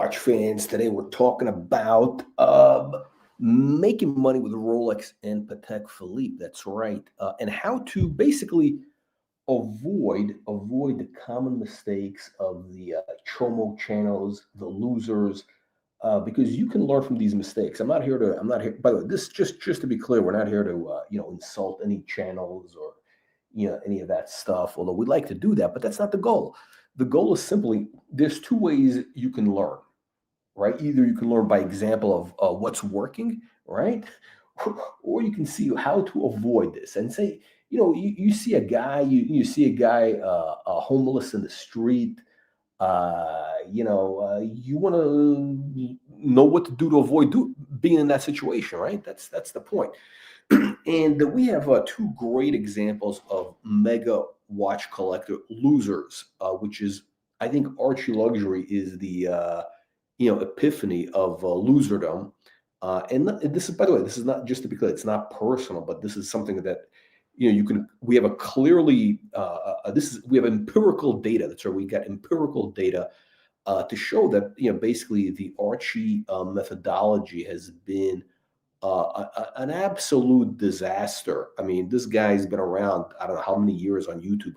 watch fans. Today we're talking about making money with Rolex and Patek Philippe. That's right, and how to basically avoid the common mistakes of the chomo channels, the losers, because you can learn from these mistakes. I'm not here. By the way, this just to be clear, we're not here to insult any channels or any of that stuff. Although we'd like to do that, but that's not the goal. The goal is simply there's two ways you can learn, right? Either you can learn by example of what's working, right? Or you can see how to avoid this and say, you see a guy, you see a guy homeless in the street, you want to know what to do to avoid being in that situation, right? That's the point. And we have two great examples of mega watch collector losers, which is, I think, ArchieLuxury is the epiphany of loserdom. And this is, by the way, this is not, just to be clear, it's not personal, but this is something that we have a clearly we have empirical data. That's right, we got empirical data to show that basically the Archie methodology has been an absolute disaster. I mean, this guy's been around, I don't know how many years on YouTube,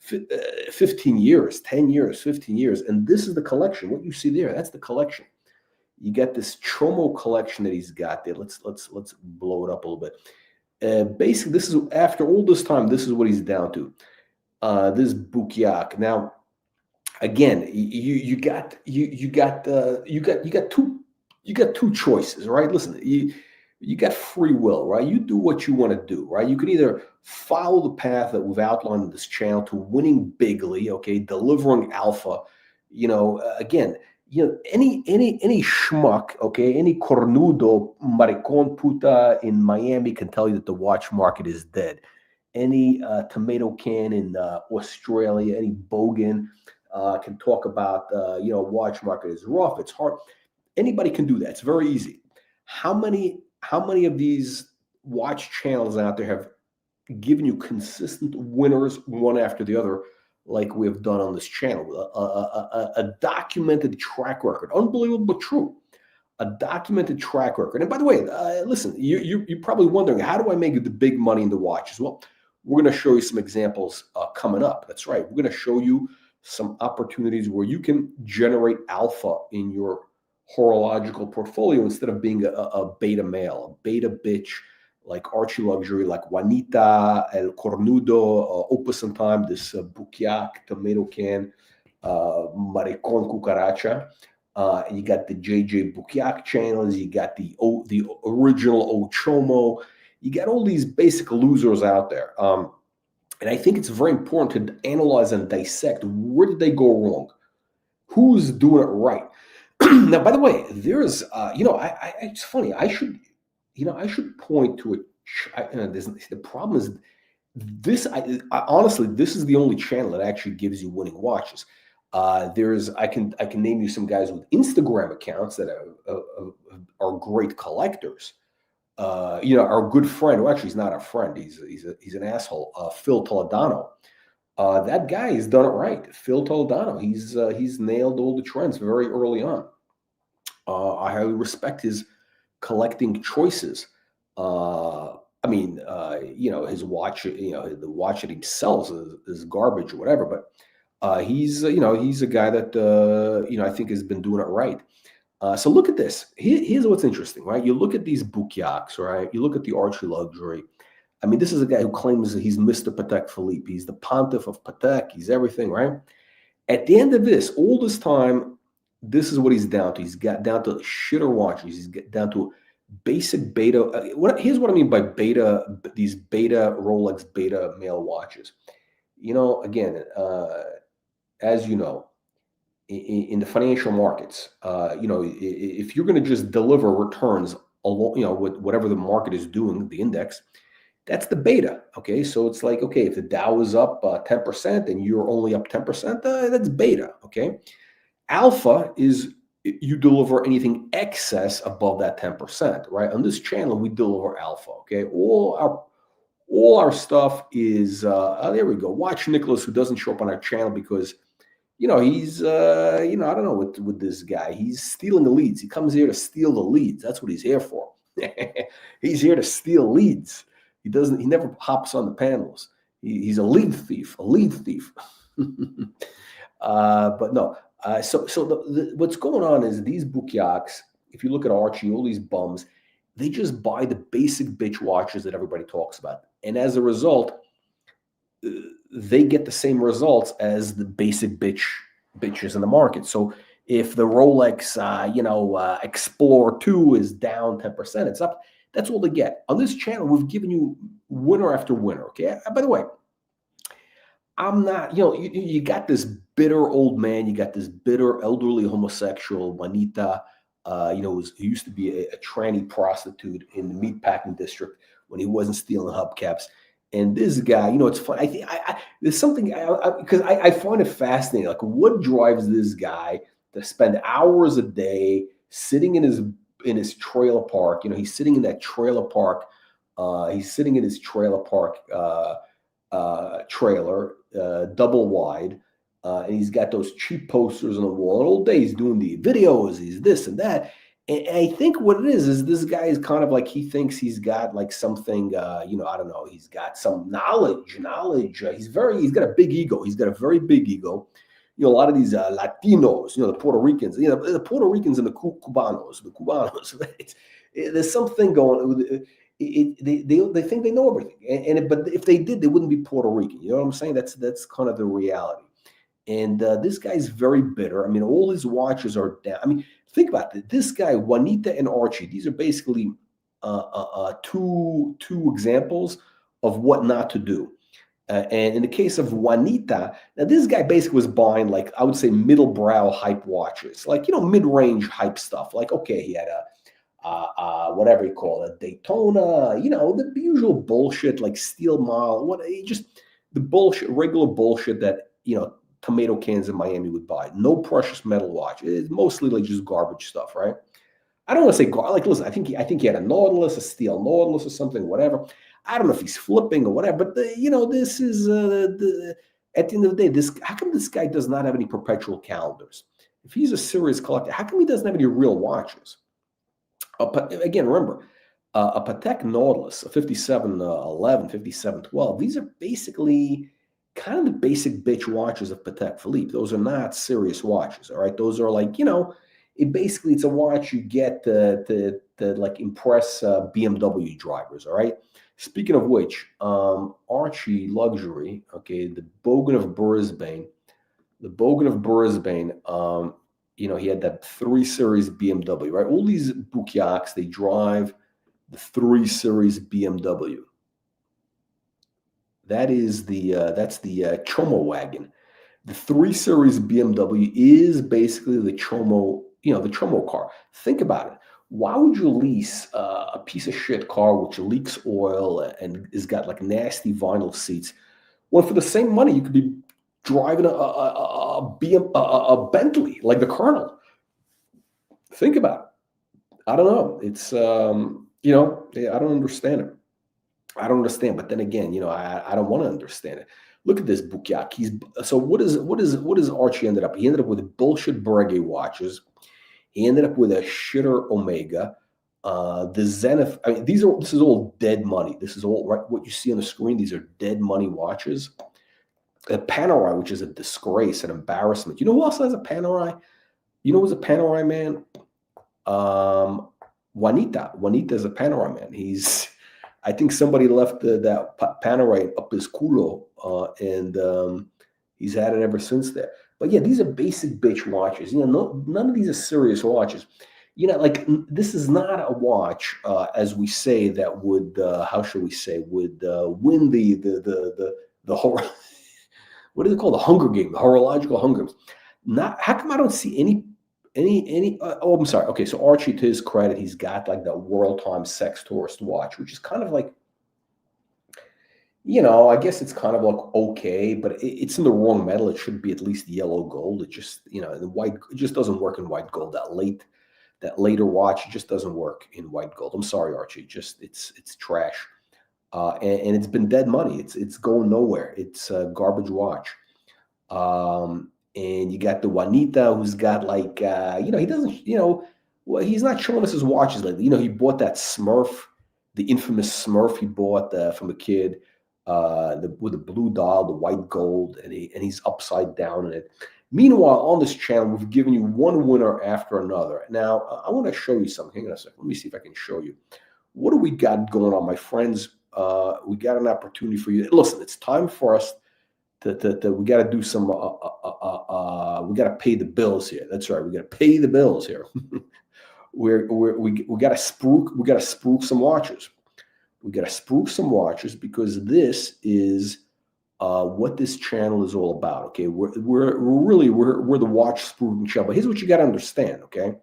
15 years, 10 years, 15 years. And this is the collection. What you see there, that's the collection. You got this Chomo collection that he's got there. Let's blow it up a little bit. Basically, this is, after all this time, this is what he's down to. This Bukyak. Now, again, you got two choices, right? Listen, you got free will, right? You do what you want to do, right? You can either follow the path that we've outlined in this channel to winning bigly, okay, delivering alpha. Any schmuck, okay, any cornudo, maricon puta in Miami can tell you that the watch market is dead. Any tomato can in Australia, any bogan can talk about watch market is rough, it's hard. Anybody can do that. It's very easy. How many of these watch channels out there have given you consistent winners one after the other, like we have done on this channel? A documented track record, unbelievable but true. A documented track record. And by the way, listen, you're probably wondering, how do I make the big money in the watches? Well, we're going to show you some examples coming up. That's right. We're going to show you some opportunities where you can generate alpha in your horological portfolio instead of being a beta male, a beta bitch like ArchieLuxury, like Juanita, El Cornudo, Opusntime, this Bukyak, tomato can, Maricon Cucaracha. You got the JJ Bukyak channels. You got the original Ochomo. You got all these basic losers out there. And I think it's very important to analyze and dissect, where did they go wrong? Who's doing it right? Now, by the way, there's, it's funny. I should point to it. The problem is this. Honestly, this is the only channel that actually gives you winning watches. I can name you some guys with Instagram accounts that are great collectors. Our good friend, well, actually, he's not a friend. He's an asshole. Phil Toledano. That guy has done it right. Phil Toledano. He's nailed all the trends very early on. I highly respect his collecting choices. His watch, the watch that he sells is garbage or whatever. But he's a guy that I think has been doing it right. So look at this. Here's what's interesting, right? You look at these Bukyaks, right? You look at the ArchieLuxury. I mean, this is a guy who claims that he's Mr. Patek Philippe. He's the pontiff of Patek. He's everything, right? At the end of this, all this time, this is what he's down to. He's got down to shitter watches. He's got down to basic beta. Here's what I mean by beta, these beta Rolex beta male watches. Again, as you know, in the financial markets, if you're going to just deliver returns along, with whatever the market is doing, the index, that's the beta. Okay, so it's like, okay, if the Dow is up 10% and you're only up 10%, that's beta. Okay, alpha is you deliver anything excess above that 10%, right? On this channel, we deliver alpha. Okay, all our stuff is there we go. Watch Nicholas, who doesn't show up on our channel because he's I don't know with this guy. He's stealing the leads. He comes here to steal the leads. That's what he's here for. He's here to steal leads. He never hops on the panels. He's a lead thief, a lead thief. But no. So what's going on is these bukyaks, if you look at Archie, all these bums, they just buy the basic bitch watches that everybody talks about. And as a result, they get the same results as the basic bitches in the market. So if the Rolex, Explorer 2 is down 10%, it's up. That's all they get. On this channel, we've given you winner after winner, okay? By the way, I'm not, you got this bitter old man, you got this bitter elderly homosexual, Juanita, who used to be a tranny prostitute in the meatpacking district when he wasn't stealing hubcaps. And this guy, it's fun. I think there's something because I find it fascinating. Like, what drives this guy to spend hours a day sitting in his trailer park? He's sitting in that trailer park. He's sitting in his trailer park trailer, double wide, and he's got those cheap posters on the wall. And all day he's doing the videos. He's this and that. And I think what it is this guy is kind of like, he thinks he's got like something, I don't know. He's got some knowledge. He's got a big ego. He's got a very big ego. A lot of these Latinos, the Puerto Ricans, the Puerto Ricans and the Cubanos, there's something going on. They think they know everything. But if they did, they wouldn't be Puerto Rican. You know what I'm saying? That's kind of the reality. And this guy's very bitter. I mean, all his watches are down. I mean, think about it. This guy, Juanita and Archie, these are basically two examples of what not to do. And in the case of Juanita, now this guy basically was buying, like, I would say middle brow hype watches, like, mid-range hype stuff. Like, okay, he had whatever you call it, Daytona, the usual bullshit, like Steel Mile, just the bullshit, regular bullshit that, tomato cans in Miami would buy. No precious metal watch. It's mostly like just garbage stuff, right? I don't want to say like, listen, I think he had a Nautilus, a steel Nautilus or something, whatever. I don't know if he's flipping or whatever, but this is at the end of the day, how come this guy does not have any perpetual calendars? If he's a serious collector, how come he doesn't have any real watches? Again, remember, a Patek Nautilus, a 5711, 5712, these are basically kind of the basic bitch watches of Patek Philippe. Those are not serious watches, all right? Those are like, it's a watch you get to like impress BMW drivers, all right? Speaking of which, ArchieLuxury, okay, the Bogan of Brisbane, he had that 3 Series BMW, right? All these bukyaks, they drive the 3 Series BMW. That's the Chomo wagon. The 3 Series BMW is basically the Chomo, the Chomo car. Think about it. Why would you lease a piece of shit car which leaks oil and has got like nasty vinyl seats, when for the same money you could be driving a Bentley like the Colonel? Think about it. I don't know. It's I don't understand it. I don't understand, but then again, I don't want to understand it. Look at this bukyak. What is Archie ended up? He ended up with bullshit Breguet watches. He ended up with a shitter Omega. The Zenith. I mean, this is all dead money. This is all right. What you see on the screen, these are dead money watches. A Panerai, which is a disgrace, an embarrassment. You know who else has a Panerai? You know who's a Panerai man? Juanita. Juanita is a Panerai man. I think somebody left that Panerai up his culo, and he's had it ever since there. But yeah, these are basic bitch watches. None of these are serious watches. Like, this is not a watch, as we say, that would, how shall we say, would win the horror. What is it called? The Hunger Game, the horological Hunger Games. How come I don't see any? Oh, I'm sorry. Okay, so Archie, to his credit, he's got like the World Time Sex Tourist watch, which is kind of like, I guess it's kind of like okay, but it's in the wrong metal. It should be at least yellow gold. It just, the white, it just doesn't work in white gold. That later watch, it just doesn't work in white gold. I'm sorry, Archie. It's trash. And it's been dead money. It's going nowhere. It's a garbage watch. And you got the Juanita, who's got like, he doesn't, well, he's not showing us his watches lately. He bought that Smurf, the infamous Smurf he bought from a kid, with the blue dial, the white gold, and he's upside down in it. Meanwhile, on this channel, we've given you one winner after another. Now, I want to show you something. Hang on a second. Let me see if I can show you. What do we got going on, my friends? We got an opportunity for you. Listen, it's time for us we got to do some. We got to pay the bills here. That's right. We got to pay the bills here. we got to spruik some watches. We got to spruik some watches because this is what this channel is all about. Okay, we're the watch spruiking channel. But here's what you got to understand. Okay,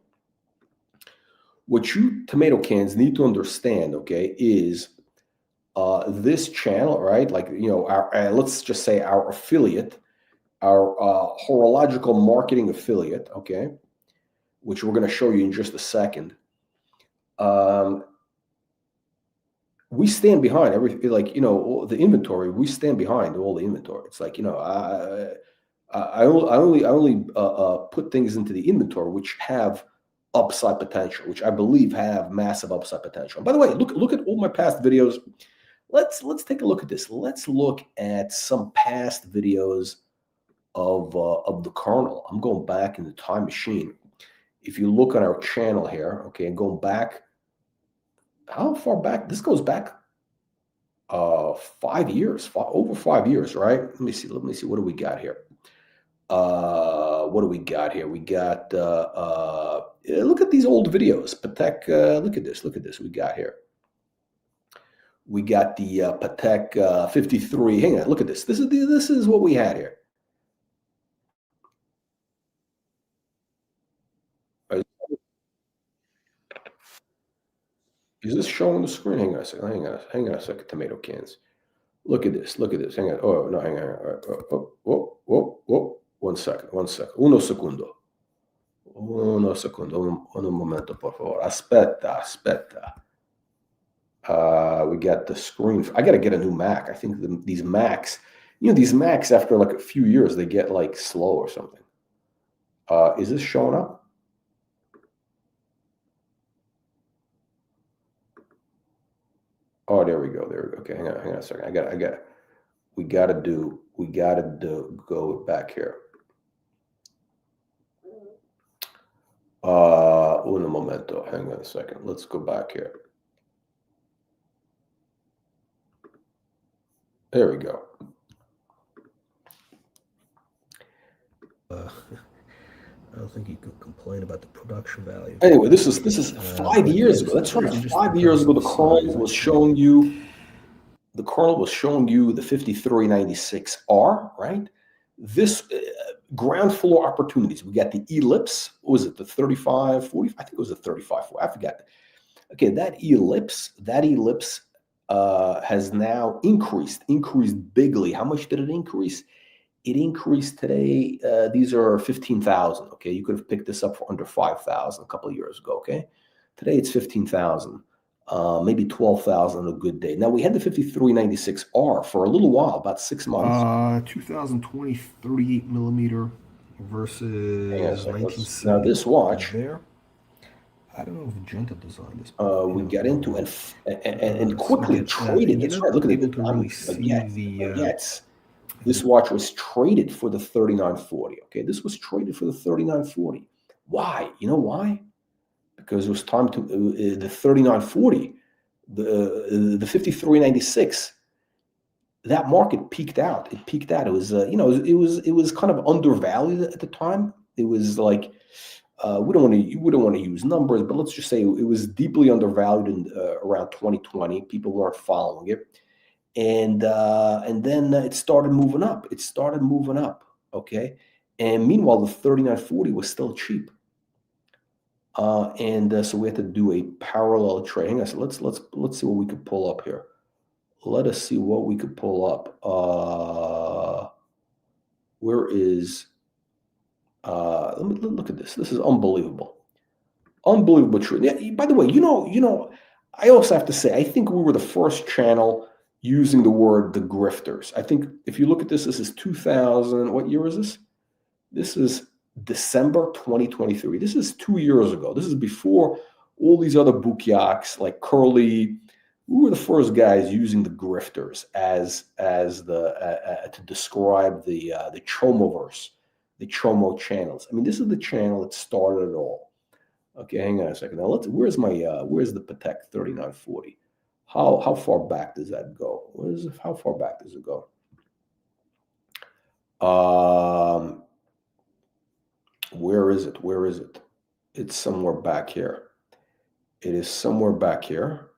what you tomato cans need to understand. Okay, is this channel, right? Like, let's just say our affiliate, our horological marketing affiliate, okay, which we're going to show you in just a second. We stand behind everything, like, the inventory. We stand behind all the inventory. It's like, I only put things into the inventory which have upside potential, which I believe have massive upside potential. And by the way, look at all my past videos. Let's take a look at this. Let's look at some past videos of the Colonel. I'm going back in the time machine. If you look on our channel here, okay, and going back, how far back? This goes back 5 years, over 5 years, right? Let me see. What do we got here? What do we got here? We got look at these old videos. Patek, look at this. We got here. We got the Patek 53. Hang on, look at this. This is what we had here. Is this showing the screen? Hang on a second. Tomato cans. Look at this. Hang on. Oh no, hang on. Whoa. 1 second. Uno segundo. Un momento, por favor. Aspetta. We got the screen. I got to get a new Mac. I think these Macs, these Macs after like a few years, they get like slow or something. Is this showing up? Oh, there we go. Okay, hang on a second. We gotta go back here. Un momento. Hang on a second. Let's go back here. There we go. I don't think you could complain about the production value. Anyway, this is 5 years ago. That's right. 5 years ago, the Colonel was showing you the 5396R, right? This ground floor opportunities. We got the Ellipse. What was it? The 3540? I think it was the 3540. I forgot. Okay, that ellipse has now increased bigly. How much did it increase? It increased today. These are 15,000. Okay, you could have picked this up for under 5,000 a couple of years ago. Okay, today it's 15,000, maybe 12,000 on a good day. Now we had the 5396R for a little while, about 6 months. 2020 38 millimeter versus 1970. Now this watch there. I don't know if Genta designed this. We got into and quickly traded. That's right. Look at it. Really baguettes. This watch was traded for the 3940. Okay, this was traded for the 3940. Why? You know why? Because it was time to the 3940, the 5396. That market peaked out. It peaked out. It was it was kind of undervalued at the time. It was like we don't want to use numbers, but let's just say it was deeply undervalued in around 2020. People weren't following it. And then it started moving up. Okay. And meanwhile, the 3940 was still cheap. So we had to do a parallel trade. Hang on, so let's see what we could pull up here. Let us see what we could pull up. Where is? Let me look at this. This is unbelievable. Unbelievable trade. Yeah, by the way, I also have to say, I think we were the first channel using the word the grifters. I think if you look at this is 2000. What year is this? This is December 2023. This is 2 years ago. This is before all these other bukiaks like Curly. We were the first guys using the grifters as the to describe the Chomoverse, the Chomo channels. I mean, this is the channel that started it all. Okay, hang on a second. Now where's my where's the Patek 3940? How far back does that go? How far back does it go? Where is it? Where is it? It's somewhere back here. It is somewhere back here.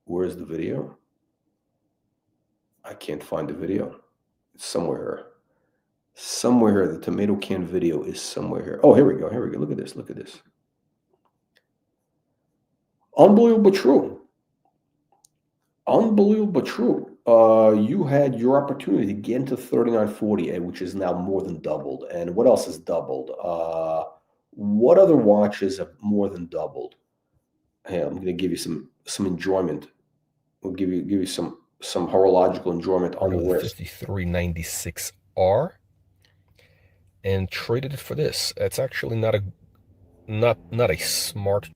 Where's the video? I can't find the video. It's somewhere here. Somewhere here. The tomato can video is somewhere here. Oh, here we go. Here we go. Look at this. Look at this. Unbelievable but true. Unbelievable but true. You had your opportunity to get into 3940, which is now more than doubled. And what else has doubled? What other watches have more than doubled? Hey, I'm going to give you some enjoyment. We'll give you some horological enjoyment on the wrist. 5396R, and traded it for this. It's actually not a smart.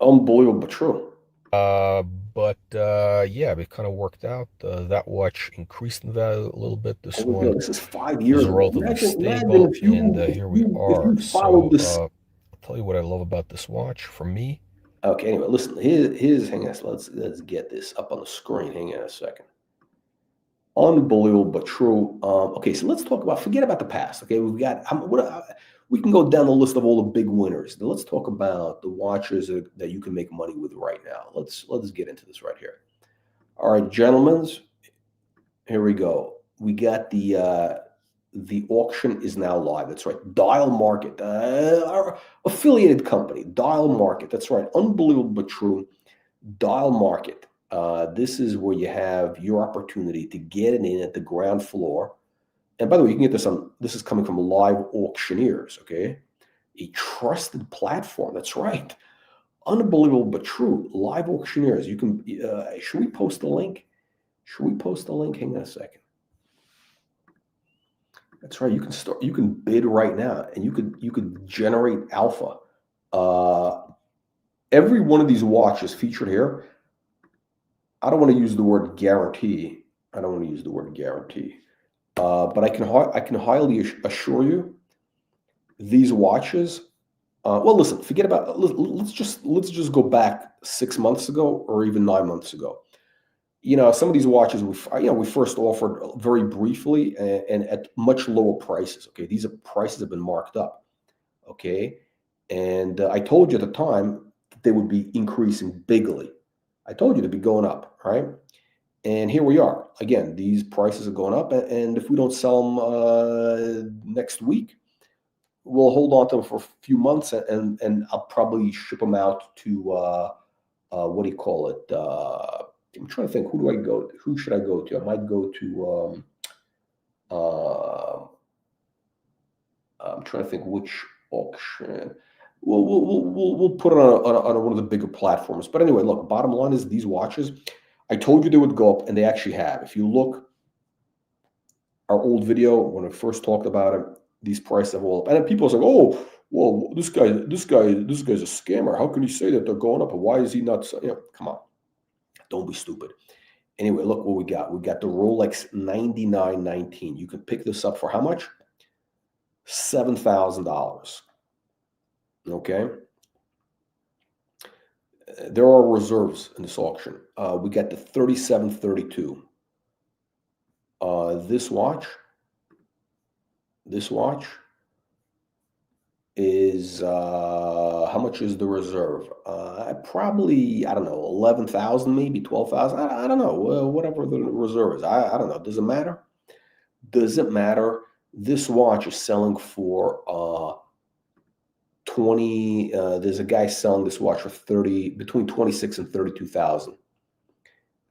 Unbelievable but true. But yeah, it kind of worked out. That watch increased in value a little bit. This one, this is 5 years ago. relatively stable, and here we are. So I'll tell you what I love about this watch. For me. Okay. Anyway, listen. Here's hang on. Let's get this up on the screen. Hang on a second. Unbelievable but true. Okay, so let's talk about. Forget about the past. Okay, we've got. We can go down the list of all the big winners. Now let's talk about the watches that you can make money with right now. Let's get into this right here. All right, gentlemen, here we go. We got the auction is now live. That's right. Dial Market, our affiliated company, Dial Market. That's right. Unbelievable but true. Dial Market. This is where you have your opportunity to get it in at the ground floor. And by the way, you can get this on. This is coming from Live Auctioneers. Okay, a trusted platform. That's right. Unbelievable but true. Live Auctioneers. You can. Should we post the link? Should we post the link? Hang on a second. That's right. You can start. You can bid right now, and you could generate alpha. Every one of these watches featured here. I don't want to use the word guarantee. I don't want to use the word guarantee, but I can highly assure you, these watches. Well, listen. Forget about. Let's just go back 6 months ago or even 9 months ago. You know, some of these watches we first offered very briefly and at much lower prices. Okay, these prices have been marked up. Okay, and I told you at the time that they would be increasing bigly. I told you to be going up, right? And here we are. Again, these prices are going up, and if we don't sell them next week, we'll hold on to them for a few months, and I'll probably ship them out to what do you call it? I'm trying to think. Who should I go to? I might go to. I'm trying to think which auction. We'll put it on one of the bigger platforms. But anyway, look. Bottom line is these watches. I told you they would go up, and they actually have. If you look, our old video when I first talked about it, these prices have all up. And then people are like, "Oh, well, this guy's a scammer. How can he say that they're going up? And why is he not?" Come on. Don't be stupid. Anyway, look what we got. We got the Rolex 9919. You can pick this up for how much? $7,000. Okay. There are reserves in this auction. We got the 3732. This watch is how much is the reserve? Probably, I don't know, 11,000, maybe 12,000. I don't know, whatever the reserve is. I don't know. Does it matter? Doesn't matter. This watch is selling for 20. There's a guy selling this watch for between 26 and 32,000.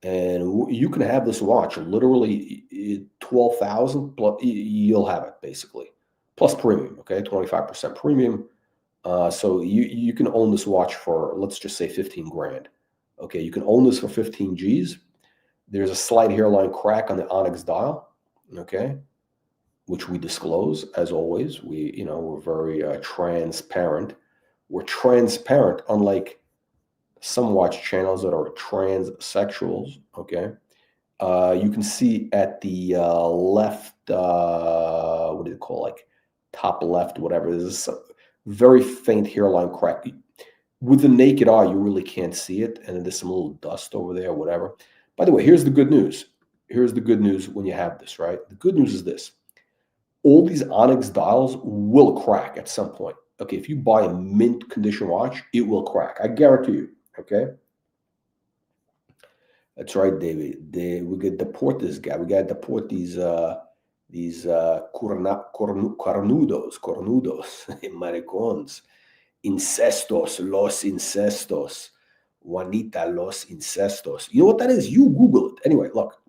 And you can have this watch literally 12,000 plus. You'll have it basically. Plus premium, okay, 25% premium. So you can own this watch for, let's just say 15 grand. Okay, you can own this for 15 G's. There's a slight hairline crack on the onyx dial. Okay. which we disclose as always. We're very transparent. We're transparent, unlike some watch channels that are transsexuals. Okay, you can see at the left, what do you call, like top left, whatever. There's a very faint hairline crack. With the naked eye, you really can't see it, and there's some little dust over there, whatever. By the way, here's the good news. Here's the good news when you have this, right? The good news is this. All these onyx dials will crack at some point. Okay, if you buy a mint condition watch, it will crack. I guarantee you, okay? That's right, David. We got to deport this guy. We got to deport these cornudos, maricons, incestos, los incestos, Juanita, los incestos. You know what that is? You Google it. Anyway, look.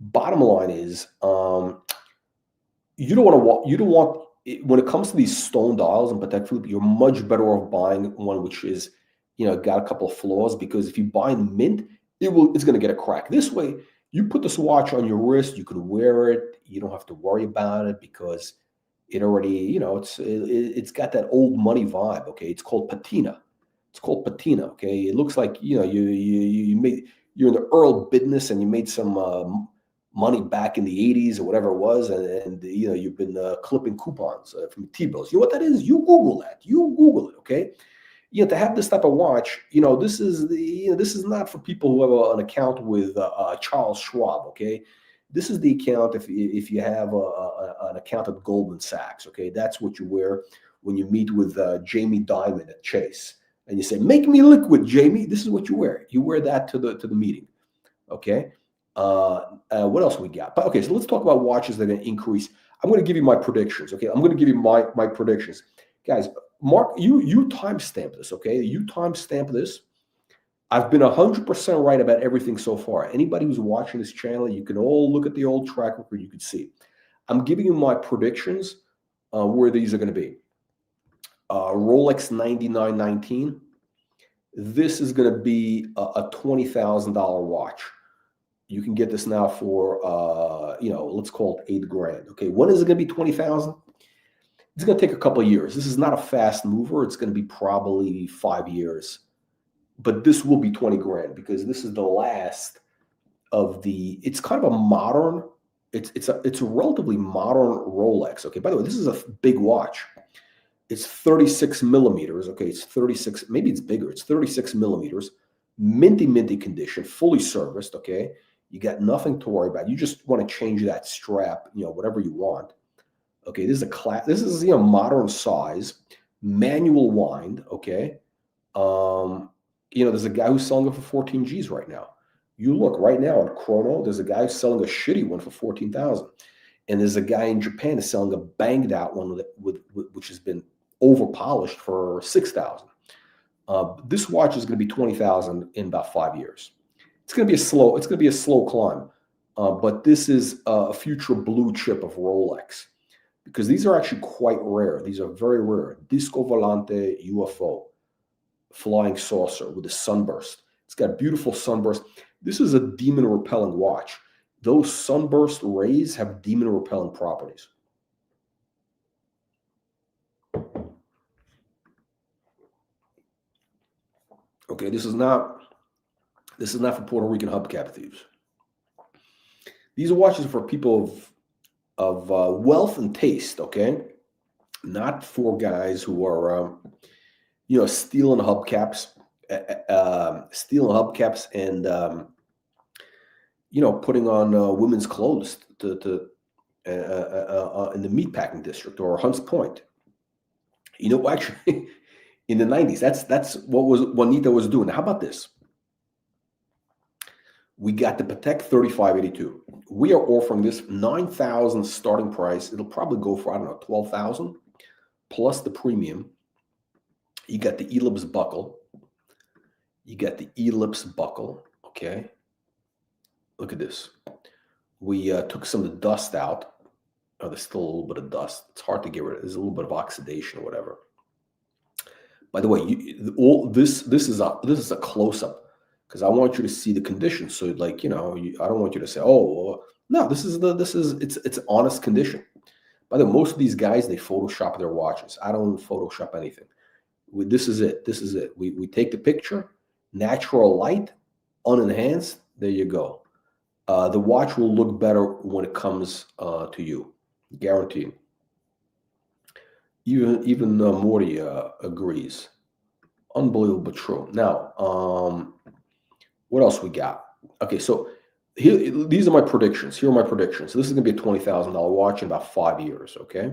Bottom line is, you don't want, when it comes to these stone dials in Patek Philippe, you're much better off buying one which is, got a couple of flaws, because if you buy mint, it's going to get a crack. This way, you put this watch on your wrist, you can wear it, you don't have to worry about it, because it already, it's got that old money vibe. Okay, it's called patina. It's called patina. Okay, it looks like you're in the Earl business and you made some money back in the 80s or whatever it was, and you've been clipping coupons from T-bills. You know what that is? You Google that. You Google it. Okay. To have this type of watch, this is not for people who have an account with Charles Schwab. Okay, this is the account if you have an account at Goldman Sachs. Okay, that's what you wear when you meet with Jamie Dimon at Chase, and you say, "Make me liquid, Jamie." This is what you wear. You wear that to the meeting. Okay. What else we got? But okay, so let's talk about watches that are going to increase. I'm going to give you my predictions. Okay, I'm going to give you my predictions, guys. Mark, you timestamp this, okay? You timestamp this. I've been 100% right about everything so far. Anybody who's watching this channel, you can all look at the old track record. You can see. I'm giving you my predictions where these are going to be. Rolex 9919. This is going to be a $20,000 watch. You can get this now for, let's call it $8,000. Okay, when is it going to be 20,000? It's going to take a couple of years. This is not a fast mover. It's going to be probably 5 years, but this will be 20 grand, because this is the last of the. It's kind of a modern. It's a relatively modern Rolex. Okay. By the way, this is a big watch. It's 36 millimeters. Okay. It's 36. Maybe it's bigger. It's 36 millimeters. Minty condition. Fully serviced. Okay. You got nothing to worry about. You just want to change that strap. Whatever you want. Okay, this is modern size, manual wind. Okay, there's a guy who's selling it for 14 G's right now. You look right now on Chrono. There's a guy who's selling a shitty one for 14,000, and there's a guy in Japan who's selling a banged out one which has been over polished for 6,000. This watch is going to be 20,000 in about 5 years. It's going to be a slow climb, but this is a future blue chip of Rolex. Because these are actually quite rare. These are very rare. Disco Volante UFO, flying saucer with a sunburst. It's got beautiful sunburst. This is a demon repelling watch. Those sunburst rays have demon repelling properties. Okay, this is not for Puerto Rican hubcap thieves. These are watches for people of wealth and taste, okay? Not for guys who are, stealing hubcaps and, putting on women's clothes in the meatpacking district or Hunts Point. Actually, in the 90s, that's what Juanita was doing. How about this? We got the Patek 3582. We are offering this $9,000 starting price. It'll probably go for, $12,000 plus the premium. You got the ellipse buckle. Okay. Look at this. We took some of the dust out. Oh, there's still a little bit of dust. It's hard to get rid of. There's a little bit of oxidation or whatever. By the way, this is a close-up, because I want you to see the condition. So I don't want you to say, "Oh, no, it's honest condition." By the way, most of these guys, they Photoshop their watches. I don't Photoshop anything. This is it. This is it. We take the picture, natural light, unenhanced. There you go. The watch will look better when it comes to you, guaranteed. Even Morty agrees. Unbelievable, but true. Now, what else we got? Okay, so here, these are my predictions. Here are my predictions. So this is going to be a $20,000 watch in about 5 years. Okay,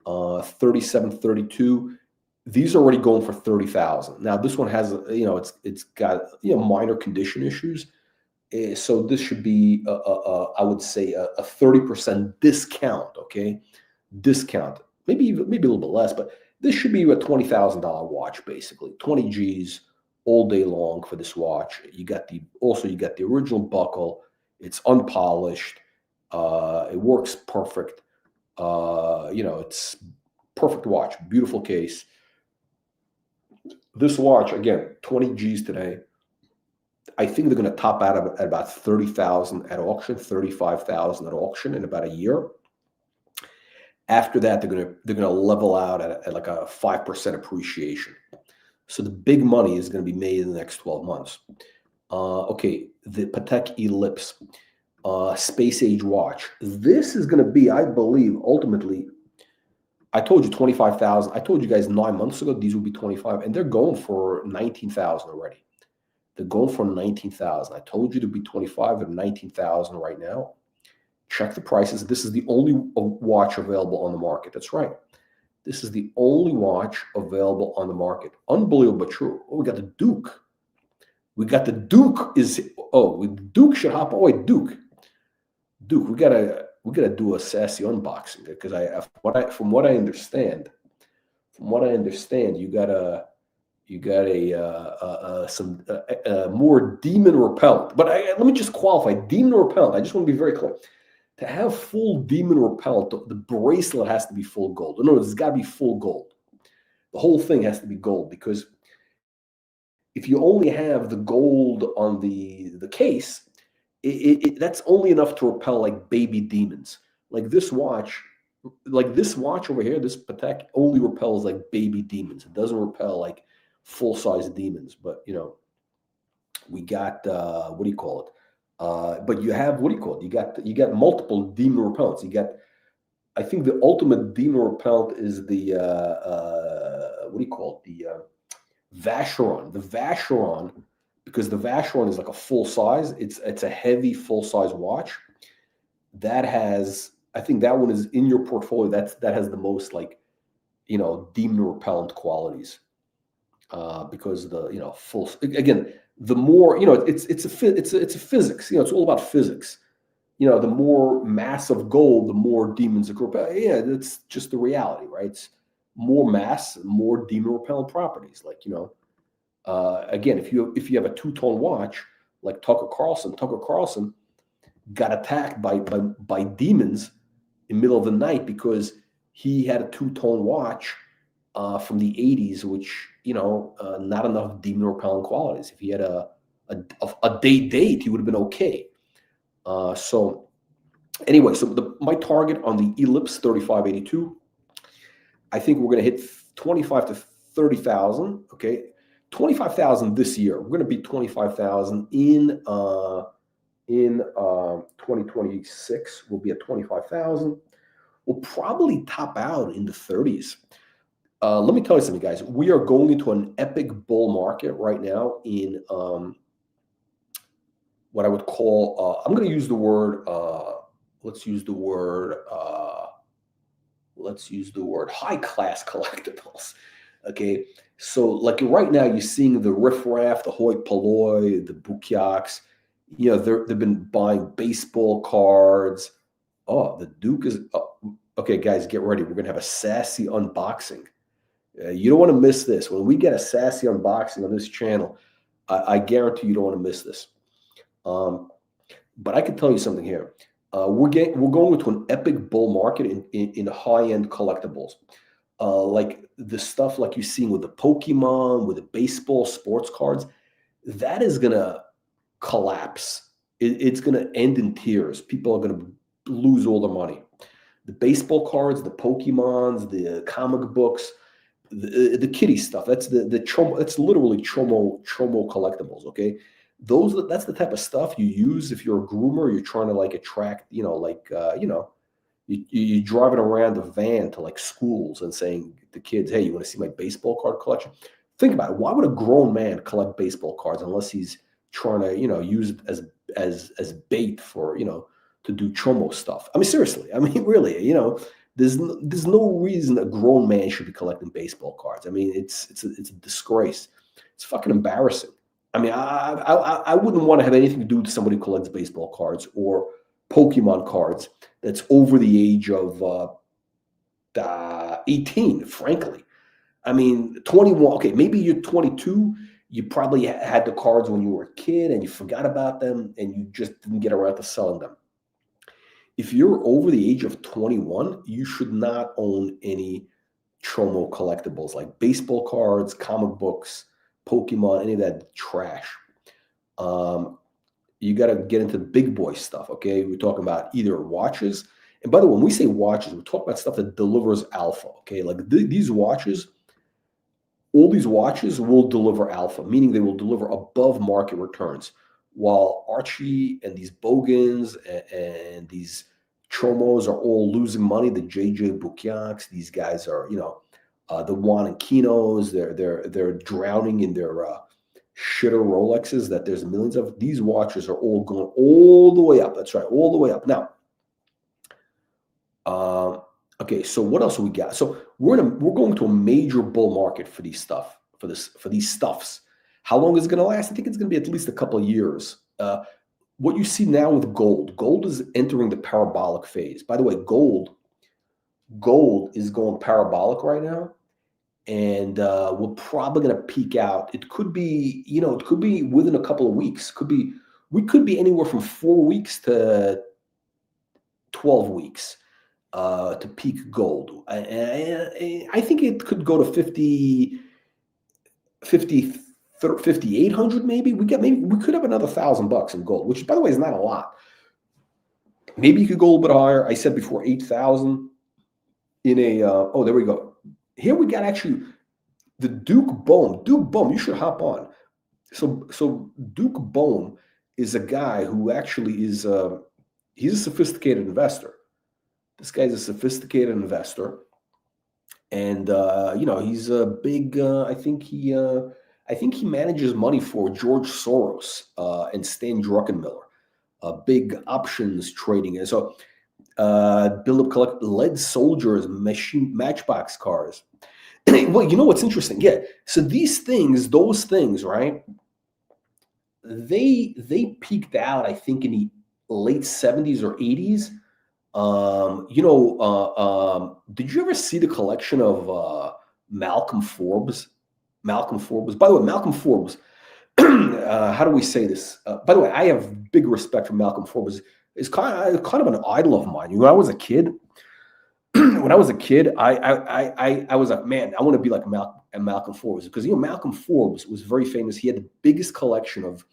37, 32. These are already going for 30,000. Now this one has, it's got minor condition issues. So this should be, I would say, a 30% discount. Okay, discount. Maybe a little bit less, but this should be a $20,000 watch, basically. 20 G's all day long for this watch. You got the original buckle. It's unpolished. It works perfect. It's perfect watch. Beautiful case. This watch, again, 20 G's today. I think they're going to top out at about 30,000 at auction, 35,000 at auction in about a year. After that, they're gonna level out at like a 5% appreciation. So the big money is going to be made in the next 12 months. Okay, the Patek Ellipse space age watch. This is going to be, I believe, ultimately. I told you 25,000. I told you guys 9 months ago these would be 25, and they're going for 19,000 already. They're going for 19,000. I told you to be 25 at 19,000 right now. Check the prices. This is the only watch available on the market. That's right. This is the only watch available on the market. Unbelievable, but true. Oh, we got the Duke. We got the Duke. Duke should hop. Oh, wait, Duke. We gotta do a sassy unboxing because from what I understand, you got some more demon repellent. But let me just qualify demon repellent. I just want to be very clear. To have full demon repellent, the bracelet has to be full gold. No, it's got to be full gold. The whole thing has to be gold, because if you only have the gold on the case, that's only enough to repel like baby demons. Like this watch over here, this Patek only repels like baby demons. It doesn't repel like full-size demons. But we got what do you call it? But you have, what do you call it? You got multiple demon repellents. I think the ultimate demon repellent is the what do you call it? The Vacheron. The Vacheron, because the Vacheron is like a full size. It's a heavy full size watch. I think that one is in your portfolio. That has the most demon repellent qualities. Because the full, again, the more it's a physics. It's all about physics. The more mass of gold, the more demons it repel. Yeah, that's just the reality, right? It's more mass, more demon repellent properties. Again, if you have a two-tone watch like Tucker Carlson got attacked by demons in the middle of the night because he had a two-tone watch from the 80s, which not enough demon repellent qualities. If he had a date, he would have been okay. So anyway, my target on the Ellipse 3582, I think we're going to hit 25 to 30,000. Okay, 25,000 this year. We're going to be 25,000 in 2026. We'll be at 25,000. We'll probably top out in the 30s. Let me tell you something, guys. We are going into an epic bull market right now in what I would call, I'm going to use the word, let's use the word high-class collectibles. Okay, so like right now, you're seeing the riffraff, the hoi polloi, the bukkaks. They've been buying baseball cards. Oh, the Duke is okay, guys. Get ready. We're gonna have a sassy unboxing. You don't want to miss this. When we get a sassy unboxing on this channel, I guarantee you don't want to miss this. But I can tell you something here. We're going into an epic bull market in high-end collectibles. Like the stuff like you're seeing with the Pokemon, with the baseball sports cards, that is going to collapse. It's going to end in tears. People are going to lose all their money. The baseball cards, the Pokemons, the comic books, the kitty stuff. That's the chomo. That's literally chomo collectibles. Okay, that's the type of stuff you use if you're a groomer. You're trying to like attract, you're driving around a van to like schools and saying to kids, "Hey, you want to see my baseball card collection?" Think about it. Why would a grown man collect baseball cards unless he's trying to, use it as bait for, to do chomo stuff? I mean, seriously. I mean, really. There's no reason a grown man should be collecting baseball cards. I mean, it's a disgrace. It's fucking embarrassing. I mean, I wouldn't want to have anything to do with somebody who collects baseball cards or Pokemon cards that's over the age of 18, frankly. I mean, 21, okay, maybe you're 22. You probably had the cards when you were a kid and you forgot about them and you just didn't get around to selling them. If you're over the age of 21, you should not own any Chomo collectibles like baseball cards, comic books, Pokemon, any of that trash. You got to get into the big boy stuff, okay? We're talking about either watches. And by the way, when we say watches, we're talking about stuff that delivers alpha, okay? Like these watches, all these watches will deliver alpha, meaning they will deliver above market returns. While Archie and these Bogans and these Chomos are all losing money, the JJ Bukyaks, these guys are, the Juan and Kinos, they're drowning in their shitter Rolexes that there's millions of. These watches are all going all the way up. That's right, all the way up. Now, okay, so what else we got? So we're going to a major bull market for these stuffs. How long is it going to last? I think it's going to be at least a couple of years. What you see now with gold is entering the parabolic phase. By the way, gold is going parabolic right now. And we're probably going to peak out. It could be, it could be within a couple of weeks. We could be anywhere from 4 weeks to 12 weeks to peak gold. I think it could go to 5,800 maybe. We could have another $1,000 in gold, which by the way is not a lot. Maybe you could go a little bit higher. I said before 8,000 in a. Oh, there we go. Here we got actually the Duke Bohm. Duke Bohm, you should hop on. So Duke Bohm is a guy who actually is he's a sophisticated investor. This guy's a sophisticated investor, and he's a big. I think he manages money for George Soros and Stan Druckenmiller, big options trading. And so build up, collect lead soldiers, matchbox cars. Well, you know what's interesting? Yeah. So those things, right? They peaked out, I think, in the late 70s or 80s. Did you ever see the collection of Malcolm Forbes? Malcolm Forbes. By the way, Malcolm Forbes. How do we say this? By the way, I have big respect for Malcolm Forbes. It's kind of an idol of mine. When I was a kid, I was like, man, I want to be like Malcolm Forbes, because Malcolm Forbes was very famous. He had the biggest collection of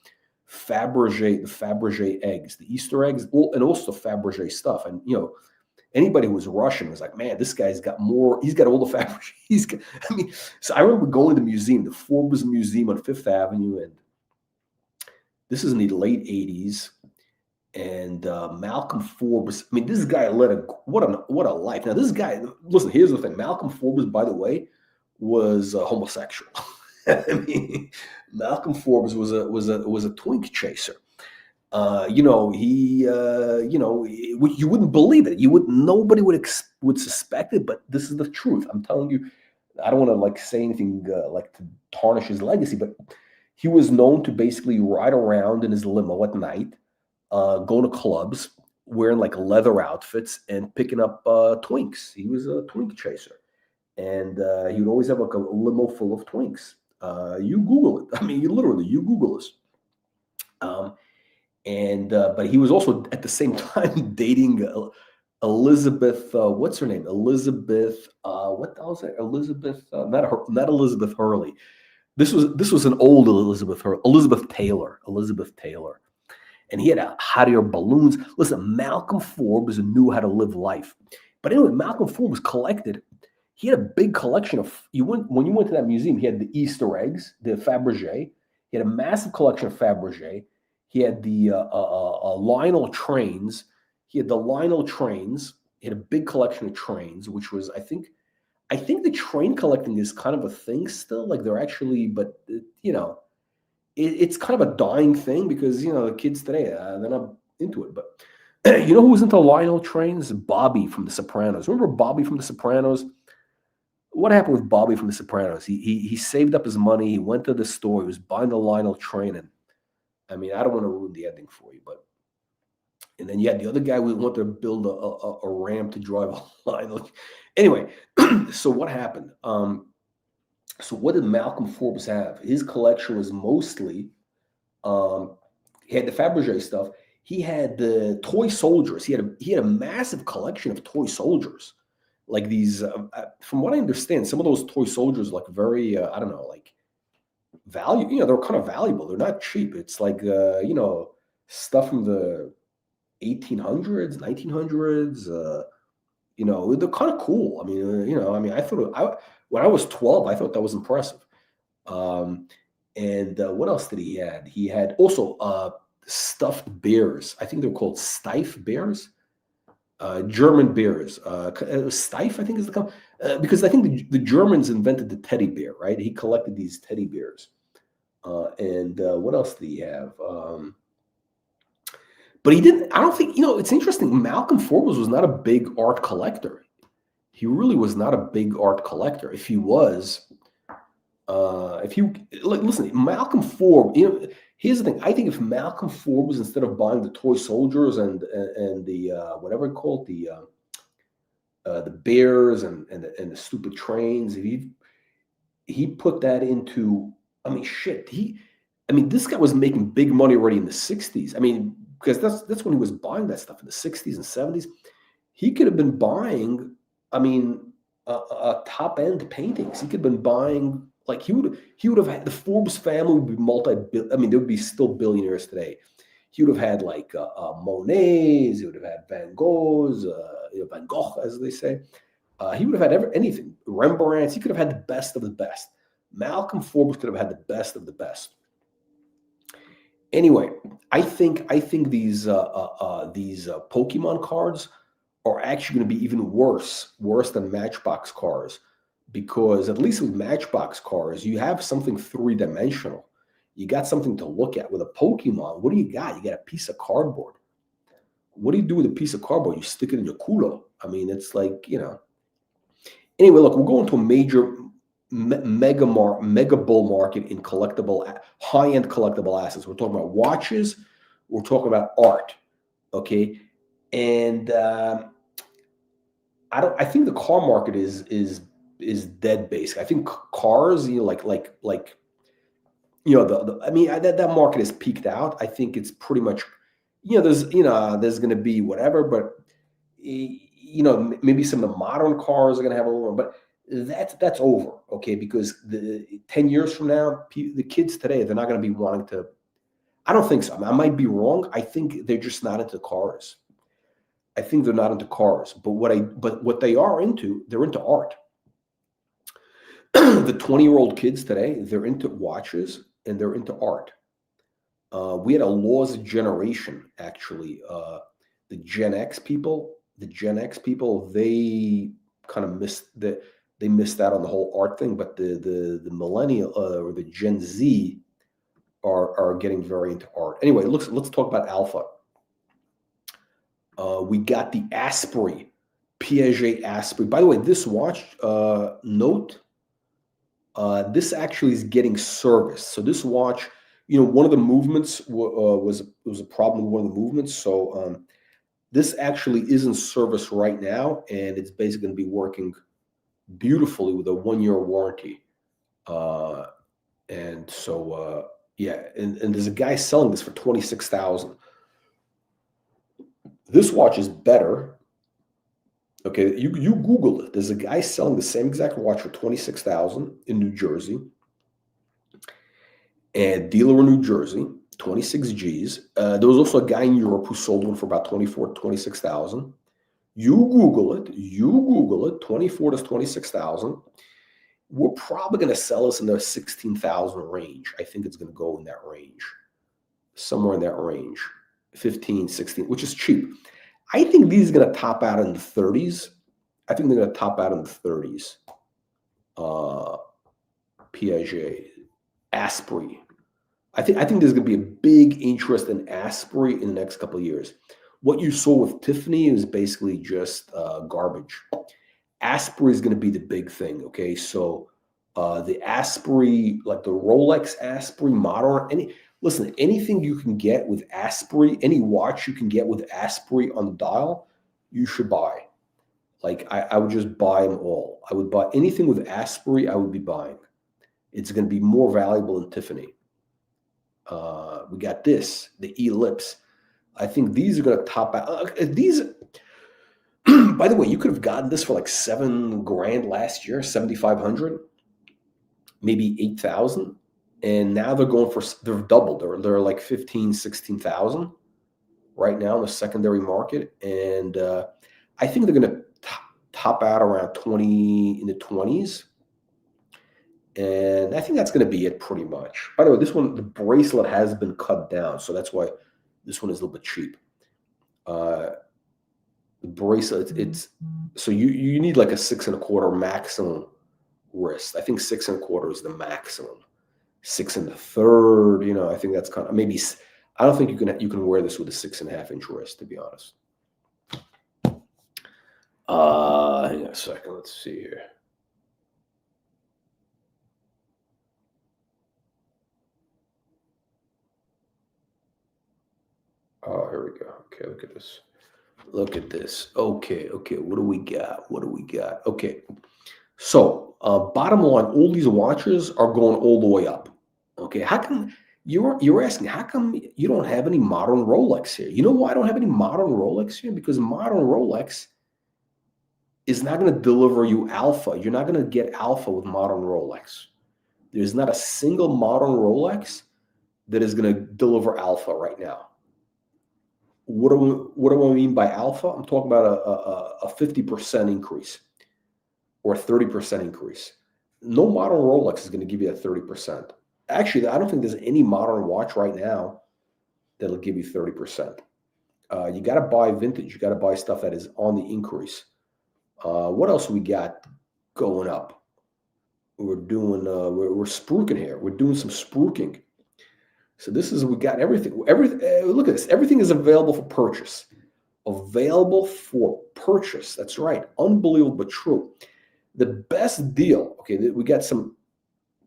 the Fabergé eggs, the Easter eggs, and also Fabergé stuff. And anybody who was Russian was like, man, this guy's got more. He's got all the Fabergé. So I remember going to the museum, the Forbes Museum on Fifth Avenue, and this is in the late 80s. And Malcolm Forbes, this guy led what a life. Now, this guy, listen, here's the thing. Malcolm Forbes, by the way, was homosexual. Malcolm Forbes was a twink chaser. You wouldn't believe it. Nobody would suspect it, but this is the truth. I'm telling you. I don't want to say anything to tarnish his legacy, but he was known to basically ride around in his limo at night, going to clubs, wearing leather outfits and picking up twinks. He was a twink chaser, and he would always have a limo full of twinks. You Google it. You Google this. But he was also at the same time dating Elizabeth. What's her name? Elizabeth. What the hell is that? Elizabeth. Not Elizabeth Hurley. This was an old Elizabeth Hurley. Elizabeth Taylor. And he had hot air balloons. Listen, Malcolm Forbes knew how to live life. But anyway, Malcolm Forbes collected. He had a big collection of. When you went to that museum. He had the Easter eggs, the Fabergé. He had a massive collection of Fabergé. He had the Lionel trains. He had the Lionel trains. He had a big collection of trains, which was, I think the train collecting is kind of a thing still. Like they're actually, but it's kind of a dying thing because the kids today they're not into it. But you know who was into Lionel trains? Bobby from The Sopranos. Remember Bobby from The Sopranos? What happened with Bobby from The Sopranos? He saved up his money. He went to the store. He was buying the Lionel train, and I mean, I don't want to ruin the ending for you, and then you had the other guy who wanted to build a ramp to drive a Lionel. Anyway, so what happened? So what did Malcolm Forbes have? His collection was mostly he had the Fabergé stuff. He had the toy soldiers. He had a massive collection of toy soldiers. Like these, from what I understand, some of those toy soldiers like very, I don't know, like value. They're kind of valuable. They're not cheap. It's like stuff from the 1800s, 1900s. They're kind of cool. I mean, I thought when I was 12, I thought that was impressive. And what else did he had? He had also stuffed bears. I think they're called Steiff bears. German bears. Steiff, I think is the company. Because I think the Germans invented the teddy bear, right? He collected these teddy bears. And what else did he have? But he didn't, I don't think, it's interesting. Malcolm Forbes was not a big art collector. He really was not a big art collector. If he was, listen, Malcolm Forbes, here's the thing. I think if Malcolm Forbes, instead of buying the toy soldiers and the whatever it's called, the bears and the stupid trains, if he put that into, this guy was making big money already in the 60s. I mean, because that's when he was buying that stuff in the 60s and 70s. He could have been buying, top end paintings. He could have been buying, like he would have had, the Forbes family would be they would be still billionaires today. He would have had like Monets. He would have had Van Goghs, Van Gogh, as they say. He would have had anything. Rembrandts. He could have had the best of the best. Malcolm Forbes could have had the best of the best. Anyway, I think these Pokemon cards are actually going to be even worse than Matchbox cards, because at least with Matchbox cards, you have something three-dimensional. You got something to look at. With a Pokemon, what do you got? You got a piece of cardboard. What do you do with a piece of cardboard? You stick it in your culo. I mean, it's like, Anyway, look, we're going to a major mega bull market in high-end collectible assets. We're talking about watches. We're talking about art. Okay. And I think the car market is dead basic. I think cars, that market is peaked out. I think it's pretty much, there's going to be whatever, but maybe some of the modern cars are going to have a little, but that's over. Okay. Because 10 years from now, the kids today, they're not going to be wanting to, I don't think so. I might be wrong. I think they're just not into cars. I think they're not into cars, but what they are into, they're into art. The 20-year-old kids today, they're into watches and they're into art. We had a lost generation, actually. The Gen X people, they kind of missed out on the whole art thing, but the millennial or the Gen Z are getting very into art. Anyway, let's talk about Alpha. We got the Asprey, Piaget Asprey. By the way, this watch, note, this actually is getting serviced. So this watch, one of the movements was a problem with one of the movements. So this actually is in service right now, and it's basically going to be working beautifully with a 1-year warranty. And so, and there's a guy selling this for $26,000. This watch is better. Okay, you Google it. There's a guy selling the same exact watch for $26,000 in New Jersey. And dealer in New Jersey, 26 G's. There was also a guy in Europe who sold one for about $26,000. You Google it, 24 to 26,000. We're probably going to sell this in the 16,000 range. I think it's going to go in that range, somewhere in that range, 15, 16, which is cheap. I think these are going to top out in the 30s. I think they're going to top out in the 30s. Piaget, Asprey. I think there's going to be a big interest in Asprey in the next couple of years. What you saw with Tiffany is basically just garbage. Asprey is going to be the big thing. Okay, so the Asprey, like the Rolex Asprey modern, anything you can get with Asprey, any watch you can get with Asprey on the dial, you should buy. Like I would just buy them all. I would buy anything with Asprey. I would be buying. It's going to be more valuable than Tiffany. We got this, the Ellipse. I think these are going to top out. These, by the way, you could have gotten this for like $7,000 last year, 7,500, maybe 8,000, and now they're doubled. They're like 15, 16,000 right now in the secondary market, and I think they're going to top out around 20 in the 20s. And I think that's going to be it pretty much. By the way, this one, the bracelet has been cut down, so that's why this one is a little bit cheap. The bracelet, it's so you need like a 6 1/4 maximum wrist. I think 6 1/4 is the maximum. 6 1/3, I think that's kind of maybe. I don't think you can wear this with a 6.5 inch wrist, to be honest. Hang on a second. Let's see here. Oh, here we go. Okay, look at this. Look at this. Okay. What do we got? Okay. So, bottom line, all these watches are going all the way up. Okay. How come you're asking? How come you don't have any modern Rolex here? You know why I don't have any modern Rolex here? Because modern Rolex is not going to deliver you alpha. You're not going to get alpha with modern Rolex. There's not a single modern Rolex that is going to deliver alpha right now. What do I mean by alpha? I'm talking about a 50% increase or a 30% increase. No modern Rolex is going to give you that 30%. Actually, I don't think there's any modern watch right now that'll give you 30%. You got to buy vintage. You got to buy stuff that is on the increase. What else we got going up? We're doing we're spruiking here. We're doing some spruiking. So we got everything. Look at this. Everything is available for purchase. Available for purchase. That's right. Unbelievable, but true. The best deal. Okay, we got some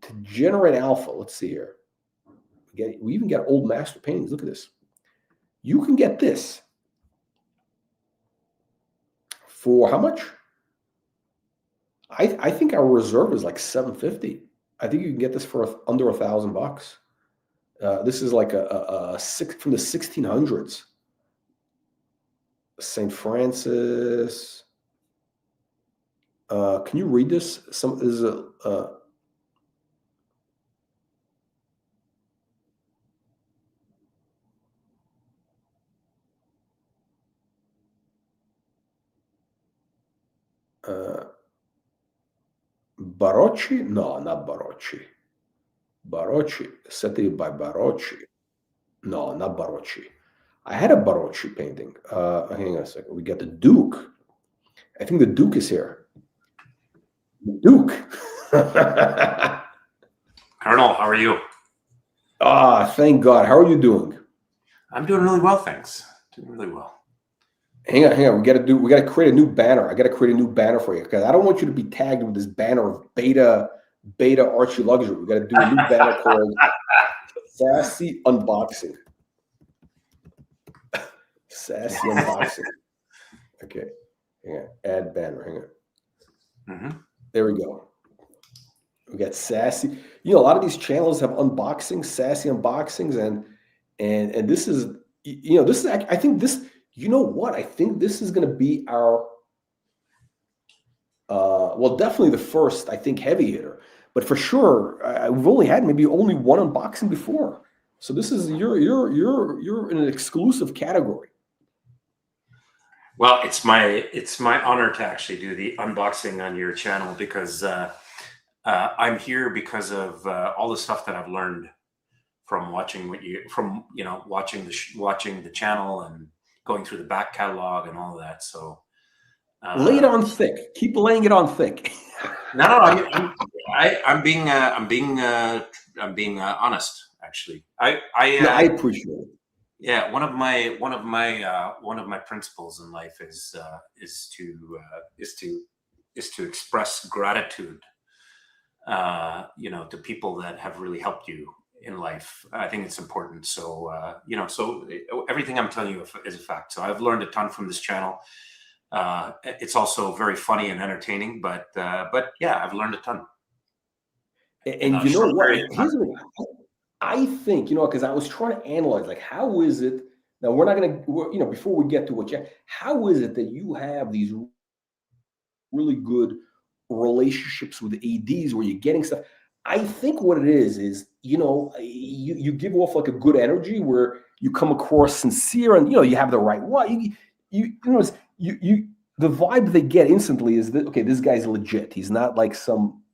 to generate alpha. Let's see here. We even got old master paintings. Look at this. You can get this for how much? I think our reserve is like $750. I think you can get this for under $1,000. This is like a from the 1600s. St. Francis. Can you read this? Barocci? No, not Barocci. Barocci, set by Barocci. No, not Barocci. I had a Barocci painting. Hang on a second. We got the Duke. I think the Duke is here. The Duke. Colonel, how are you? Thank God. How are you doing? I'm doing really well, thanks. Doing really well. Hang on. We got to create a new banner. I got to create a new banner for you because I don't want you to be tagged with this banner of beta ArchieLuxury. We got to do a new banner called Sassy Unboxing. Sassy Unboxing. Okay. Hang on. Add banner. Hang on. Mm-hmm. There we go. We got Sassy. A lot of these channels have unboxings, Sassy unboxings, and this is, this is, I think this, you know what? I think this is going to be our, well, definitely the first, I think, heavy hitter. But for sure, we've only had maybe only one unboxing before. So this is you're in an exclusive category. Well, it's my honor to actually do the unboxing on your channel because I'm here because of all the stuff that I've learned from watching watching the channel and going through the back catalog and all of that. So Lay it on thick. Keep laying it on thick. no, I'm being honest. Actually, I appreciate it. yeah, one of my principles in life is to express gratitude, to people that have really helped you in life. I think it's important. So so everything I'm telling you is a fact. So I've learned a ton from this channel. It's also very funny and entertaining, but yeah, I've learned a ton. And you know what? Here's what I think, because I was trying to analyze, like, how is it? Now we're not going to, before we get to what how is it that you have these really good relationships with ADs where you're getting stuff? I think what it is you give off like a good energy where you come across sincere and you have the right one. The vibe they get instantly is that, okay, this guy's legit. He's not like some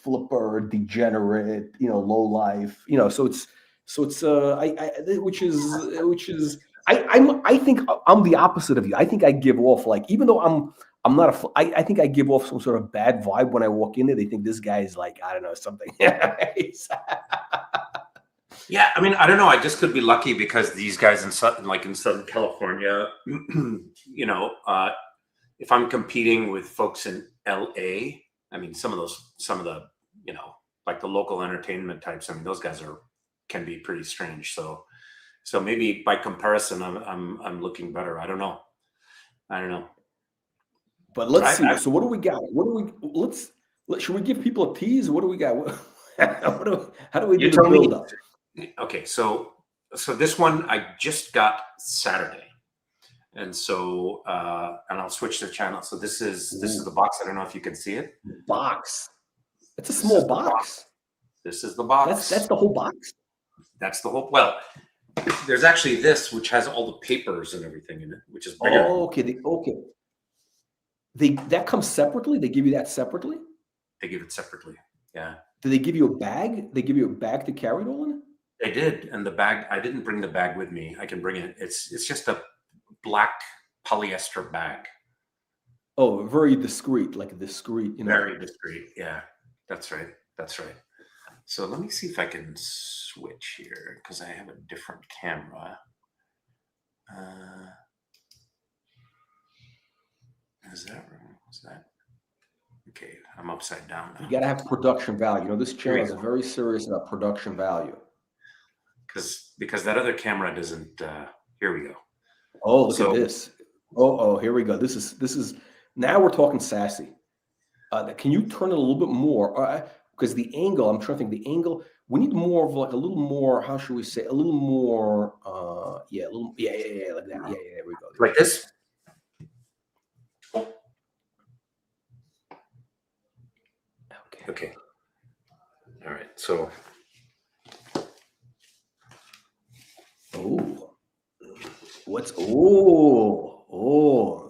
flipper, degenerate, low life, so it's I think I'm the opposite of you. I think I give off, like, even though I'm not I think I give off some sort of bad vibe when I walk in there. They think this guy is like, I don't know, something. Yeah, I mean, I don't know. I just could be lucky because these guys in Southern California, if I'm competing with folks in LA, I mean, some of the, like the local entertainment types, I mean, those guys can be pretty strange. So maybe by comparison, I'm looking better. I don't know. But let's see. So what do we got? Should we give people a tease? What do we got? How do we do the build up? Okay, so this one I just got Saturday, and so and I'll switch the channel. So this is the box. I don't know if you can see it. Box. It's a small box. This is the box. That's the whole box. That's the whole. Well, there's actually this which has all the papers and everything in it, which is bigger. Oh, okay. That comes separately. They give you that separately. They give it separately. Yeah. Do they give you a bag? They give you a bag to carry it all in? They did, and the bag. I didn't bring the bag with me. I can bring it. It's just a black polyester bag. Oh, very discreet, like a discreet. Very discreet. Yeah, that's right. So let me see if I can switch here because I have a different camera. Is that? Okay, I'm upside down now. You gotta have production value. This channel is very serious about production value. Because that other camera doesn't. Here we go. Oh, look at this. Oh, here we go. This is now we're talking sassy. Can you turn it a little bit more? Because the angle, I'm trying to think. The angle, we need more of like a little more. How should we say? A little more. Like that. Yeah. There we go. Like this. Okay. All right. So. Oh,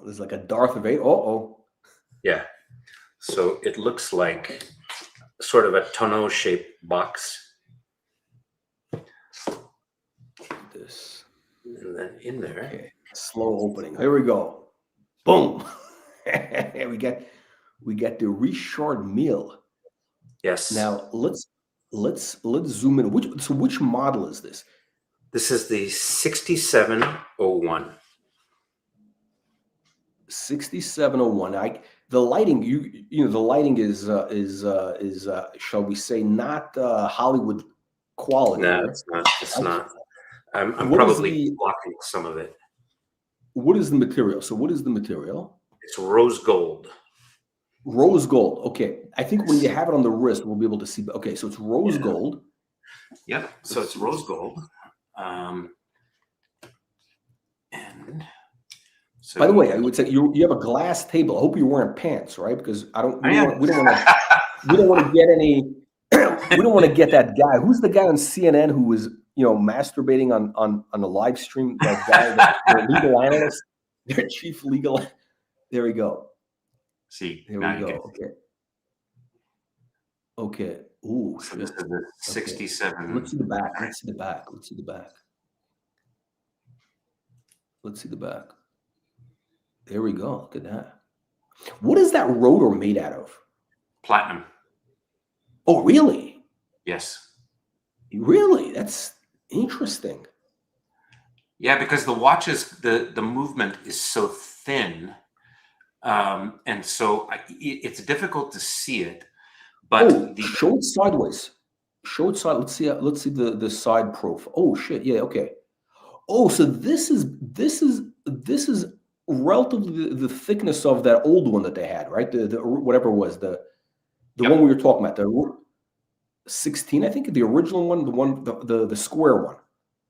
there's like a Darth Vader. Yeah. So it looks like sort of a tonneau shaped box. This. And then in there. Okay. Slow opening. Here we go. Boom. we got the Richard Mille. Yes. Now let's zoom in. Which model is this? This is the 6701. 6701. The lighting, the lighting is shall we say, not Hollywood quality. No, it's not. I'm probably blocking some of it. What is the material? So what is the material? It's rose gold. Rose gold. Okay. I think when you have it on the wrist, we'll be able to see. Okay, so it's rose gold. Yep. So it's rose gold. And so, by the way, I would say you have a glass table. I hope you're wearing pants, right? Because we don't want to get any. We don't want to get that guy. Who's the guy on CNN who was masturbating on a live stream? That guy, the legal analyst. Their chief legal. There we go. See, There now we you go. can. Okay. Okay. Ooh, So shit. this is the Okay. 67. Let's see the back. Let's see the back. Let's see the back. Let's see the back. There we go. Look at that. What is that rotor made out of? Platinum. Oh, really? Yes. Really? That's interesting. Yeah, because the watches, the movement is so thin, and so it's difficult to see it. But Oh, show it sideways. Show it side. Let's see the side profile. Oh shit. Yeah. Okay. Oh, so this is relatively the thickness of that old one that they had, right? The whatever it was the Yep. one we were talking about, the 16, I think, the original one, the square one.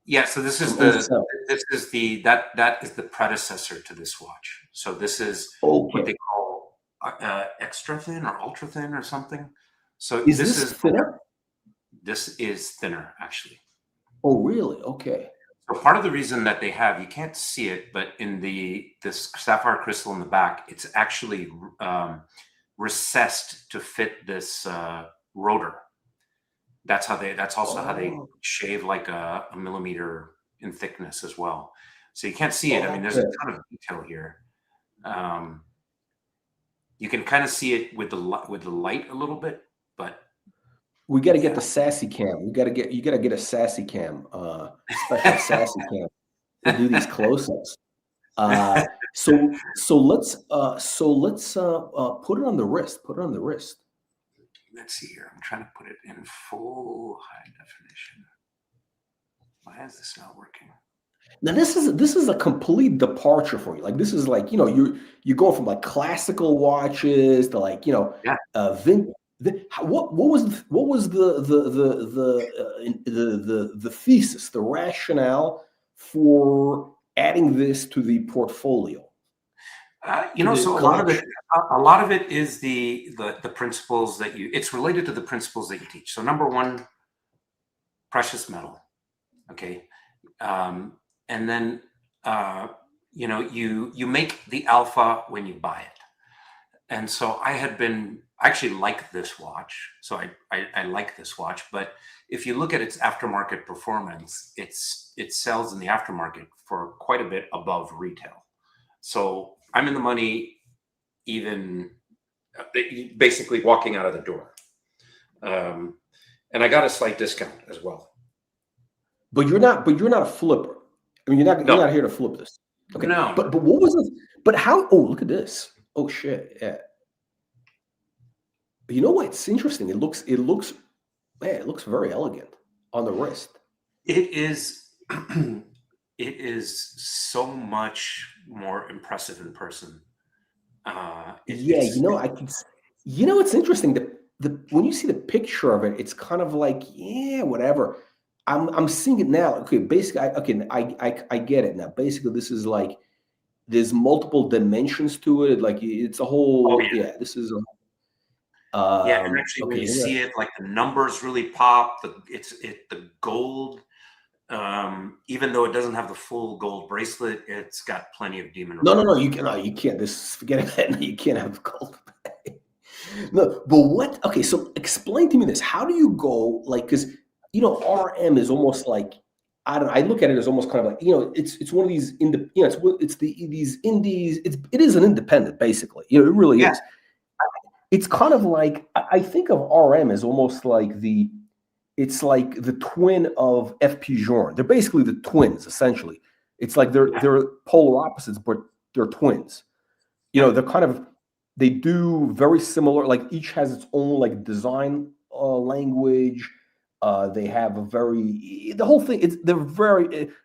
Yeah. So this is From that is the predecessor to this watch. So this is what Okay. they call extra thin or ultra thin or something. So Is this thinner? This is thinner, actually. Oh, really? Okay. So part of the reason that they have, you can't see it, but in this sapphire crystal in the back, it's actually recessed to fit this rotor. That's also how they shave like a millimeter in thickness as well. So you can't see it. I mean, there's a ton of detail here. You can kind of see it with the light a little bit, but we got to get the sassy cam. You got to get a sassy cam, special sassy cam to do these close-ups. So let's put it on the wrist. Put it on the wrist. Let's see here. I'm trying to put it in full high definition. Why is this not working? Now this is a complete departure for you. Like this is like, you go from like classical watches to like, what was the thesis, the rationale for adding this to the portfolio? So a lot of it is the principles that it's related to the principles that you teach. So number one, precious metal. Okay. And then, you make the alpha when you buy it. And so I actually like this watch. So I like this watch, but if you look at its aftermarket performance, it sells in the aftermarket for quite a bit above retail. So I'm in the money, even basically walking out of the door. And I got a slight discount as well. But you're not a flipper. I mean, you're not here to flip this. Okay. No. But what was it? But how? Oh, look at this. Oh shit. Yeah. You know what? It's interesting. It looks very elegant on the wrist. It is. It is so much more impressive in person. It's interesting. When you see the picture of it, it's kind of like, whatever. I'm seeing it now. Okay, basically, I get it now. Basically, this is like there's multiple dimensions to it. Like it's a whole. This is. And actually, when you see it, like the numbers really pop. The gold. Even though it doesn't have the full gold bracelet, it's got plenty of demon. No, you can't. Forget that. No, you can't have gold. No, but what? Okay, so explain to me this. How do you go like? Because RM is almost like I look at it as almost kind of like it's one of these these indies. It is an independent basically. It really is. It's kind of like I think of RM as almost like it's like the twin of FP Journe. They're basically the twins essentially. It's like they're polar opposites, but they're twins. They're kind of they do very similar. Like each has its own like design language. They have the whole thing.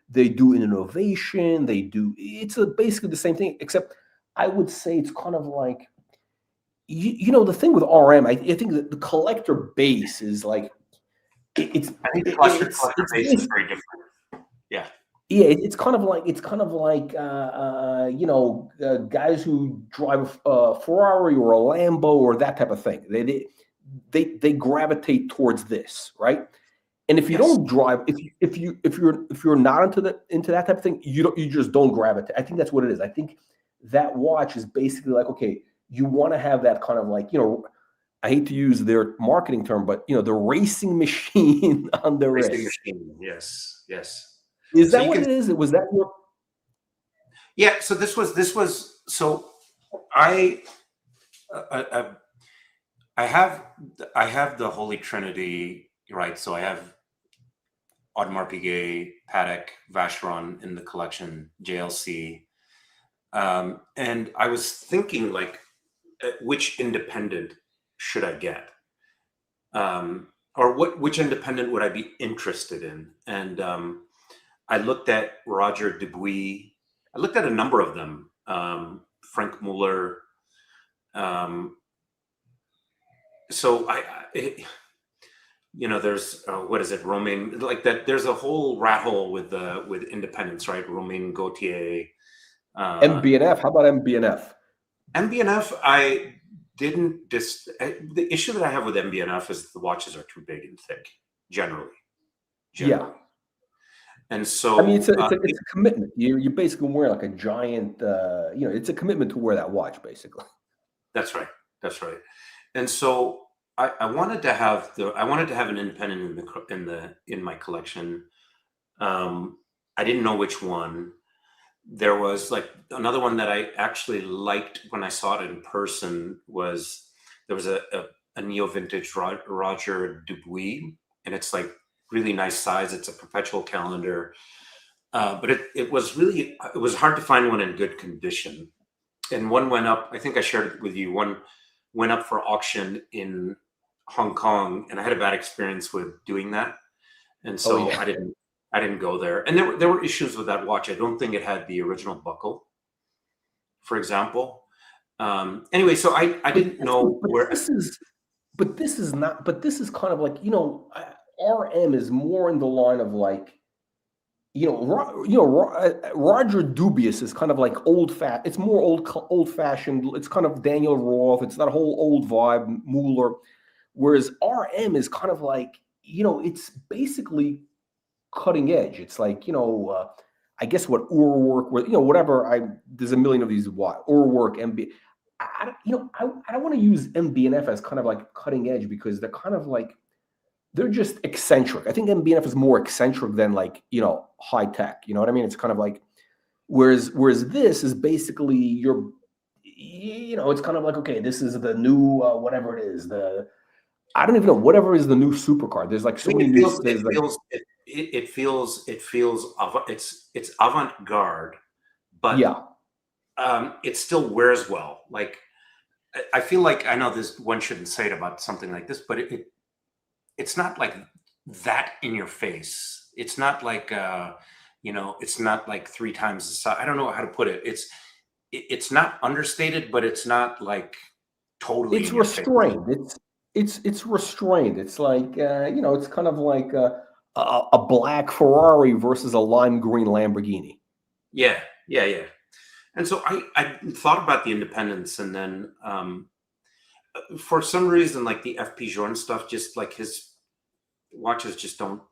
They do an innovation. It's basically the same thing, except I would say it's kind of like, the thing with RM, I think that the collector base is like, I think the collector base is very different. Yeah. Yeah, it's kind of like guys who drive a Ferrari or a Lambo or that type of thing. They gravitate towards this, right? And if you Yes. don't drive, if you're not into that type of thing, you just don't gravitate. I think that's what it is. I think that watch is basically like, okay, you want to have that kind of like, I hate to use their marketing term, but the racing machine on the Racing wrist. machine. Yes. Yes. Is So that you what can. it is? Was that your? Yeah. So this was. So I I have the Holy Trinity, right? So I have Audemars Piguet, Patek, Vacheron in the collection, JLC. And I was thinking, like, which independent should I get? Or which independent would I be interested in? And I looked at Roger Dubuis. I looked at a number of them. Frank Muller. Um, so there's what is it, Romain, like that. There's a whole rat hole with independents, right? Romain Gaultier, MB&F. How about MB&F? MB&F. I didn't the issue that I have with MB&F is the watches are too big and thick, generally. Yeah. And so I mean, it's a commitment. You basically wear like a giant. It's a commitment to wear that watch, basically. That's right. That's right. And so I wanted to have an independent in my collection. I didn't know which one. There was like another one that I actually liked when I saw it in person there was a neo vintage Roger Dubuis, and it's like really nice size. It's a perpetual calendar, but it was hard to find one in good condition. And one went up. I think I shared it with you. One went up for auction in Hong Kong, and I had a bad experience with doing that, and so I didn't go there. And there were issues with that watch. I don't think it had the original buckle, for example. Anyway, so I didn't know where. This is not. But this is kind of like RM is more in the line of like Roger Dubious is kind of like It's more old fashioned. It's kind of Daniel Roth. It's that whole old vibe, Mueller. Whereas RM is kind of like it's basically cutting edge. It's like I guess what Urwerk, whatever. There's a million of these. Urwerk, MB. I don't want to use MB&F as kind of like cutting edge because they're kind of like. They're just eccentric. I think MB&F is more eccentric than like, high tech. You know what I mean? It's kind of like, whereas this is basically it's kind of like, okay, this is the new, whatever it is. I don't even know, whatever is the new supercar. There's like so many new. It feels it's avant-garde, but yeah, it still wears well. Like, I feel like, I know this one shouldn't say it about something like this, but it's not like that in your face. It's not like it's not like 3 times the size. I don't know how to put it. It's not understated, but it's not like totally. It's restrained. It's restrained. It's like it's kind of like a black Ferrari versus a lime green Lamborghini. Yeah. And so I thought about the independence, and then for some reason, like the FP Journe stuff, just like his watches just don't.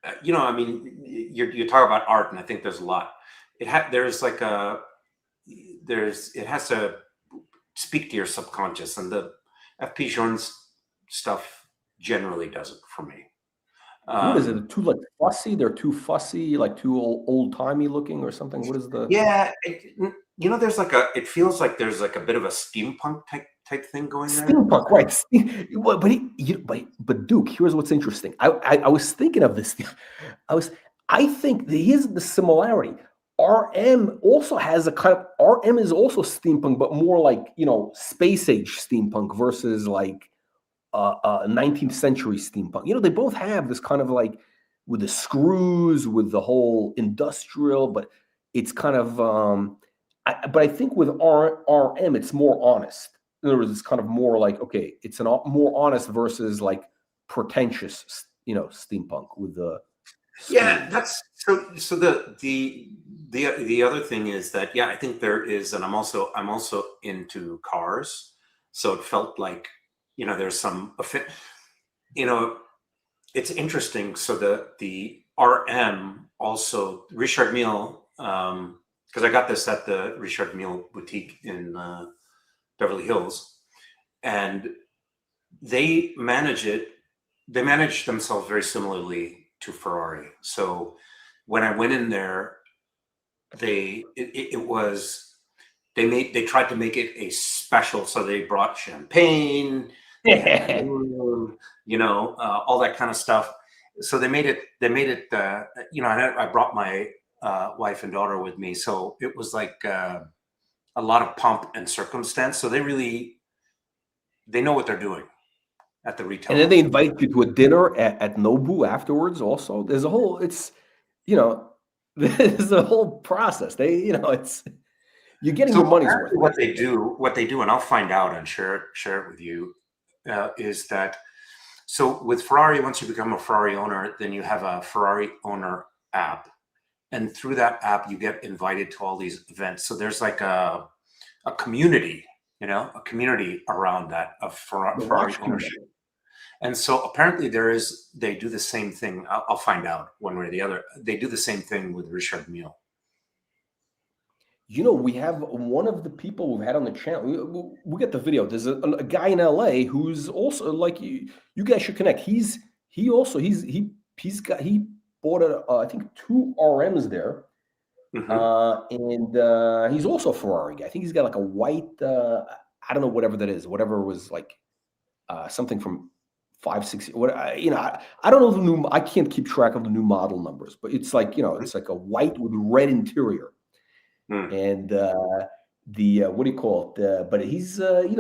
I mean, you talk about art, and I think there's a lot. It has to speak to your subconscious, and the FP Journe's stuff generally doesn't for me. What is it? Too like fussy? They're too fussy, like too old timey looking, or something. What is the? Yeah, there's like it feels like there's like a bit of a steampunk type thing going there. Steampunk, right? But Duke, here's what's interesting. I was thinking of this. I think here's the similarity. RM also has a kind of RM is also steampunk, but more like space age steampunk versus like 19th century steampunk. They both have this kind of like with the screws, with the whole industrial, but it's kind of. But I think with RM, it's more honest. In other words, it's kind of more like, okay, it's more honest versus like pretentious, steampunk with the. Yeah, that's so the other thing is that, I think there is, and I'm also into cars, so it felt like there's some it's interesting. So the RM also Richard Mille, because I got this at the Richard Mille boutique in Beverly Hills, and they manage it. They manage themselves very similarly to Ferrari. So when I went in there, it was they tried to make it a special. So they brought champagne, they had balloon, all that kind of stuff. So they made it. I brought my wife and daughter with me, so it was like a lot of pomp and circumstance. So they know what they're doing at the retail. And then they invite you to a dinner at Nobu afterwards. Also, there's a whole. It's there's a whole process. It's you're getting your money's worth. What they do, and I'll find out and share it with you, is that so with Ferrari, once you become a Ferrari owner, then you have a Ferrari owner app, and through that app, you get invited to all these events. So there's like a community, a community around that of Ferrari ownership. And so apparently they do the same thing. I'll find out one way or the other. They do the same thing with Richard Mille. We have one of the people we've had on the channel. We get the video. There's a guy in LA who's also like you. You guys should connect. He bought I think 2 RMs there, and he's also a Ferrari guy. I think he's got like a white. I don't know whatever that is. Whatever was like something from 5, 6. What I don't know the new. I can't keep track of the new model numbers, but it's like it's like a white with red interior. And the what do you call it? But he's he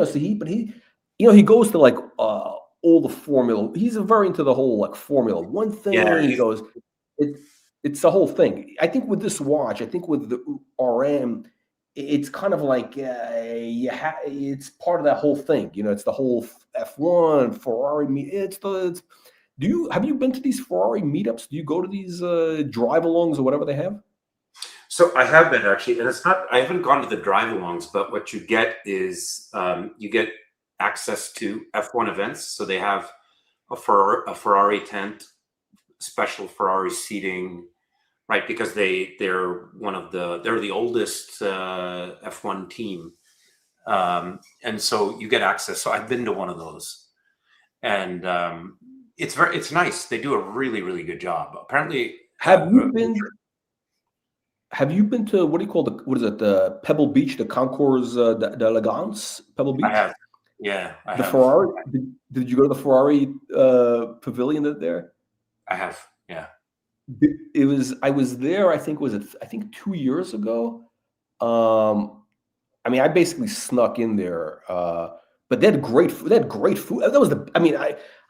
goes to like all the formula. He's very into the whole like Formula One thing. Yeah, he goes, it's the whole thing. I think with this watch, I think with the RM, it's kind of like it's part of that whole thing. It's the whole F1 Ferrari. Have you been to these Ferrari meetups? Do you go to these drive-alongs or whatever they have? So I have been actually, and I haven't gone to the drive-alongs, but what you get is you get access to F1 events. So they have a Ferrari tent, special Ferrari seating, right? Because they're the oldest F1 team, and so you get access. So I've been to one of those, and it's nice. They do a really, really good job. Apparently, Have you been to what is it? The Pebble Beach, the Concours d'Elegance, Pebble Beach? I have. Yeah, I have. Ferrari. Did you go to the Ferrari pavilion there? I have. Yeah. I was there. I think 2 years ago. I basically snuck in there, but they had great food. That was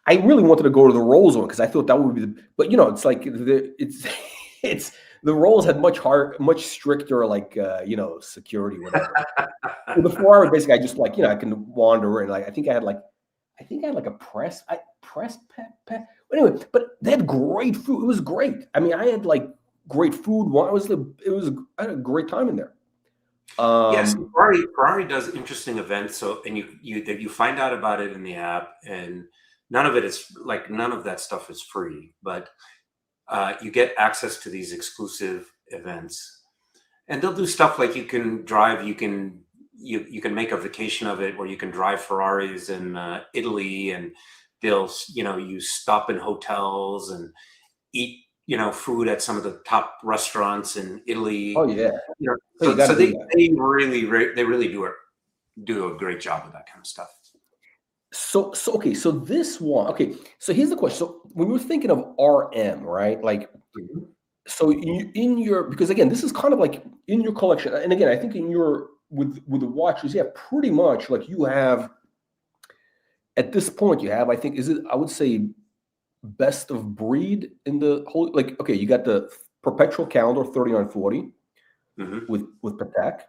I really wanted to go to the Rolls one because I thought that would be but it's like it's the Rolls had much stricter like security, whatever. The Ferrari basically I just like I can wander and like I think I had like a press pet. Anyway, but they had great food. It was great. I had like great food. I had a great time in there. Yes, Ferrari does interesting events. So and you find out about it in the app, and none of that stuff is free, but you get access to these exclusive events, and they'll do stuff like you can drive. You can make a vacation of it, where you can drive Ferraris in Italy, and they'll you stop in hotels and eat food at some of the top restaurants in Italy. Oh yeah, so they really do a great job with that kind of stuff. So okay, so this one, okay, so here's the question. So when we're thinking of RM, right? Like, so in your, because again, this is kind of like in your collection, and again, I think in your with the watches, yeah, pretty much like you have at this point, I think I would say best of breed in the whole. Like, okay, you got the perpetual calendar 3940 with Patek.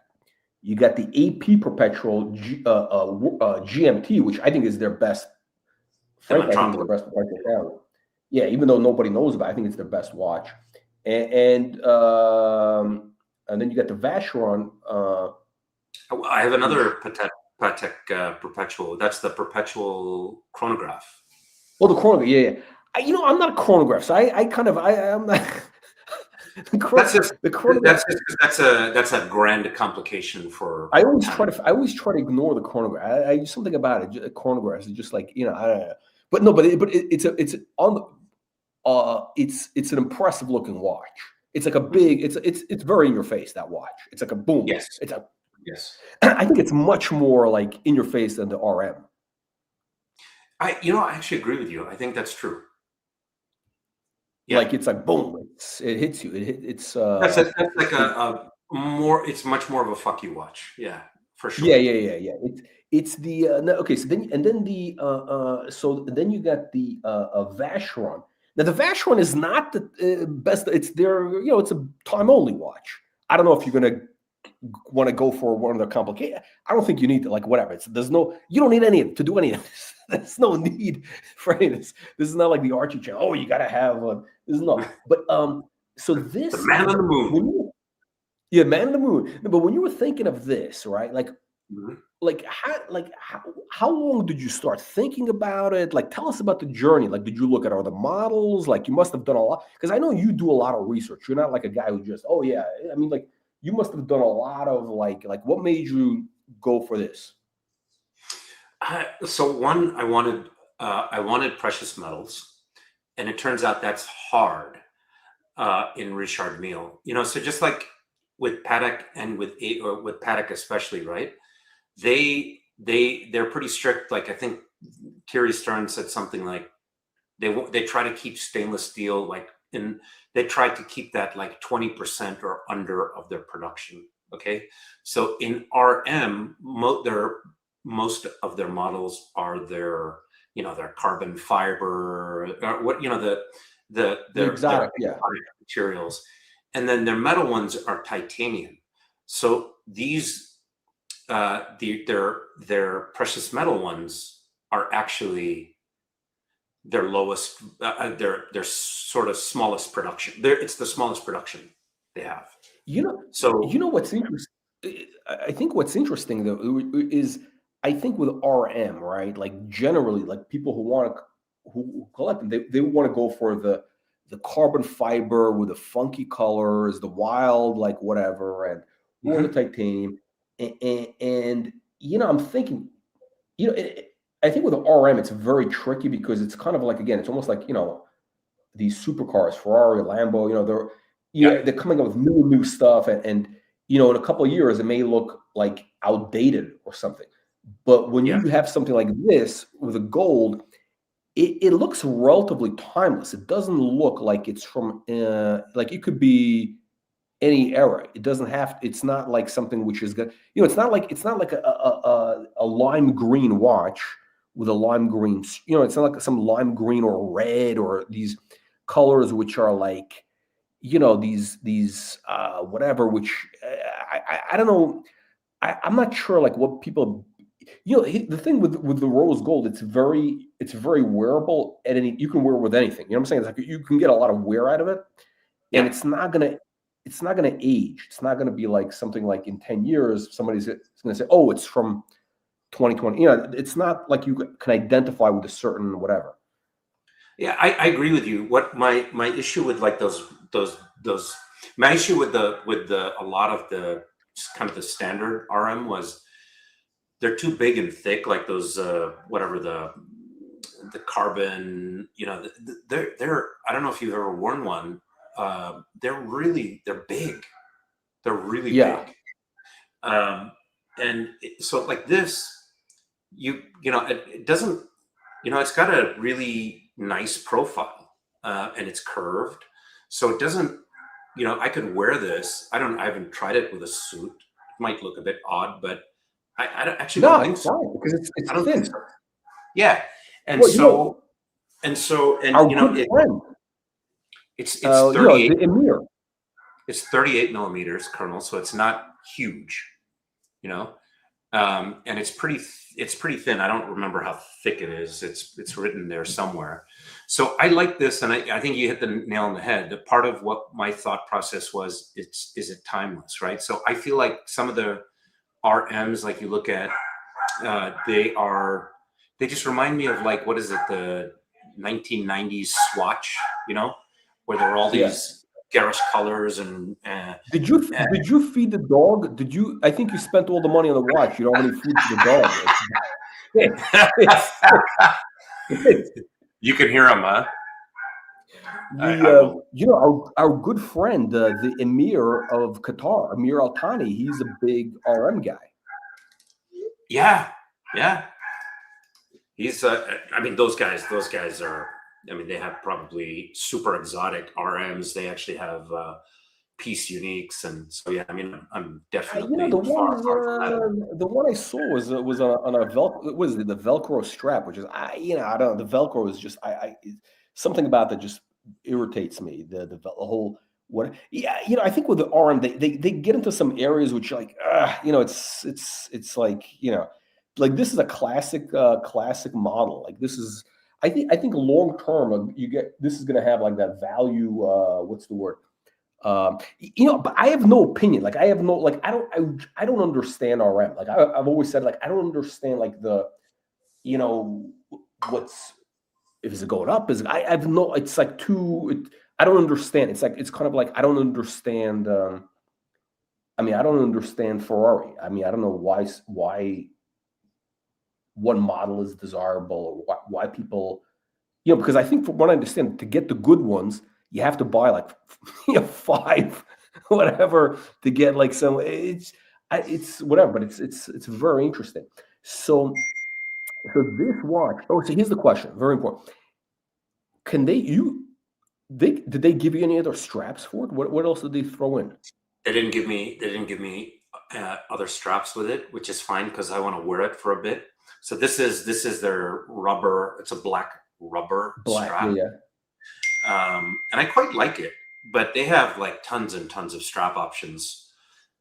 You got the AP Perpetual GMT, which I think is their best. Frankly, I think it's their best perpetual calendar. Yeah, even though nobody knows about it, I think it's their best watch. And then you got the Vacheron. I have another Patek Perpetual. That's the perpetual chronograph. Oh, the chronograph. Yeah. I'm not a chronograph, so I'm not. That's just The chronograph. that's a grand complication for I always time. try to ignore the chronograph. I something about it. Chronographs is just like I don't know. But no, it's on the it's an impressive looking watch. It's like a big. It's very in your face, that watch. It's like a boom. Yes. It's a. Yes. I think it's much more like in your face than the RM. I actually agree with you. I think that's true. Yeah. Like it's like boom. It hits you. It's that's like a more. It's much more of a fuck you watch. Yeah, for sure. Yeah. It's the okay. So then you got the Vacheron. Now the Vacheron is not the best. It's their it's a time only watch. I don't know if you're gonna want to go for one of the complicated. I don't think you need to, like, whatever. You don't need any of it to do any of this. There's no need for any of this. This is not like the Archie channel. Oh, you gotta have one. This is not. But so this the man on the moon. Yeah, man on the moon. No, but when you were thinking of this, right? Like, how long did you start thinking about it? Like, tell us about the journey. Like, did you look at other models? Like, you must have done a lot, because I know you do a lot of research. You're not like a guy who just, oh yeah. I mean, like, you must have done a lot of like what made you go for this? So one, I wanted precious metals, and it turns out that's hard in Richard Mille. So just like with Patek and with Patek especially, right? They're pretty strict. Like, I think Thierry Stern said something like they try to keep stainless steel they try to keep that like 20% or under of their production. Okay, so in RM, most of their models are their carbon fiber, the exotic, materials, and then their metal ones are titanium. So these their precious metal ones are actually their lowest, their sort of smallest production. It's the smallest production they have. So what's interesting? I think what's interesting though is, I think with RM, right? Like, generally, like, people who collect them, they want to go for the carbon fiber with the funky colors, the wild, like, whatever, and or the titanium. And I'm thinking, I think with the RM, it's very tricky, because it's kind of like, again, it's almost like, these supercars, Ferrari, Lambo, they're coming up with new stuff. And in a couple of years, it may look like outdated or something. But when you have something like this with a gold, it looks relatively timeless. It doesn't look like it's from, like, it could be any era. It doesn't have. It's not like something which is good. It's not like a lime green watch with a lime green. It's not like some lime green or red or these colors which are like, these whatever. Which I don't know. I'm not sure like what people. The thing with the rose gold, it's very wearable, and you can wear it with anything. You know what I'm saying? It's like you can get a lot of wear out of it, and it's not gonna age. It's not gonna be like something like in 10 years somebody's gonna say, oh, it's from 2020. It's not like you can identify with a certain whatever. Yeah, I agree with you. What my issue with like my issue with a lot of the kind of the standard RM was they're too big and thick, like those whatever the carbon, they're I don't know if you've ever worn one. They're big. They're really big. And so like this, it doesn't, it's got a really nice profile, and it's curved. So it doesn't, I could wear this. I haven't tried it with a suit. It might look a bit odd, but I don't think so. No, because it's thin. So. Yeah. And well, it's it's 38. Emir. It's 38 millimeters, Colonel. So it's not huge, and it's pretty thin. I don't remember how thick it is. It's written there somewhere. So I like this, and I think you hit the nail on the head. The part of what my thought process was, is it timeless, right? So I feel like some of the RMs, like you look at, they just remind me of like, what is it, 1990s swatch, you know, where there were all these garish colors and. Did you feed the dog? Did you? I think you spent all the money on the watch. You don't have any food for the dog. You can hear him, huh? You know, our good friend, the Emir of Qatar, Emir Al Thani, he's a big RM guy. Yeah. He's, I mean, those guys are, I mean, they have probably super exotic RMs. They actually have piece uniques, and so yeah. I mean, I'm definitely the one I saw was on a Velcro. What is it? The Velcro strap, which is I don't know. The Velcro is just something about that just irritates me. The whole what? Yeah, I think with the RM they get into some areas which like it's like like this is a classic model. Like this is I think long term this is going to have like that value. What's the word? But I have no opinion. Like I have no, like, I don't understand RM. Like I've always said, like, I don't understand like the, what's, if it's going up is I have no, it's like I don't understand. It's like, it's kind of like, I don't understand. I mean, I don't understand Ferrari. I mean, I don't know why one model is desirable or why people, because I think from what I understand, to get the good ones, you have to buy like 5 whatever to get like some it's whatever, but it's very interesting. So this watch, so here's the question, very important. Did they give you any other straps for it? What else did they throw in? They didn't give me other straps with it, which is fine because I want to wear it for a bit. So this is their rubber, it's a black rubber strap. Yeah. And I quite like it, but they have like tons and tons of strap options.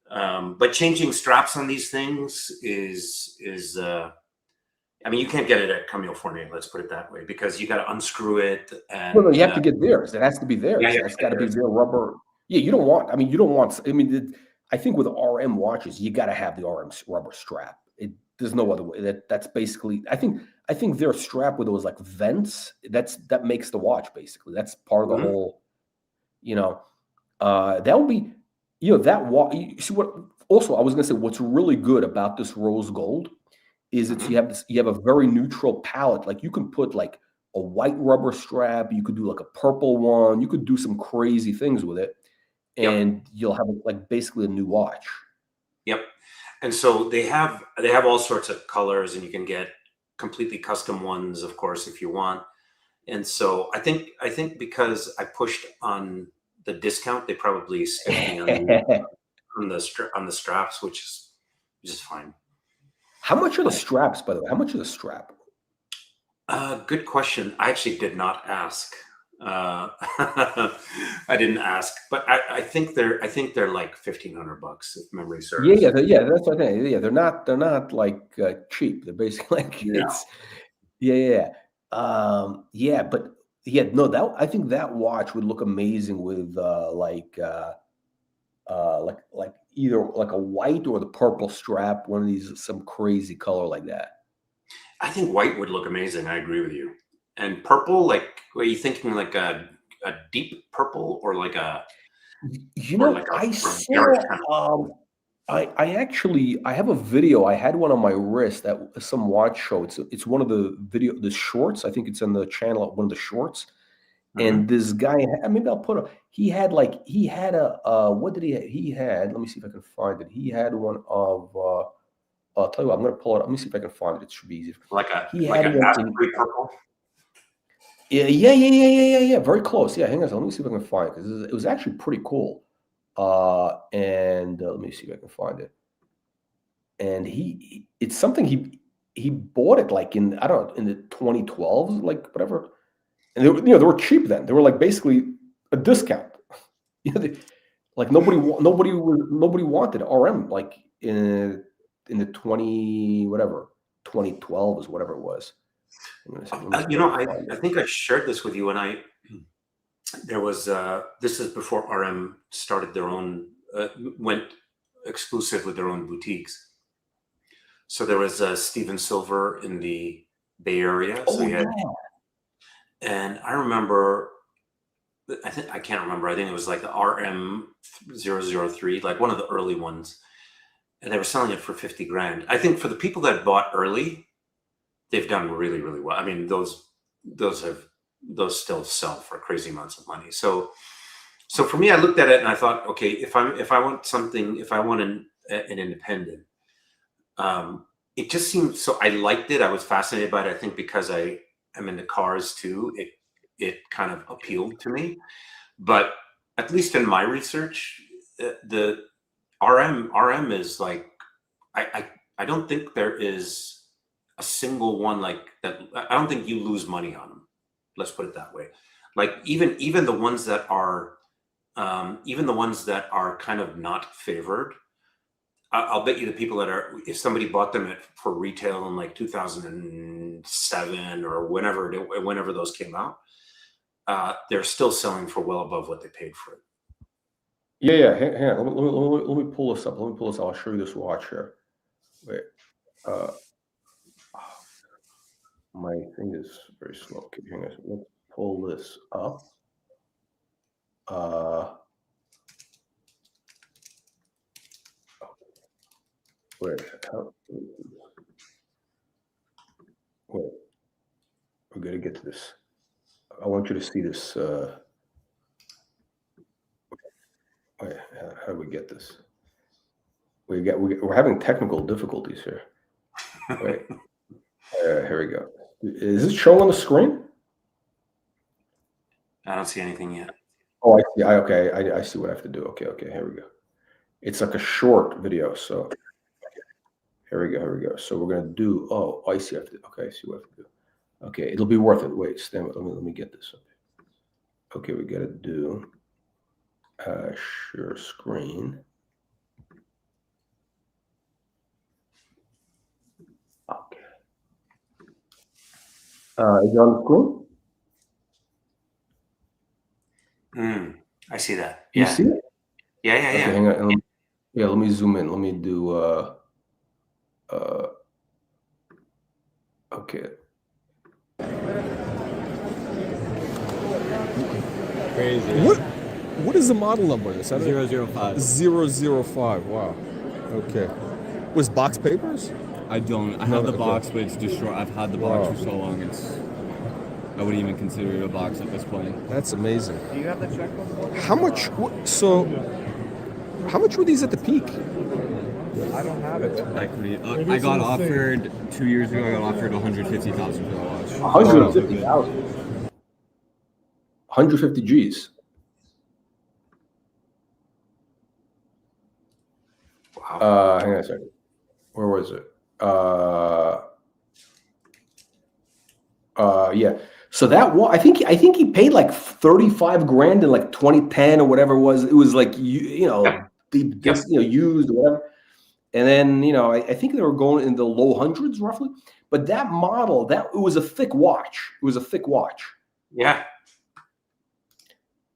But changing straps on these things is I mean, you can't get it at Camille Fournier, let's put it that way, because you got to unscrew it. And no, you have to get theirs. It has to be theirs. It's got to be their rubber. Yeah, you don't want. I mean, I think with RM watches, you got to have the RM rubber strap. There's no other way. That's basically. I think their strap with those like vents. That makes the watch basically. That's part of the whole. That would be. That watch. See what? Also, I was gonna say what's really good about this rose gold is you have a very neutral palette. Like you can put like a white rubber strap. You could do like a purple one. You could do some crazy things with it, and you'll have like basically a new watch. Yep. And so they have all sorts of colors, and you can get completely custom ones, of course, if you want. And so I think because I pushed on the discount, they probably stick me on the straps, which is fine. How much are the straps, by the way? How much is the strap? Good question. I actually did not ask. I didn't ask, but I think they're like $1,500 if memory serves. Yeah. That's what I think. Yeah, they're not like cheap. They're basically like but no, I think that watch would look amazing with like either like a white or the purple strap. One of these, some crazy color like that. I think white would look amazing. I agree with you. And purple, like, are you thinking like a deep purple or like a? I saw. I have a video. I had one on my wrist at some watch show. It's one of the shorts. I think it's on the channel. One of the shorts. And this guy, maybe I'll put he had a what did he have? He had, let me see if I can find it. He had one of. I'll tell you what, I'm going to pull it up. Let me see if I can find it. It should be easy. Like a raspberry purple. Yeah. Very close. Yeah, hang on. Let me see if I can find it because it was actually pretty cool. And let me see if I can find it. And it's something he bought it like in the 2012s, like whatever. And they were cheap then. They were like basically a discount. Like nobody wanted RM like in the 2012 is whatever it was. I think I shared this with you, and there was this is before RM started their own went exclusive with their own boutiques. So there was Steven Silver in the Bay Area. And I remember, I can't remember. I think it was like the RM003, like one of the early ones, and they were selling it for 50 grand. I think for the people that bought early, they've done really, really well. I mean, those still sell for crazy amounts of money. So for me, I looked at it and I thought, okay, if I want something, if I want an independent, it just seemed so. I liked it. I was fascinated by it. I think because I am into cars too, it kind of appealed to me. But at least in my research, the RM is like, I don't think there is a single one like that. I don't think you lose money on them. Let's put it that way. Like even the ones that are kind of not favored, I'll bet you the people that are, if somebody bought them for retail in like 2007 or whenever those came out, they're still selling for well above what they paid for it. Yeah. Hang on. Let me pull this up. I'll show you this watch here. Wait. My thing is very slow. Okay, hang on. Let's pull this up. Wait. Wait. We're gonna get to this. I want you to see this. Wait, how do we get this? We're having technical difficulties here. Wait. Here we go. Is this showing on the screen? I don't see anything yet. Oh, I see. Okay, I see what I have to do. Okay, here we go. It's like a short video. So here we go. So we're gonna do. Oh, I see. Okay, I see what I have to do. Okay, it'll be worth it. Wait, stand. Let me get this. Okay, we gotta do. Share screen. Okay. Is it on the screen? I see that. You see it? Yeah. Okay, hang on. Let me zoom in. Let me do. Okay. Crazy. What is the model number? Is that 005. 005. Wow. Okay. Was box papers? I don't. I have the box, but it's destroyed. I've had the box for so long. I wouldn't even consider it a box at this point. That's amazing. Do you have the checkbook? How much? How much were these at the peak? I don't have it. Equity. I got offered 2 years ago. I got offered 150,000 for the watch. 150,000. 150 G's. Wow. Hang on a second. Where was it? Yeah. So that one, I think he paid like 35 grand in like 2010 or whatever it was. It was like used or whatever. And then I think they were going in the low hundreds roughly. But that model, it was a thick watch. Yeah.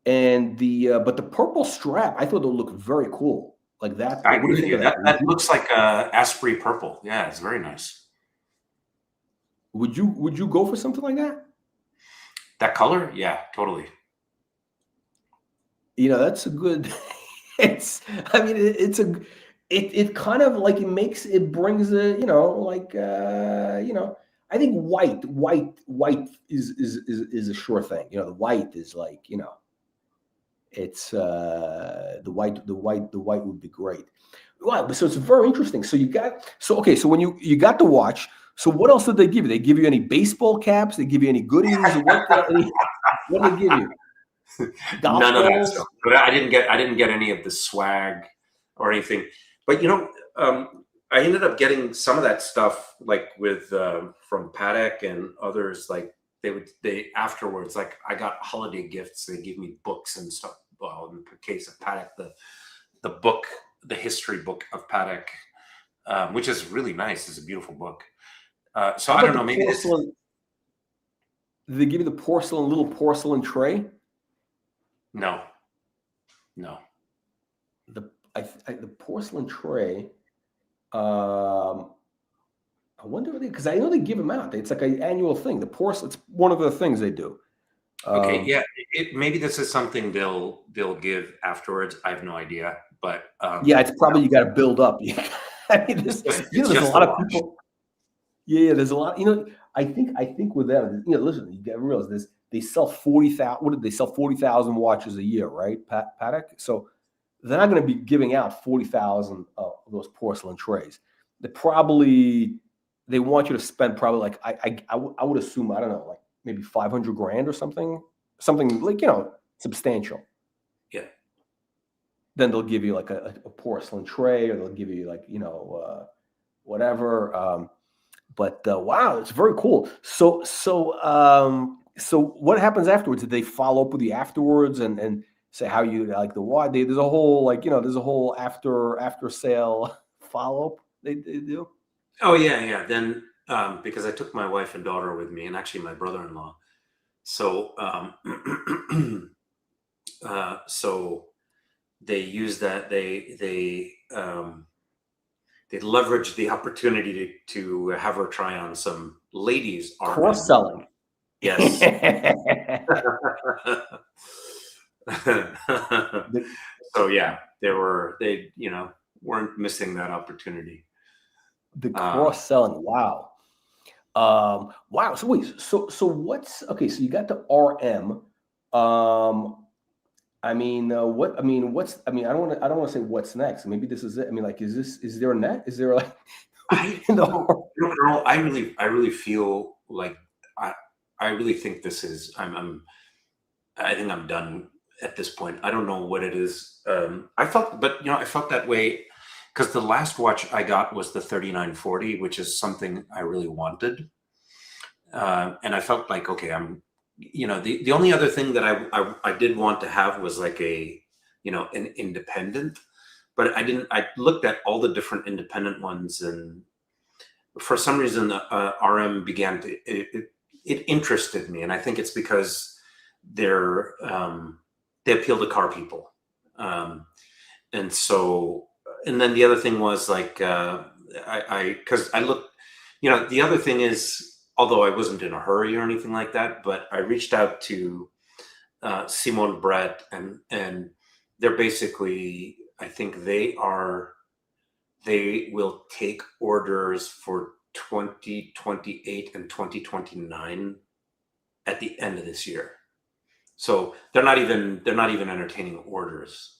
And but the purple strap, I thought it looked very cool. Like that. I agree with you. That looks like Asprey purple. Yeah, it's very nice. Would you go for something like that? That color? Yeah, totally. That's a good. It kind of like it brings I think white is a sure thing. The white is like it's the white would be great. Wow, so it's very interesting. So when you got the watch, so what else did they give you? They give you any baseball caps? They give you any goodies? What did they give you? None of that stuff. But I didn't get any of the swag or anything. But I ended up getting some of that stuff like with from Paddock and others. Like they afterwards, like I got holiday gifts. They give me books and stuff. Well, in the case of Paddock, the book, the history book of Paddock, which is really nice. It's a beautiful book. So I don't know. Maybe did they give you the little porcelain tray? No. The porcelain tray. I wonder because I know they give them out. It's like an annual thing. The porcelain. It's one of the things they do. Okay, yeah, maybe this is something they'll give afterwards. I have no idea, but yeah, it's probably you got to build up. I mean, it's there's a just lot a of watch. people. Yeah, there's a lot. I think with them, listen, you got to realize this. They sell 40,000. What did they sell? 40,000 watches a year, right, Paddock? So they're not going to be giving out 40,000 of those porcelain trays. They want you to spend probably like I would assume, I don't know, like maybe 500 grand or something like substantial. Yeah. Then they'll give you like a porcelain tray, or they'll give you like whatever. But wow, it's very cool. So what happens afterwards? Did they follow up with you afterwards and say how you like the watch? There's a whole after sale follow up they do. Oh yeah. Then because I took my wife and daughter with me, and actually my brother-in-law. So so they use that they leveraged the opportunity to have her try on some ladies' Cross selling. Yes. So yeah, they weren't missing that opportunity. The cross selling. Wow. Wow. So wait. So what's okay? So you got the RM. I don't want to say what's next. Maybe this is it. I mean, like, is there a net? Is there like, I really feel like I really think this is, I think I'm done at this point. I don't know what it is. I felt that way because the last watch I got was the 3940, which is something I really wanted. And I felt like, okay, the only other thing that I did want to have was like an independent, but I looked at all the different independent ones, and for some reason the RM began to, it interested me. And I think it's because they appeal to car people. And then the other thing was like, because I looked, the other thing is, although I wasn't in a hurry or anything like that, but I reached out to Simon Brett, and they're basically, I think they will take orders for 2028 and 2029 at the end of this year. So they're not even entertaining orders.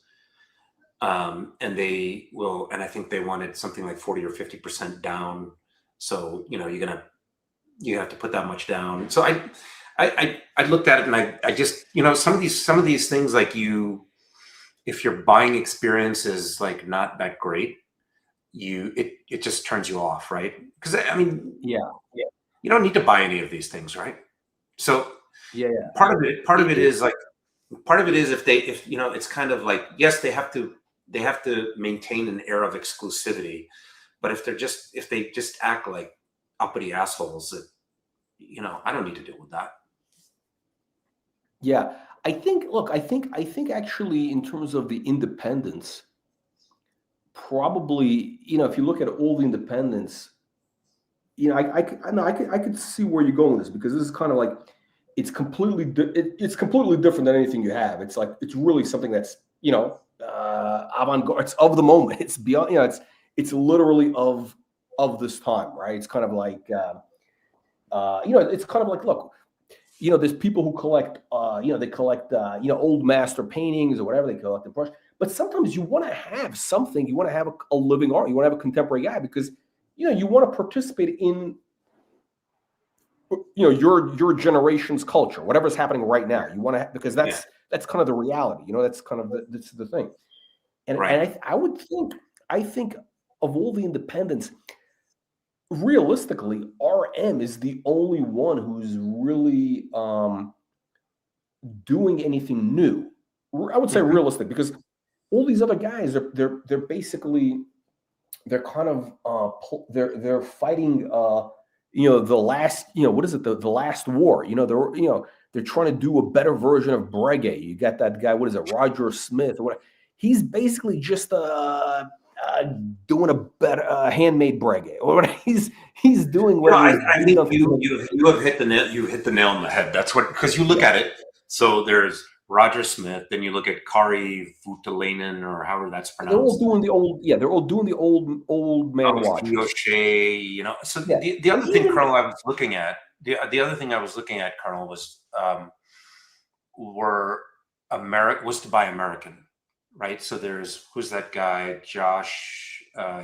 And they will, and I think they wanted something like 40 or 50% down. So, you have to put that much down. So I looked at it, and I just, some of these things, like if your buying experience is like not that great, it just turns you off, right? Because yeah, you don't need to buy any of these things, right? So yeah. part of it is if it's kind of like, yes, they have to maintain an air of exclusivity, but if they just act like uppity assholes, that I don't need to deal with that. Yeah, I think actually, in terms of the independents, probably, if you look at all the independents, I could see where you're going with this, because this is kind of like, it's completely different than anything you have. It's like, it's really something that's avant-garde. It's of the moment. It's beyond. It's literally of this time, right? It's kind of like it's kind of like, look, there's people who collect they collect old master paintings or whatever they collect in brush. But sometimes you want to have something. You want to have a living art. You want to have a contemporary guy, because you want to participate in your generation's culture, whatever's happening right now. You want to, because that's kind of the reality. That's kind of the thing. And right. And I think of all the independents, realistically, RM is the only one who's really doing anything new. I would say realistic, because all these other guys they're basically, they're kind of they're fighting the last, what is it, the last war. They're trying to do a better version of Breguet. You got that guy, what is it, Roger Smith or whatever. He's basically just doing a better handmade Breguet, or what he's doing. I think you have hit the nail. You hit the nail on the head. That's what, because you look at it. So there's Roger Smith. Then you look at Kari Voutilainen, or however that's They're all pronounced. doing the old, yeah. They're all doing the old man watches. O'Shea, you know. So Yeah. the other thing, Colonel, I was looking at, the other thing I was looking at, Colonel, was was to buy American, right? So there's, who's that guy, Josh?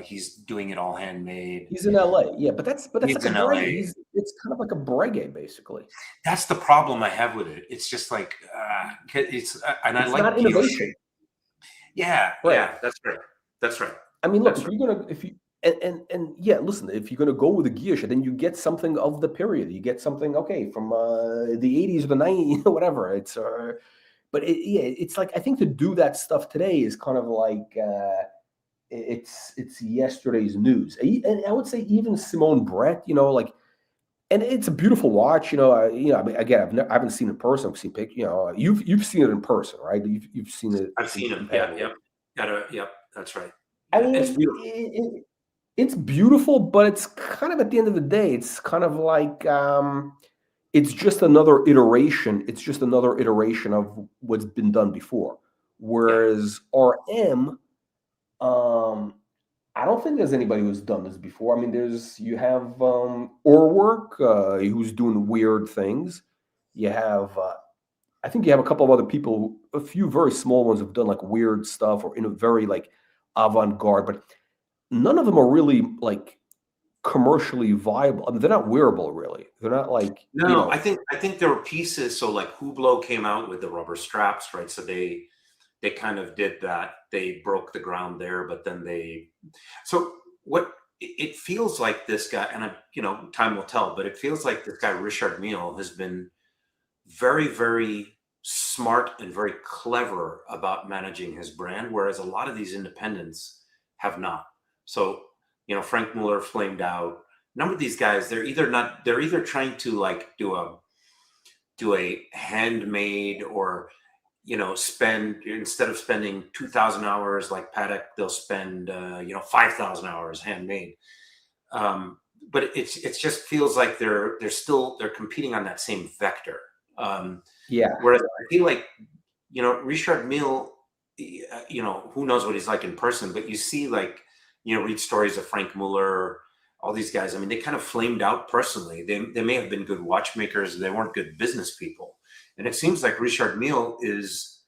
He's doing it all handmade. He's in LA, yeah, but that's He's like in a LA. break. It's kind of like a break, basically. That's the problem I have with it. It's just like it's and I It's like not innovation. Yeah, Right. yeah, that's right. That's right. I mean, look, That's if you're gonna, if you and yeah, listen, if you're gonna go with a Guilloche, then you get something of the period. You get something, okay, from the 80s or the 90s, whatever. It's but yeah, it's like, I think to do that stuff today is kind of like it's yesterday's news. And I would say even Simone Brett, you know, like, and it's a beautiful watch, you know. I mean, again, I haven't seen it in person. I've seen pictures. You know, you've seen it in person, right? You've seen it. I've seen it. Yeah, yep. Yep, that's right. I mean, It's beautiful. It's beautiful, but it's kind of, at the end of the day, it's kind of like it's just another iteration. It's just another iteration of what's been done before. Whereas RM, I don't think there's anybody who's done this before. I mean, you have Orwork, who's doing weird things. You have, I think you have a couple of other people, a few very small ones have done like weird stuff or in a very like avant-garde, but none of them are really like commercially viable. I mean, they're not wearable, really. They're not like, no. You know, I think there were pieces. So like Hublot came out with the rubber straps, right? So they kind of did that. They broke the ground there, but then so what it feels like, this guy, and time will tell, but it feels like this guy Richard Mille has been very, very smart and very clever about managing his brand, whereas a lot of these independents have not. So, Frank Muller flamed out. A number of these guys, they're either trying to like do a handmade, or spend, instead of spending 2,000 hours like Paddock, they'll spend 5,000 hours handmade. But it just feels like they're competing on that same vector. yeah. Whereas I feel like Richard Mille, who knows what he's like in person, but you see, like, read stories of Frank Muller, all these guys. I mean, they kind of flamed out personally. They may have been good watchmakers, they weren't good business people. And it seems like Richard Mille is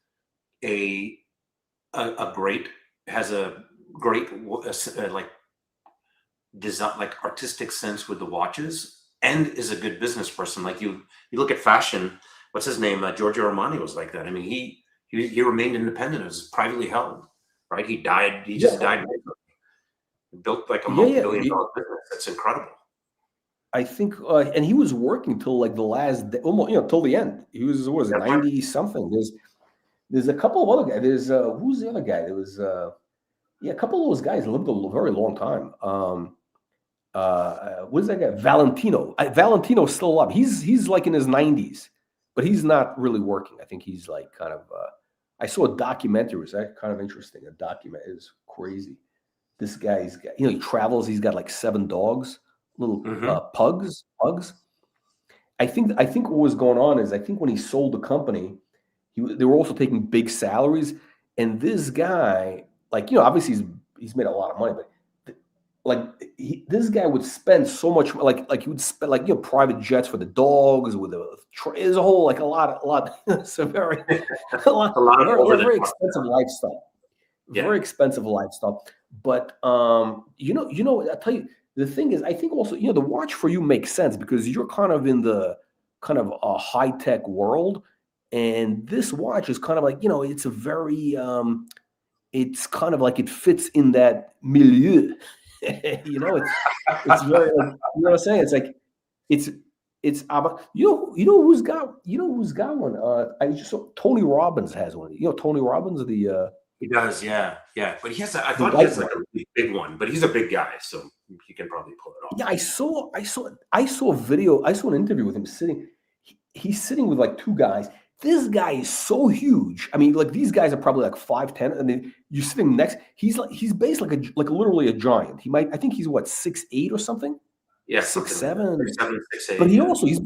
has a great like design, like artistic sense with the watches, and is a good business person. Like you look at fashion. What's his name? Giorgio Armani was like that. I mean, he remained independent. It was privately held, right? He died. He just died. He built like a multi-billion-dollar business. That's incredible. I think, and he was working till like the last day, almost, till the end. He was 90 something. There's a couple of other guys. There's who's the other guy? There was a couple of those guys lived a very long time. What's that guy? Valentino. Valentino's still alive. He's like in his 90s, but he's not really working. I think he's like kind of. I saw a documentary. It was kind of interesting. A document is crazy. This guy's got, he travels. He's got like 7 dogs. Little pugs. I think what was going on is, I think when he sold the company, they were also taking big salaries, and this guy, like, obviously he's made a lot of money, but like this guy would spend so much, like he would spend like private jets for the dogs with there's a whole like a lot. It's a very very expensive lifestyle. Yeah. Very expensive lifestyle, but I'll tell you. The thing is, I think also, the watch for you makes sense because you're kind of in the kind of a high-tech world. And this watch is kind of like, it's a very, it's kind of like it fits in that milieu. It's very, like, what I'm saying? It's like, it's about, who's got one? I just saw Tony Robbins has one. Tony Robbins, he does, yeah. But he has I thought he has like a really big one, but he's a big guy, so he can probably pull it off. Yeah, I saw a video. I saw an interview with him sitting. He's sitting with like 2 guys. This guy is so huge. I mean, like, these guys are probably like 5'10", and then you're sitting next. He's based like literally a giant. I think he's what, 6'8" or something. Yeah, 6'7". 6'8". But he's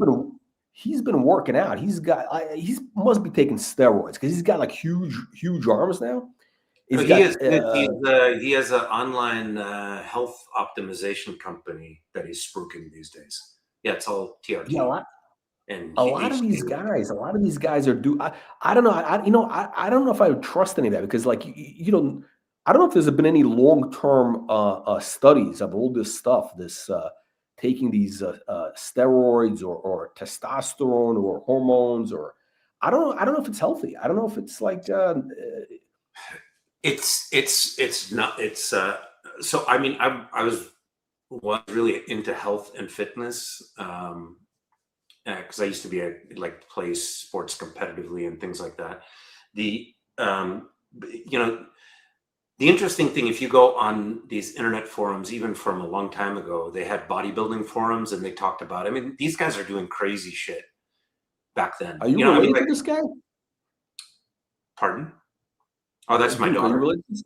he's been working out. He must be taking steroids because he's got like huge arms now. He's got, he has an online health optimization company that he's spruiking these days. Yeah, it's all TRT. Yeah, and a lot of these guys are I don't know. I don't know if I would trust any of that because like you know, I don't know if there's been any long-term studies of all this stuff, this taking these steroids or testosterone or hormones, or I don't know if it's healthy. I don't know if it's like it's not so I mean I was really into health and fitness because I used to be play sports competitively and things like that. The you know, the interesting thing, if you go on these internet forums, even from a long time ago, they had bodybuilding forums and they talked about, I mean, these guys are doing crazy shit back then. Are you related to this guy? Pardon? Oh, that's my daughter. Are you related to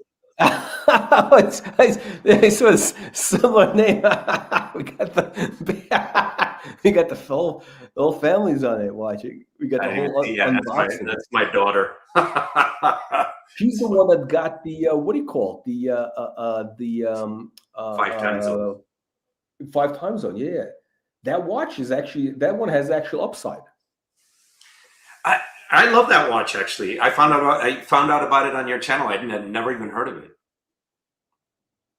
it's sort of similar name. we got the whole families on it watching. We got the whole unboxing. That's my daughter. She's the one that got the what do you call it? The 5 time zone. 5 time zone. Yeah, that watch is actually, that one has actual upside. I love that watch. Actually, I found out about it on your channel. I had never even heard of it.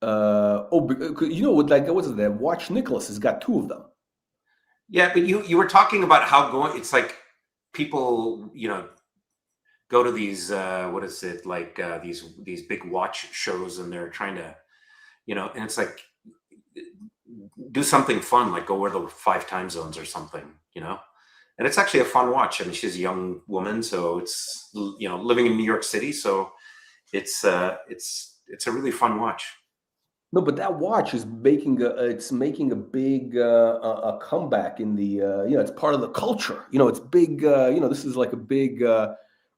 You know what? Like, what's it? That watch Nicholas has got 2 of them. Yeah, but you were talking about how it's like people, you know, go to these what is it, like these big watch shows, and they're trying to, you know, and it's like do something fun, like go wear the 5 time zones or something, you know. And it's actually a fun watch. I mean, she's a young woman, so it's, you know, living in New York City, so it's a really fun watch. No, but that watch is making a big a comeback in the you know, it's part of the culture. You know, it's big. You know, this is like a big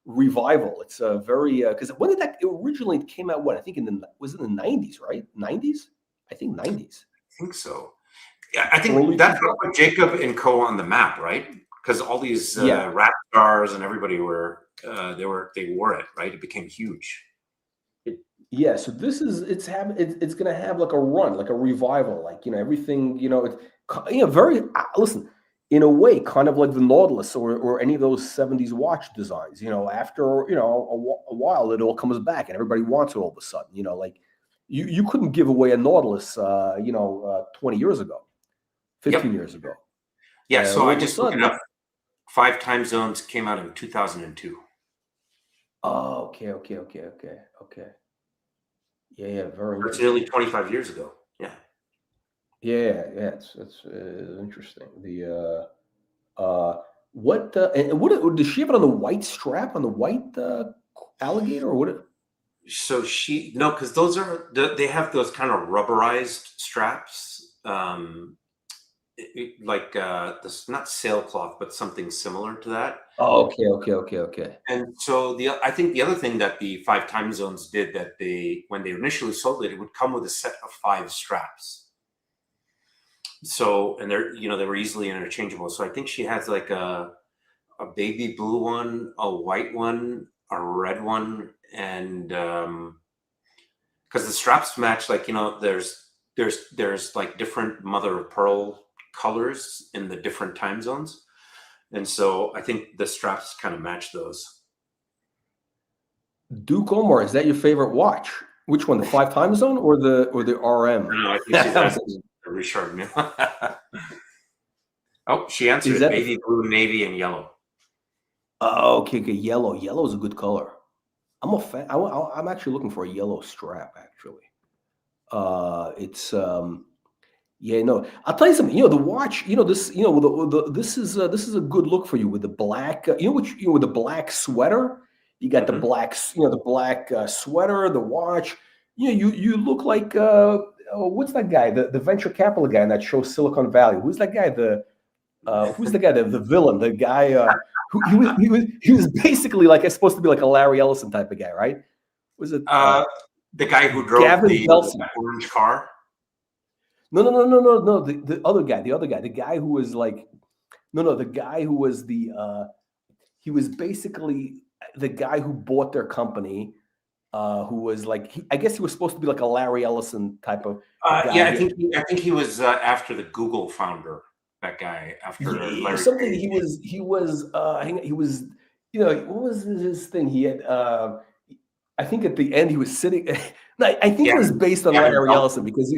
revival. It's a very because when did that originally came out? What, I think was it in the 90s, right? 90s, I think 90s. I think so. Yeah, I think that's what put Jacob and Co on the map, right? Because all these rap stars and everybody were they wore it, right? It became huge. Yeah, so this is it's going to have like a run, like a revival, like, you know, everything, you know, very listen, in a way, kind of like the Nautilus or any of those 70s watch designs. You know, after, you know, a while, it all comes back and everybody wants it all of a sudden. You know, like you couldn't give away a Nautilus, you know, 20 years ago, 15 years ago. Yeah, so I just looked it up. 5 time zones came out in 2002. Oh, okay. Yeah, very. It's nearly 25 years ago. Yeah. Yeah, it's interesting. The what does she have it on the white strap, on the white alligator, or what? So because those are they have those kind of rubberized straps, like this, not sailcloth, but something similar to that. Oh, okay. And so I think the other thing that the 5 time zones did, that when they initially sold it, it would come with a set of 5 straps. So, and they were easily interchangeable. So I think she has like a baby blue one, a white one, a red one, and because the straps match, like, you know, there's like different mother of pearl colors in the different time zones. And so I think the straps kind of match those. Duke Omar, is that your favorite watch? Which one, the 5 time zone or the RM? No, I think she's asking Richard Mille. Oh, she answered it. Baby blue, navy, and yellow. Oh, okay. Yellow. Yellow is a good color. I'm a fan. I'm actually looking for a yellow strap, actually. It's yeah, no. I'll tell you something. You know, the watch. You know, this. You know, this is a good look for you with the black. With the black sweater. You got the black. You know, the black sweater, the watch. You know, you look like what's that guy? The venture capital guy in that show Silicon Valley. Who's that guy? Who's the guy? The villain. The guy he was basically like supposed to be like a Larry Ellison type of guy, right? Was it the guy who drove the orange car? No. The other guy. The guy who was like No, the guy who was he was basically the guy who bought their company. Who was like, I guess he was supposed to be like a Larry Ellison type of guy. Yeah, I think he was after the Google founder. That guy after Larry something. Page. He was. What was his thing? He had. I think at the end he was sitting. I think it was based on Larry Ellison because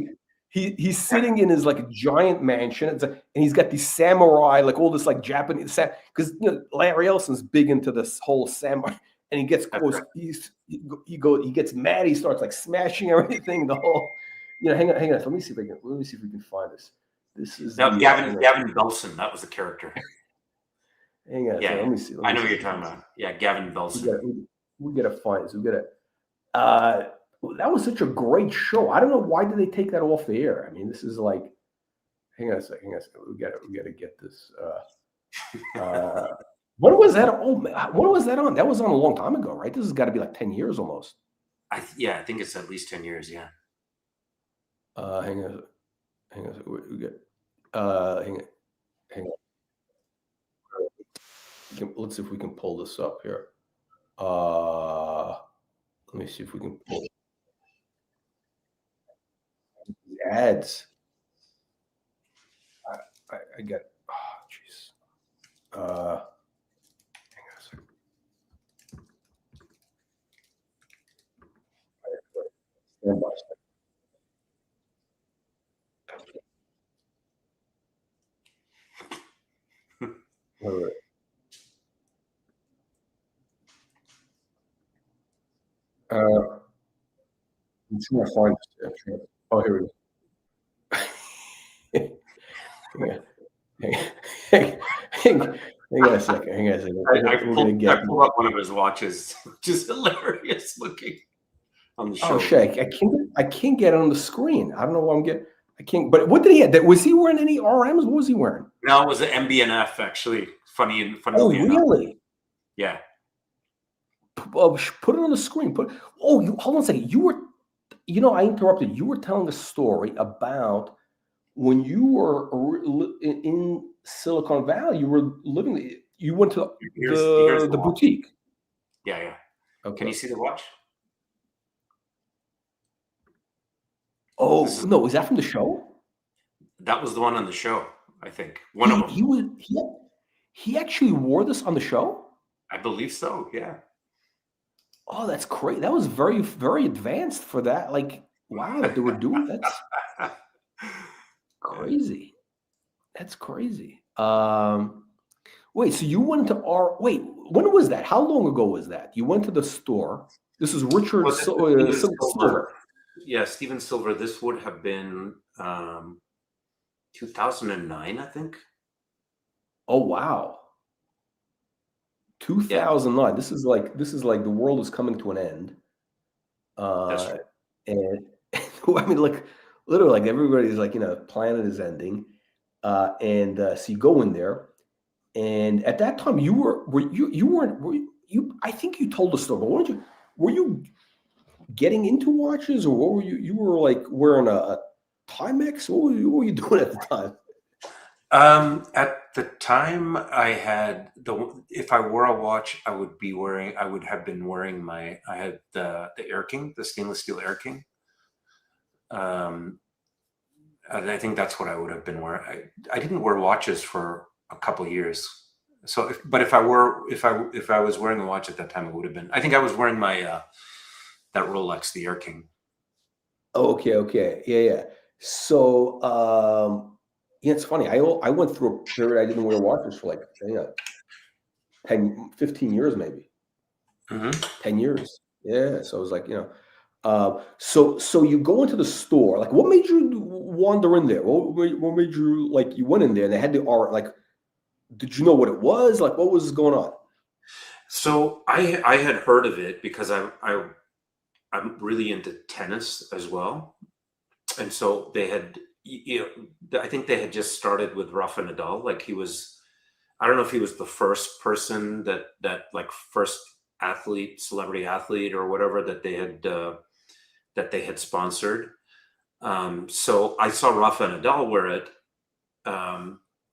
he's sitting in his like giant mansion, and he's got these samurai, like all this like Japanese, because Larry Ellison's big into this whole samurai, and he gets close. He gets mad. He starts like smashing everything. The whole, hang on. Let me see if we can find this. This is Gavin Belson. That was the character. Hang on. Yeah, let me see. I know what you're talking about. Yeah, Gavin Belson. We gotta find this. We gotta. That was such a great show. I don't know why did they take that off the air. I mean, this is like. Hang on a second. We gotta get this. What was that? Oh, what was that on? That was on a long time ago, right? This has got to be like 10 years almost. I think it's at least 10 years. Yeah. Hang on. We get. Hang on. Let's see if we can pull this up here. Let me see if we can pull ads. I got. Oh, jeez. Hang on a second. Stand by. All right. I'm trying to find this. Oh, here it is. Hang on a second. I pulled up one of his watches, which is hilarious looking on the show. Oh shit! I can't get it on the screen. I don't know why I can't. But what did he have? Was he wearing any RMs? What was he wearing? No, it was an MB&F actually. Funny. Oh, really? Yeah. Put it on the screen. Hold on a second. You were, I interrupted. You were telling a story about when you were in Silicon Valley. You were living. You went to the boutique. Yeah. Okay. Can you see the watch? Oh no! Was that from the show? That was the one on the show. I think one of them. He actually wore this on the show. I believe so. Yeah. Oh, that's great. That was very, very advanced for that. Like, wow, that they were doing that's crazy. That's crazy. Wait, so you went to when was that? How long ago was that? You went to the store. This is Richard Silver. Yeah, Steven Silver. This would have been 2009, I think. Oh wow. 2009. Yeah. This is like the world is coming to an end. That's right. And I mean, like literally, like everybody's like, planet is ending. So you go in there, and at that time I think you told the story, but were you getting into watches, or what were you were like wearing a Timex? What were you doing at the time? At the time, I had if I wore a watch, I would have been wearing I had the Air King, the stainless steel Air King. I think that's what I would have been wearing. I didn't wear watches for a couple of years. So, if I was wearing a watch at that time, it would have been. I think I was wearing my that Rolex, the Air King. Oh, okay, yeah. So, yeah, it's funny. I went through a period I didn't wear watches for like 10, 15 years maybe. 10 years. Yeah. So it was like, so you go into the store. Like, what made you wander in there? What made you like you went in there and they had the art? Like, did you know what it was? Like, what was going on? So I had heard of it because I'm really into tennis as well, and so they had. I think they had just started with Rafa Nadal. Like I don't know if he was the first person that like first celebrity athlete or whatever that they had sponsored. So I saw Rafa Nadal wear it.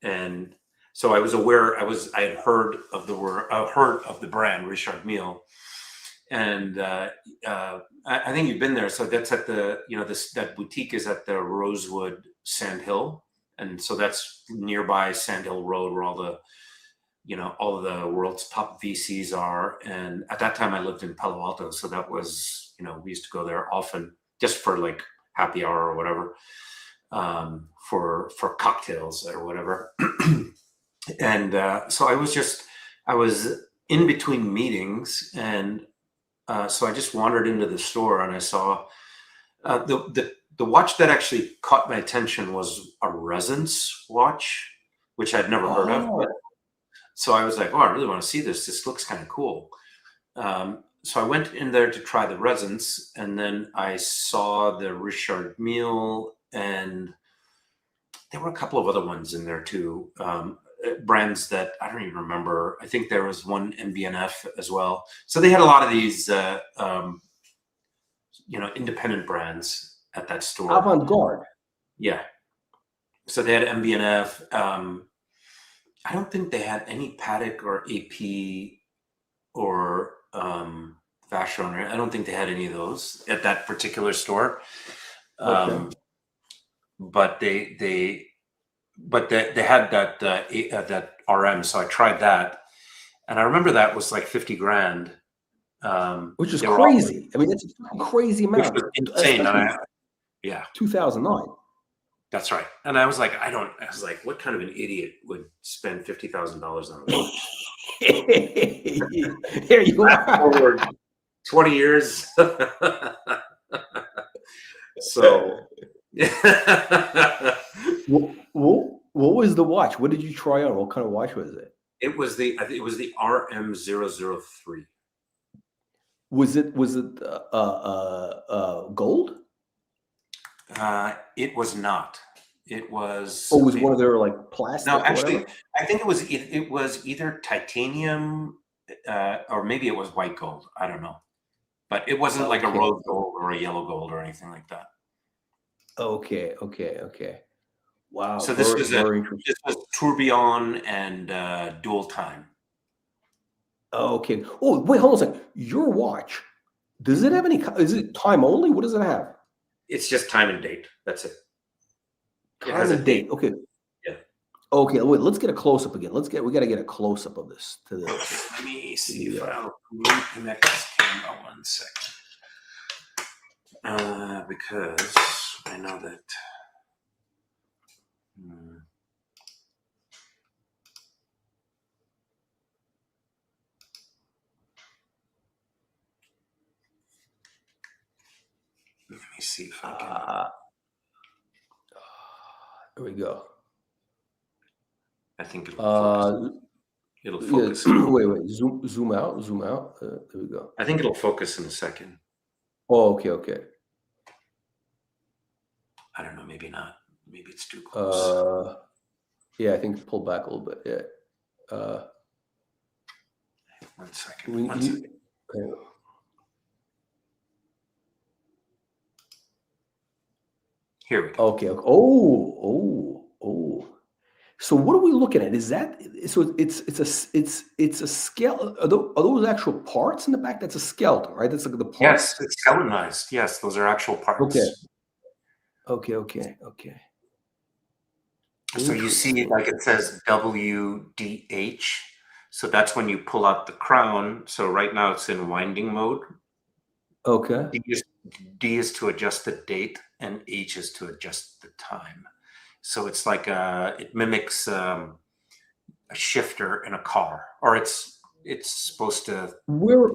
And So I was aware. I had heard of the brand Richard Mille, and I think you've been there. So that's at the that boutique is at the Rosewood Sand Hill, and so that's nearby Sand Hill Road, where all of the world's top VCs are. And at that time, I lived in Palo Alto, so that was we used to go there often just for like happy hour or whatever, for cocktails or whatever. And so I was in between meetings, and so I just wandered into the store, and I saw the watch that actually caught my attention was a Resonance watch, which I'd never heard of. But, so I was like, oh, I really want to see this. This looks kind of cool. So I went in there to try the Resonance, and then I saw the Richard Mille, and there were a couple of other ones in there too. Brands that I don't even remember. I think there was one MBNF as well. So they had a lot of these, independent brands at that store. Avant-garde. Yeah. So they had MBNF. I don't think they had any Patek or AP or Vacheron. I don't think they had any of those at that particular store. Okay. But they had that RM, so I tried that, and I remember that was like 50 grand, Which is crazy. I mean, it's a crazy amount. Which was insane. Yeah, 2009. That's right. And I was like, what kind of an idiot would spend $50,000 on a watch? Here you are. Forward 20 years. So. What was the watch? What did you try on? What kind of watch was it? I think it was the RM003. Was it gold? It was not. It was. Oh, was one of their like plastic? No, actually, I think it was either titanium, or maybe it was white gold. I don't know, but it wasn't like a rose gold or a yellow gold or anything like that. Okay. Wow. So this was tourbillon and dual time. Okay. Oh, wait, hold on a second. Your watch, does it have any? Is it time only? What does it have? It's just time and date. That's it. Time and date. Okay. Yeah. Okay. Wait. Let's get a close up again. We got to get a close up of this. To this. Let me see if I'll reconnect this camera 1 second. Because I know that. Let me see if I can. There we go. I think it'll focus. It'll focus. Yeah, wait. Zoom out. There we go. I think it'll focus in a second. Oh, okay. I don't know. Maybe not. Maybe it's too close. Yeah, I think pull back a little bit. Yeah. 1 second. Here we go. Okay. Oh. So what are we looking at? Is that so? It's a scale. Are those actual parts in the back? That's a skeleton, right? That's like the parts. Yes, it's skeletonized. Yes, those are actual parts. Okay. So you see, like it says WDH. So that's when you pull out the crown. So right now it's in winding mode. Okay. D is to adjust the date, and H is to adjust the time. So it's like it mimics a shifter in a car, or it's supposed to. Where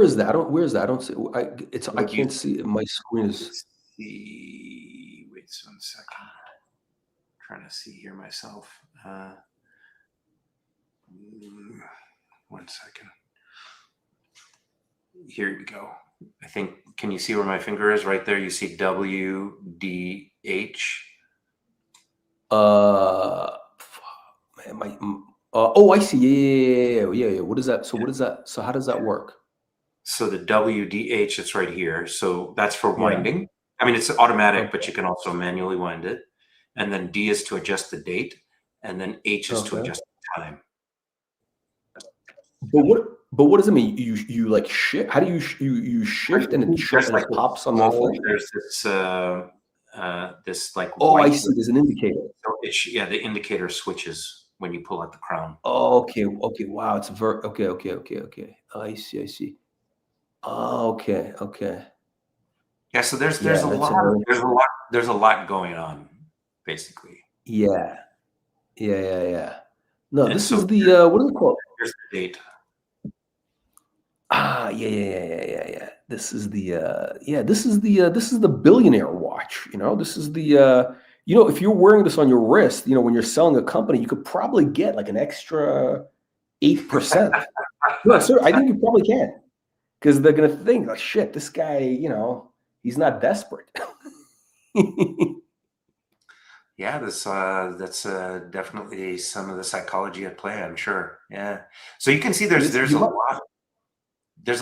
is that? Where's that? I don't see. I can't see. My screen is. Wait 1 second. Trying to see here myself. 1 second. Here we go. I think, can you see where my finger is? Right there. You see WDH. I see. Yeah. What is that? So what is that? So how does that work? So the WDH, it's right here. So that's for winding. Yeah. I mean, it's automatic, but you can also manually wind it. And then D is to adjust the date, and then H is to adjust the time. But what does it mean? You like shift? How do you shift and it There's and like it pops on the thing? there's this like Oh, I white. see. There's an indicator. So the indicator switches when you pull out the crown. Oh, okay. Wow, it's okay. I see. Oh, okay. Yeah, so there's Yeah, a that's lot a very there's a lot going on, basically. yeah. No, And this so is the what do they call it? here's the date. Yeah. This is the this is the billionaire watch. This is the if you're wearing this on your wrist, when you're selling a company, you could probably get like an extra 8%. No, sir, I think you probably can, because they're gonna think like, shit, this guy, he's not desperate. Yeah, that's definitely some of the psychology at play, I'm sure. Yeah. So you can see there's a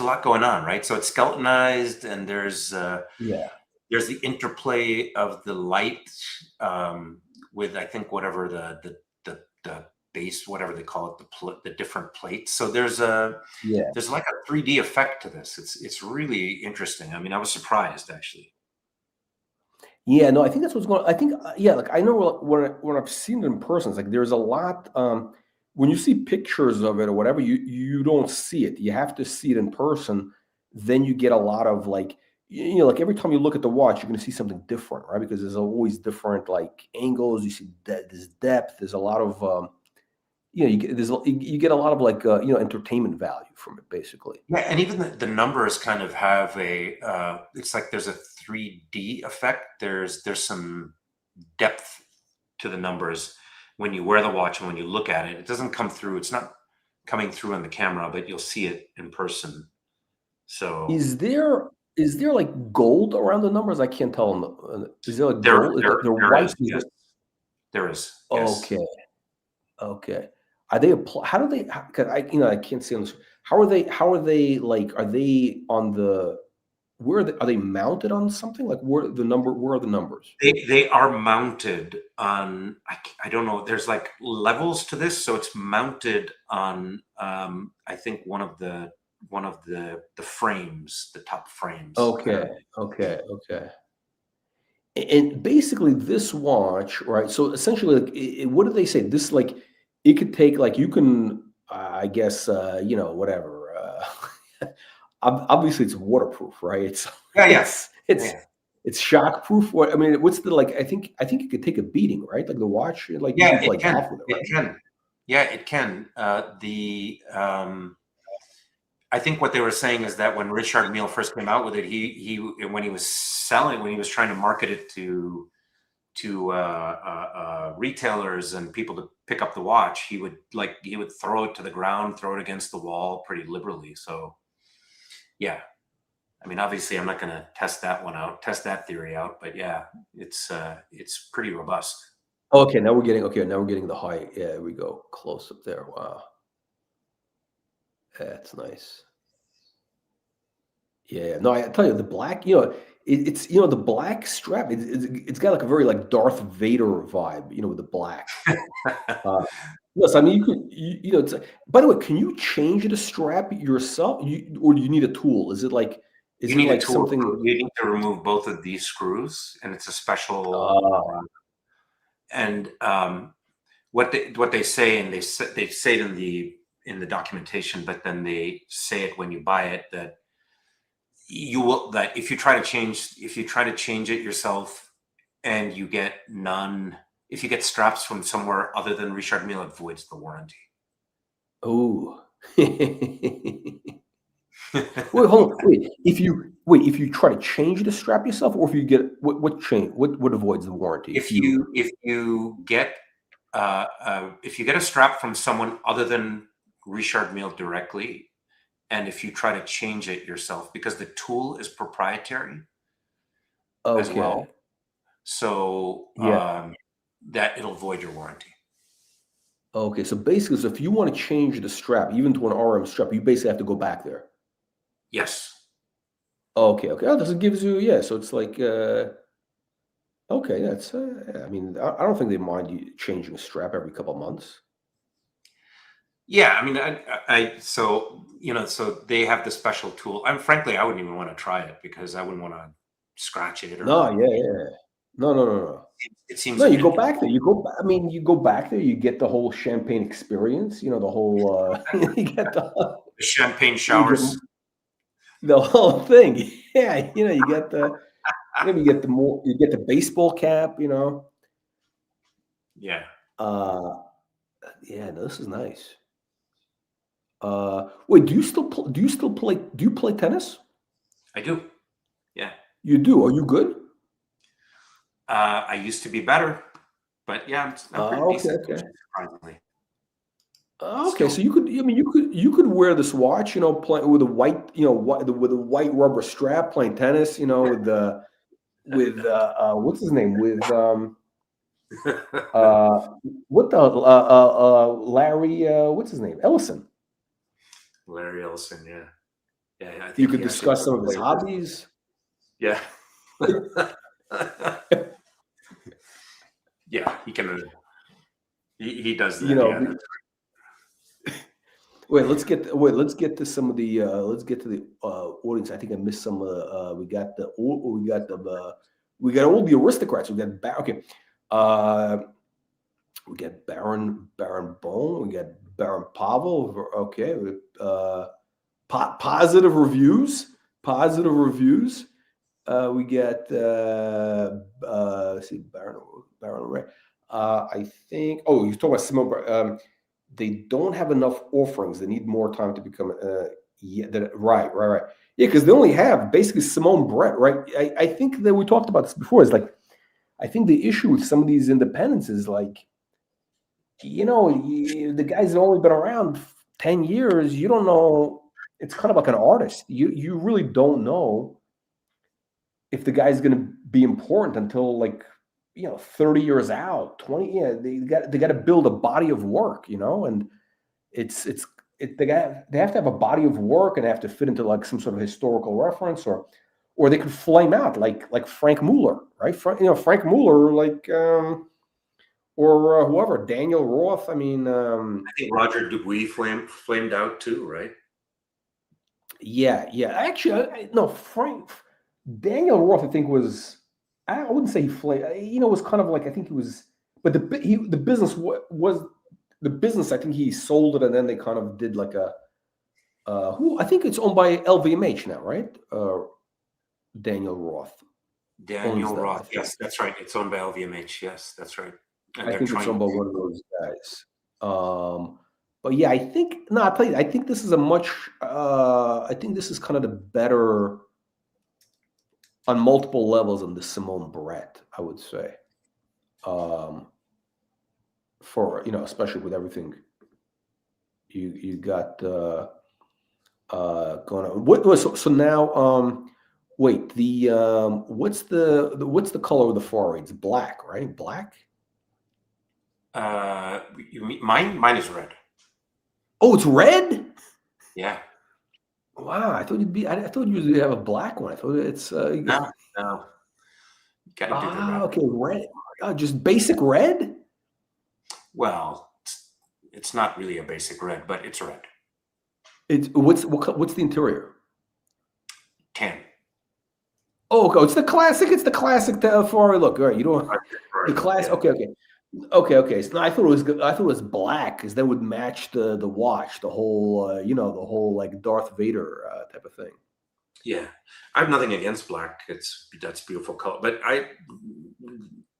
lot going on, right? So it's skeletonized, and there's Yeah. the interplay of the light with, I think, whatever the base, whatever they call it, the different plates. So there's like a 3D effect to this. It's really interesting. I mean, I was surprised, actually. Yeah, no, I think that's what's going on. I think, like I know when I've seen it in person, it's like there's a lot. When you see pictures of it or whatever, you don't see it. You have to see it in person. Then you get a lot of like, like every time you look at the watch, you're going to see something different, right? Because there's always different like angles. You see there's depth. There's a lot of, you get a lot of like, entertainment value from it, basically. Yeah, and even the numbers kind of have it's like there's a 3D effect. There's some depth to the numbers when you wear the watch, and when you look at it. It doesn't come through. It's not coming through on the camera, but you'll see it in person. So Is there like gold around the numbers? I can't tell. Is there like gold? They're white. is, yes. There is. Yes. Okay. Are they how do they? Cause I can't see on this. How are they like? Are they on the? Are they mounted on something? Like where are the numbers? They are mounted on. I don't know. There's like levels to this, so it's mounted on. I think one of the frames, the top frames. Okay. And basically, this watch, right? So essentially, like, what do they say? This like it could take like you can, I guess, whatever. Obviously, it's waterproof, right? It's shockproof. What's the like? I think it could take a beating, right? Like the watch, like you can play golf with it, right? It can. Yeah, it can. I think what they were saying is that when Richard Mille first came out with it, when he was trying to market it to retailers and people to pick up the watch, he would throw it to the ground, throw it against the wall pretty liberally. So, yeah, I mean, obviously, I'm not going to test that theory out, but yeah, it's pretty robust. Okay, now we're getting the height. Yeah, we go close up there. Wow. That's nice. Yeah, no, I tell you, the black, it's the black strap. It's got like a very like Darth Vader vibe, with the black. Yes, I mean you could, It's, by the way, can you change the strap yourself, or do you need a tool? Is it like something? You need to remove both of these screws, and it's a special. And what they say, and they say it in the documentation, but then they say it when you buy it, that if you try to change it yourself, and you get if you get straps from somewhere other than Richard Mille, it voids the warranty. Oh. Wait, hold on. If you try to change the strap yourself, or if you get what avoids the warranty? If you get a strap from someone other than Richard Mille directly, and if you try to change it yourself, because the tool is proprietary as well, so that it'll void your warranty. Okay, so basically, if you want to change the strap, even to an RM strap, you basically have to go back there. Yes. Okay. Oh, this gives you, so it's like, okay, that's, I mean, I don't think they mind you changing a strap every couple of months. Yeah, I mean, so so they have the special tool. Frankly, I wouldn't even want to try it because I wouldn't want to scratch it No, or yeah. No. it seems No, a you bit go back there. I mean, you go back there. You get the whole champagne experience. You know, the whole. You get the. the champagne You get showers. the whole thing. Yeah, you get the. You get the more. You get the baseball cap. Yeah, Uh, yeah. No, this is nice. Wait, do you still play? Do you play tennis? I do. Yeah, You do. Are you good? I used to be better, but yeah, I'm pretty Okay, decent, okay. surprisingly. Okay, Still, so you could, I mean, you could wear this watch, play with a white, with a white rubber strap, playing tennis, with what's his name, with uh, what the Larry, what's his name, Ellison. Larry Ellison. Yeah, yeah. I You think could he actually discuss some of his played with. hobbies. Yeah, yeah. He can. He does You that. know, Yeah, be- let's get to some of the let's get to the audience. I think I missed some of the we got all the aristocrats. Okay. Uh, we got Baron Bone. We got Baron Pavel. Okay. Positive reviews. Positive reviews. We got let's see, Baron Ray. I think. Oh, you're talking about Simone. They don't have enough offerings. They need more time to become. Yeah, right. Yeah, because they only have basically Simone Brett, right? I think that we talked about this before. Is like, I think the issue with some of these independents is like, the guys that only been around 10 years. You don't know. It's kind of like an artist. You really don't know if the guy's going to be important until like 30 years out, 20. Yeah, they got to build a body of work, and it's they have to have a body of work, and they have to fit into like some sort of historical reference, or they could flame out like Frank Mueller, right? Frank Mueller, like or whoever, Daniel Roth. I mean, I think Roger Dubuis flamed out too, right? yeah. Actually, no, Daniel Roth, I think was. I wouldn't say he flamed. Was kind of like, I think he was, but the business was the business. I think he sold it, and then they kind of did like a. Who I think it's owned by LVMH now, right? Daniel Roth owns Daniel them. Roth. Yes, that's right. It's owned by LVMH. Yes, that's right. And I they're think it's owned trying. by one of those guys. But yeah, I think no. I tell you, I think this is a much. I think this is kind of the better on multiple levels than the Simone Brett, I would say. For especially with everything you got going on. What was so now? Wait, the what's the color of the forehead? It's black, right? Black. You mean mine? Mine is red. Oh, it's red. Yeah. Wow, I thought I thought you'd have a black one. I thought it's No. You gotta do the red. okay, red. Just basic red. Well, it's not really a basic red, but it's red. It's what's the interior? Tan. Oh, okay. It's the classic. It's the classic Ferrari look. All right, you don't the class. Yeah. Okay. So I thought it was black because that would match the watch, the whole the whole like Darth Vader type of thing. Yeah, I have nothing against black. That's beautiful color, but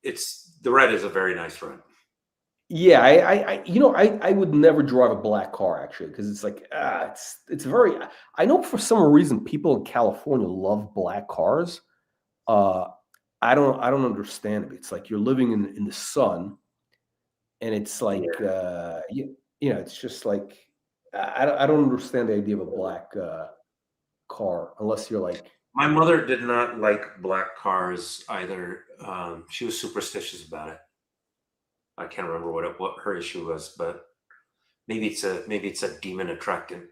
it's the red is a very nice red. Yeah, I would never drive a black car actually because it's like it's very. I know for some reason people in California love black cars. I don't understand it. It's like you're living in the sun, and it's like it's just like I don't understand the idea of a black car unless you're like. My mother did not like black cars either. She was superstitious about it. I can't remember what her issue was, but maybe it's a demon attractant.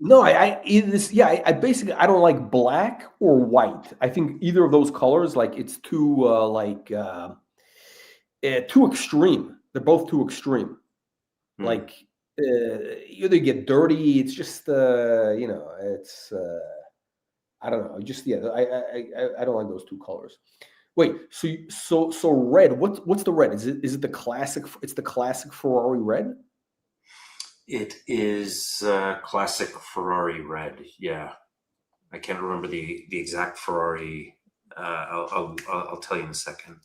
No, I basically I don't like black or white. I think either of those colors, like it's too too extreme. They're both too extreme. Hmm. Like either get dirty. It's just it's I don't know. Just I don't like those two colors. Wait, so red. What's the red? Is it the classic? It's the classic Ferrari red. It is classic Ferrari red. Yeah, I can't remember the exact Ferrari. I'll tell you in a second.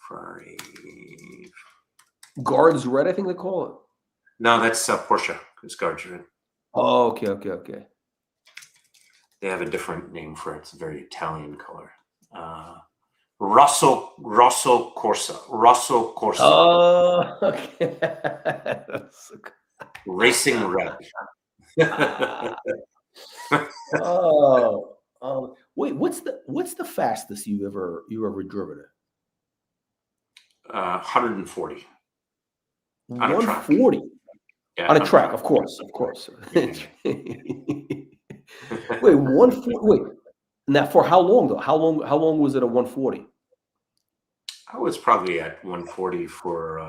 Ferrari. Guards red, I think they call it. No, that's Porsche. It's Guards red. Oh, okay. They have a different name for it. It's a very Italian color. Rosso Corsa. Rosso Corsa. Oh, okay. Racing red. Wait, what's the fastest you ever driven it? 140. On a track. 140 Yeah, on a track, of course. Wait, 140. Wait, now for how long though? How long was it at 140? I was probably at 140 for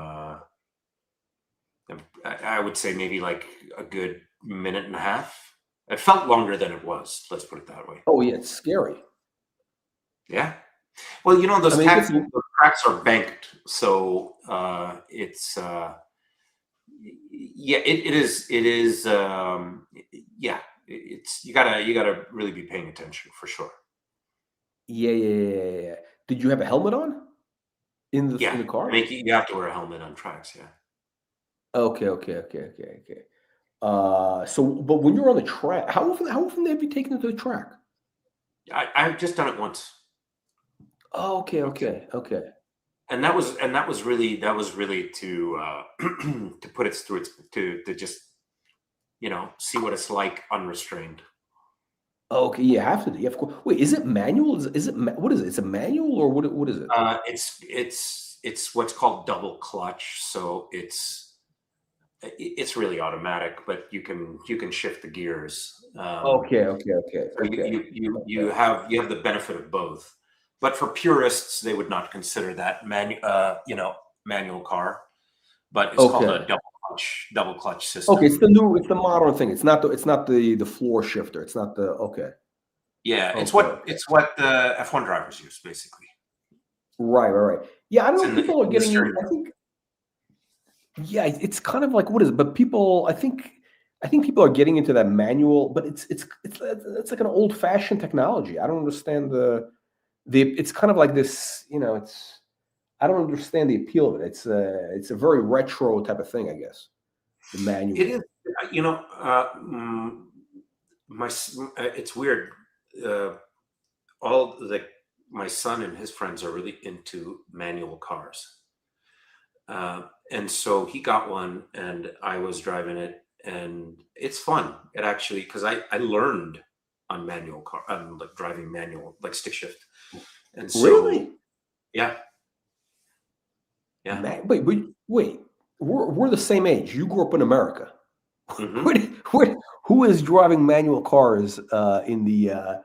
I would say maybe like a good minute and a half. It felt longer than it was. Let's put it that way. Oh yeah, it's scary. Yeah. Well, those tracks are banked, so it's yeah, it is. Yeah, it's you gotta really be paying attention for sure. Yeah. Did you have a helmet on in the car? You have to wear a helmet on tracks. Yeah. Okay. But when you're on the track, how often have you taken it to the track? I've just done it once. Oh, okay. And that was really to to put it through to just see what it's like unrestrained. Okay, you have to. Of course. Wait, is it manual? Is it what is it? It's a manual or what is it? It's what's called double clutch. So it's really automatic, but you can shift the gears. Okay. You have the benefit of both. But for purists, they would not consider that manual car. But it's called a double clutch system. Okay, it's the modern thing. It's not the floor shifter. It's not the Yeah, it's what the F1 drivers use basically. Right. Yeah, I don't know. People are getting. I think. Yeah, it's kind of like what is it? But people, I think people are getting into that manual. But it's like an old fashioned technology. I don't understand it's kind of like this. I don't understand the appeal of it. It's a very retro type of thing, I guess. The manual. It is. It's weird. My son and his friends are really into manual cars. And so he got one and I was driving it and it's fun. It actually, because I learned on manual car, like driving manual, like stick shift. And so, really? Yeah. Wait. We're the same age. You grew up in America. Mm-hmm. Who is driving manual cars in the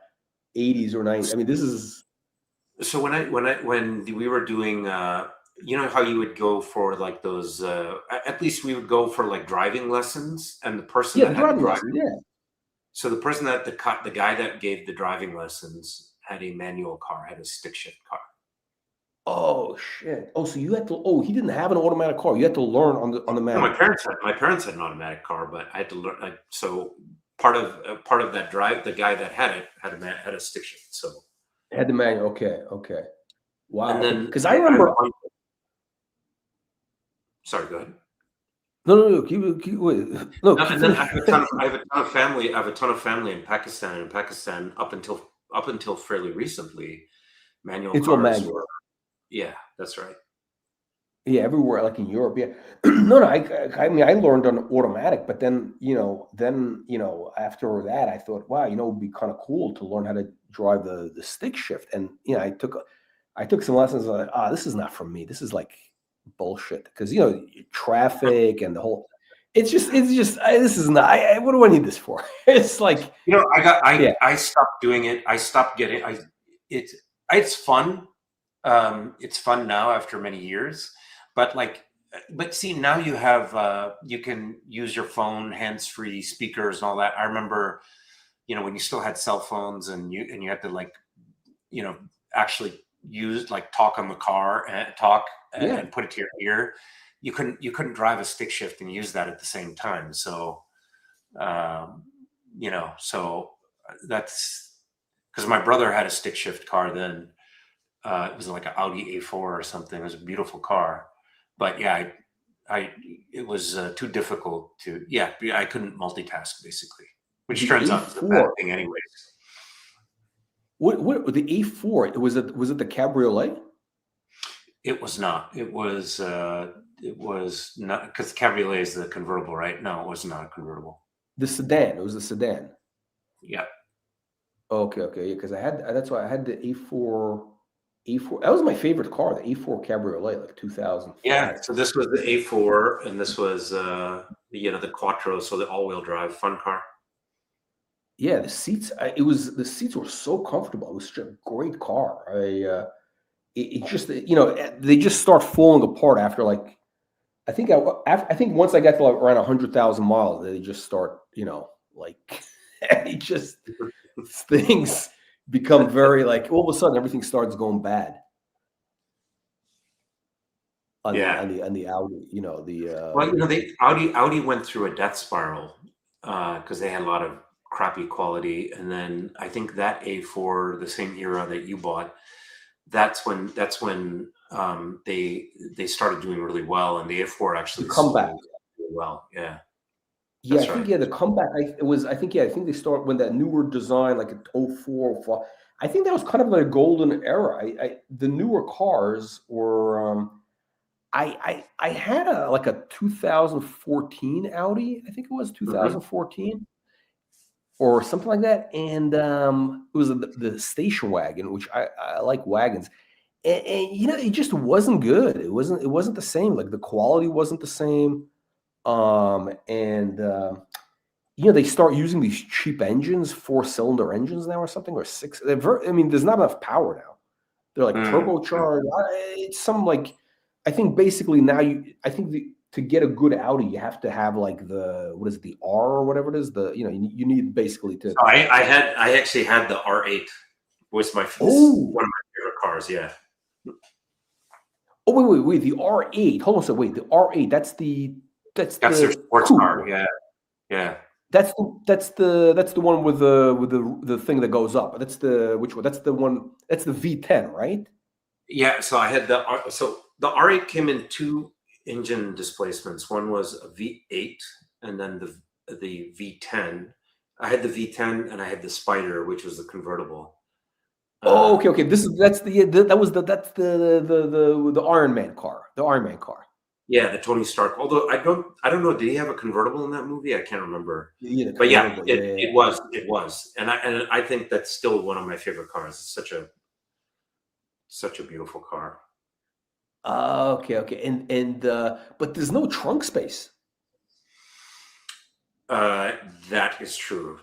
80s or 90s? I mean, this is. So when we were doing, how you would go for like those, at least we would go for like driving lessons, and the person that had the driving, so the person that the guy that gave the driving lessons had a manual car, had a stick shift car. Oh shit! Oh, so you had to. Oh, he didn't have an automatic car. You had to learn on the manual. No, my parents had an automatic car, but I had to learn. So part of that drive, the guy that had it had a stick shift. So had the manual. Okay. Wow. And then because I remember. Sorry, go ahead. No. Keep wait. No. And then I have a ton of family. I have a ton of family in Pakistan. And in Pakistan, up until fairly recently, manual cars all manual. were. Yeah, that's right. Yeah, everywhere, like in Europe. Yeah, no. I mean, I learned on automatic, but then after that, I thought, wow, it'd be kind of cool to learn how to drive the stick shift. And I took some lessons. Like, this is not for me. This is like bullshit because traffic and the whole. It's just. This is not. What do I need this for? It's like I stopped doing it. I stopped getting. It's fun. It's fun now after many years, but like But see, now you have you can use your phone, hands-free speakers, and all that. I remember, when you still had cell phones, and you had to like, actually use like talk on the car and talk Yeah. and put it to your ear. You couldn't drive a stick shift and use that at the same time. So, um, so that's because my brother had a stick shift car then. It was like an Audi A4 or something. It was a beautiful car, but yeah, it was too difficult to. Yeah, I couldn't multitask basically, which The turns out is a bad A4. thing, anyways. What the A4? Was it the cabriolet? It was not. It was. It was not because the Cabriolet is the convertible, right? No, it was not a convertible. The sedan. It was the sedan. Yeah. Okay, yeah, because that's why I had the A4. A4. That was my favorite car, the A4 Cabriolet, like 2005. Yeah. So this was the A4, and this was the Quattro, so the all-wheel drive fun car. Yeah, the seats. The seats were so comfortable. It was such a great car. It just they just start falling apart after like I think once I got to like around 100,000 miles, they just start like it just things become very like all of a sudden everything starts going bad on the Audi. Well, Audi went through a death spiral because they had a lot of crappy quality, and then I think that A4, the same era that you bought, that's when they started doing really well, and the A4 actually the comeback sold really well. Yeah. Yeah, That's I think right. the comeback. I think they start when that newer design, like a 04, 05. I think that was kind of like a golden era. The newer cars were. I had a 2014 Audi. I think it was 2014 or something like that, and it was the station wagon, which I like wagons, and it just wasn't good. It wasn't the same. Like the quality wasn't the same. And they start using these cheap engines, 4-cylinder engines now or something, or six. There's not enough power now. They're like turbocharged. It's some like, I think basically now to get a good Audi, you have to have like the R or whatever it is. You need basically to. So I actually had the R8. Was one of my favorite cars. Yeah. Oh wait! The R8. Hold on a second. Wait, the R8. That's their sports car. Yeah. That's the one with the thing that goes up. That's which one? That's the one. That's the V10, right? Yeah. So I had the R8 came in two engine displacements. One was a V8, and then the V10. I had the V10, and I had the Spider, which was the convertible. Oh, okay. That's the Iron Man car. The Iron Man car. Yeah, the Tony Stark. Although I don't know. Did he have a convertible in that movie? I can't remember. Yeah, but yeah, it was, and I think that's still one of my favorite cars. It's such a beautiful car. Okay, and but there's no trunk space. That is true.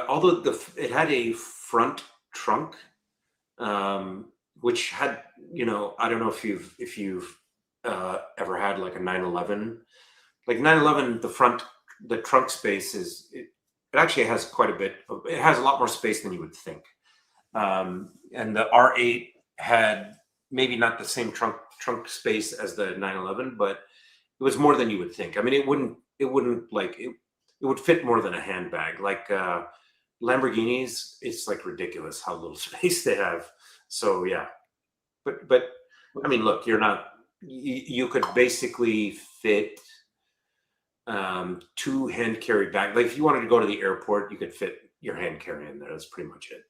Although it had a front trunk, which had I don't know if you've ever had like a 911. Like 911, the trunk space it actually has quite a bit. It has a lot more space than you would think. And the R8 had maybe not the same trunk space as the 911, but it was more than you would think. I mean, it wouldn't like it would fit more than a handbag. Like Lamborghinis, it's like ridiculous how little space they have. So yeah, but I mean, look, you could basically fit 2 hand carry bags. Like if you wanted to go to the airport, you could fit your hand carry in there. That's pretty much it.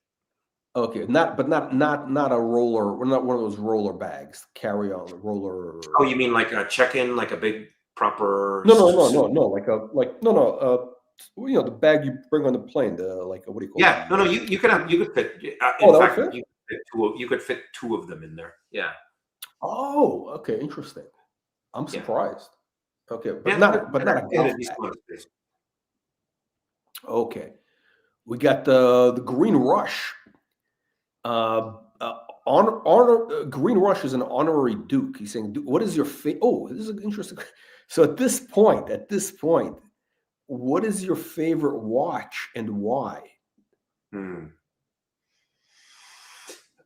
Okay, not a roller. We're not one of those roller bags. Carry on roller. Oh, you mean like a check-in, like a big proper? No. The bag you bring on the plane. What do you call it? Yeah, no. You could fit. In fact, you could fit 2 of them in there. Yeah. Oh, okay, interesting. I'm surprised. Okay, but yeah, not a golf bag. Okay, we got the Green Rush. Green Rush is an honorary Duke. He's saying, what is your favorite? Oh, this is an interesting. So at this point, what is your favorite watch and why?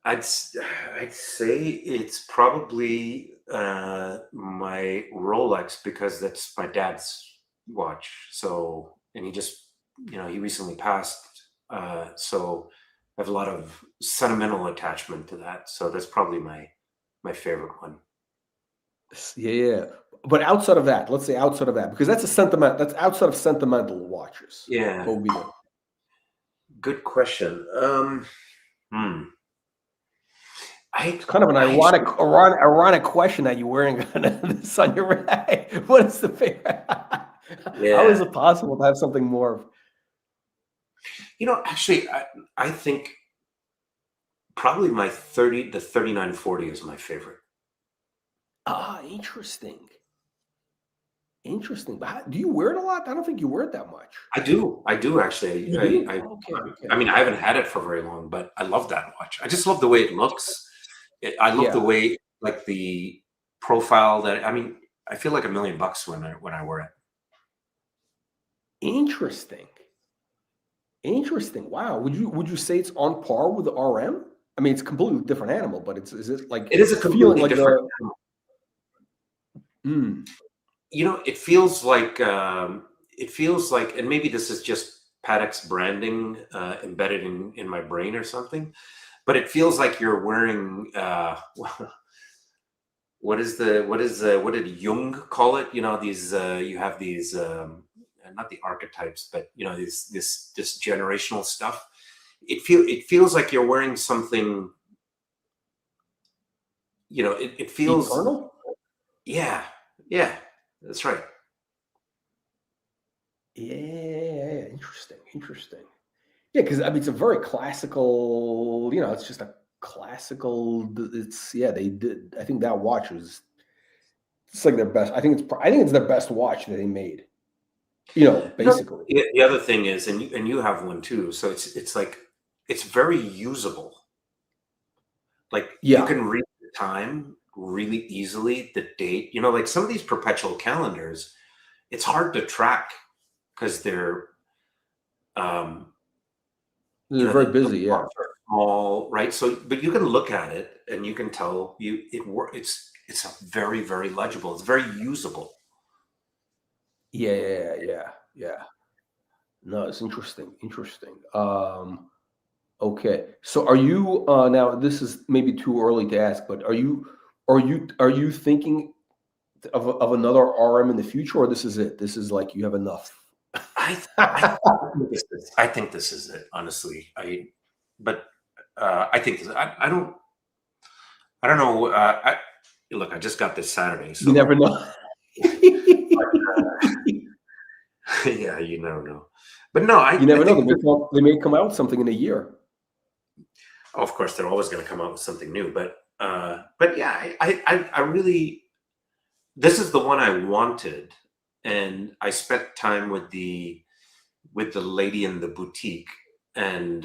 I'd say it's probably my Rolex, because that's my dad's watch. So, and he recently passed. So I have a lot of sentimental attachment to that. So that's probably my favorite one. Yeah. But outside of that, let's say outside of that, because that's outside of sentimental watches. Yeah. What would be the Good question. It's kind of an ironic question that you're wearing this on your right. What is the favorite? Yeah. How is it possible to have something more? Actually, I think probably the 3940 is my favorite. Interesting. But do you wear it a lot? I don't think you wear it that much. I do actually. You do? Okay. I mean, I haven't had it for very long, but I love that watch. I just love the way it looks. I love the way, like, the profile that. I mean, I feel like $1 million when I wear it. Interesting. Wow. Would you say it's on par with the RM? I mean, it's a completely different animal, but is it like it is a completely different animal? It feels like, and maybe this is just Patek's branding embedded in my brain or something, but it feels like you're wearing what did Jung call it? These you have these not the archetypes, but this generational stuff. It feels like you're wearing something. It feels eternal. Yeah, that's right. Yeah, interesting. Yeah, because I mean, it's a very classical. It's just a classical. They did. I think that watch was. It's like their best. I think it's their best watch that they made. Basically. The other thing is, and you have one too. So it's like it's very usable. Like you can read the time really easily, the date. Like some of these perpetual calendars, it's hard to track because they're very busy. Yeah. Small, right? So, but you can look at it and you can tell it's a very, very legible. It's very usable. Yeah. No, it's interesting. Okay. So are you now, this is maybe too early to ask, but are you thinking of another RM in the future, or this is it? This is like you have enough? I think this is it, honestly. I think this, I don't know. Look, I just got this Saturday, so you never know. Yeah, you never know. But no, you never know. They may come out with something in a year. Oh, of course, they're always going to come out with something new. But yeah, I really, this is the one I wanted, and I spent time with the lady in the boutique, and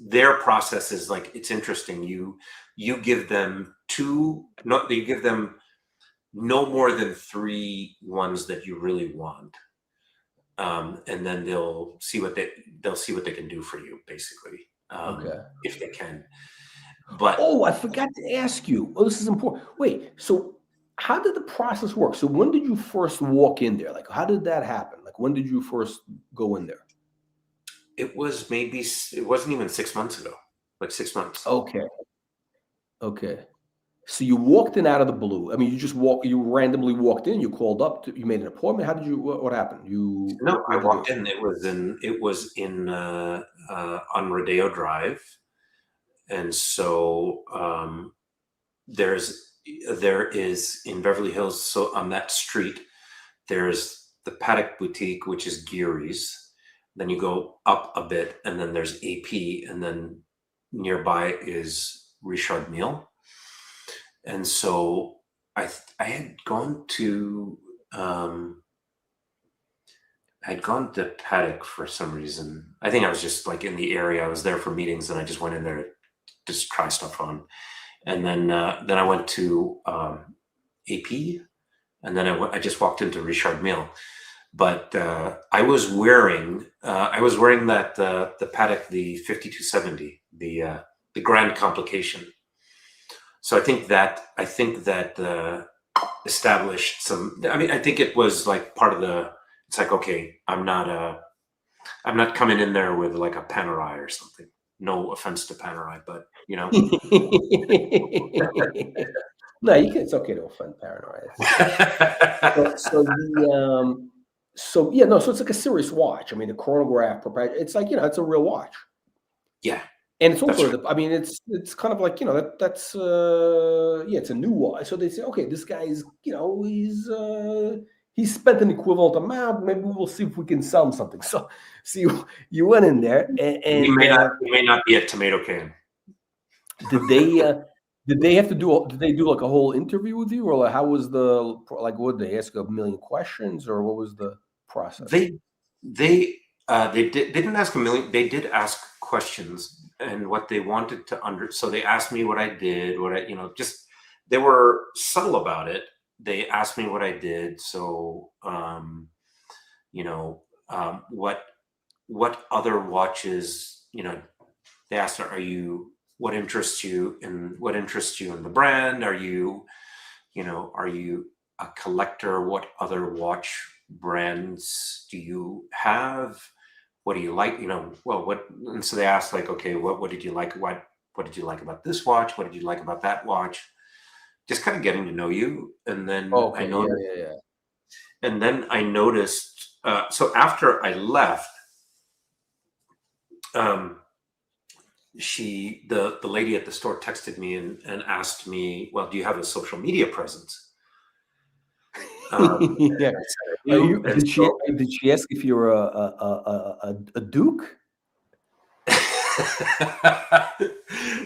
their process is like, it's interesting. You give them no more than 3 ones that you really want, and then they'll see what they can do for you, basically, if they can. But I forgot to ask you. Oh, this is important. Wait, so how did the process work? So when did you first walk in there? Like, how did that happen? Like, when did you first go in there? it wasn't even 6 months ago. Like 6 months. Okay. So you walked in out of the blue. I mean, you randomly walked in, you called up, you made an appointment. How did what happened? I walked in. It was in on Rodeo Drive. And so there is in Beverly Hills, so on that street, there's the Patek Boutique, which is Geary's. Then you go up a bit, and then there's AP, and then nearby is Richard Mille. And so I had gone to Patek for some reason. I think I was just like in the area. I was there for meetings, and I just went in there just try stuff on. And then I went to AP, and then I just walked into Richard Mille. But I was wearing that the Patek, the 5270, the Grand Complication. So I think that established some. I mean, I think it was like part of the. It's like, okay, I'm not coming in there with like a Panerai or something. No offense to Panerai, but you know. No, it's okay to offend Panerai. So it's like a serious watch. I mean, the chronograph, it's like, it's a real watch. Yeah. And it's also, I mean, it's kind of like, that's it's a new watch. So they say, okay, this guy's, he's spent an equivalent amount. Maybe we'll see if we can sell him something. So you went in there, and he may not be a tomato can. Did they have to do? Did they do like a whole interview with you, or like how was what did they ask, 1,000,000 questions, or what was the process? They didn't ask 1,000,000. They did ask questions, and what they wanted to so they asked me what I did, just they were subtle about it. They asked me what I did. So, what other watches, they asked, what interests you in the brand? Are you a collector? What other watch brands do you have? What do you like? And so they asked, like, okay, what did you like? What did you like about this watch? What did you like about that watch? Just kind of getting to know you. And then I noticed, and then I noticed, so after I left, the lady at the store texted me and asked me, well, do you have a social media presence? Yeah. Did she ask if you're a duke?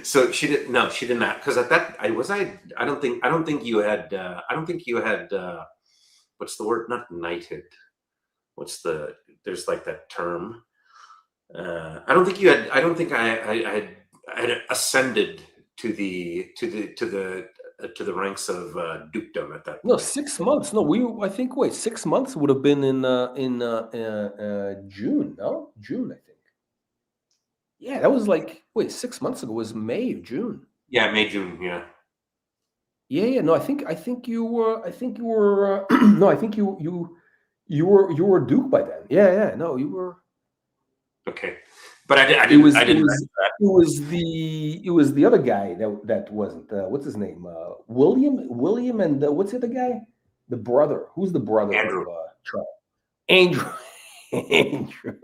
So she didn't. No, she did not. Because at that, I don't think you had. What's the word? Not knighted. There's like that term. I don't think you had. I don't think I had ascended to the ranks of dukedom at that point. No, 6 months. No, I think 6 months would have been in June. No, June, I think. Yeah, that was 6 months ago. It was May or June. Yeah, May, June. Yeah. Yeah. No, I think you were. No, I think you were a duke by then. Yeah. No, you were. Okay, but I didn't. It was the other guy that wasn't. What's his name? William, and what's the other guy? The brother. Who's the brother Andrew. of Trump? Andrew. Andrew.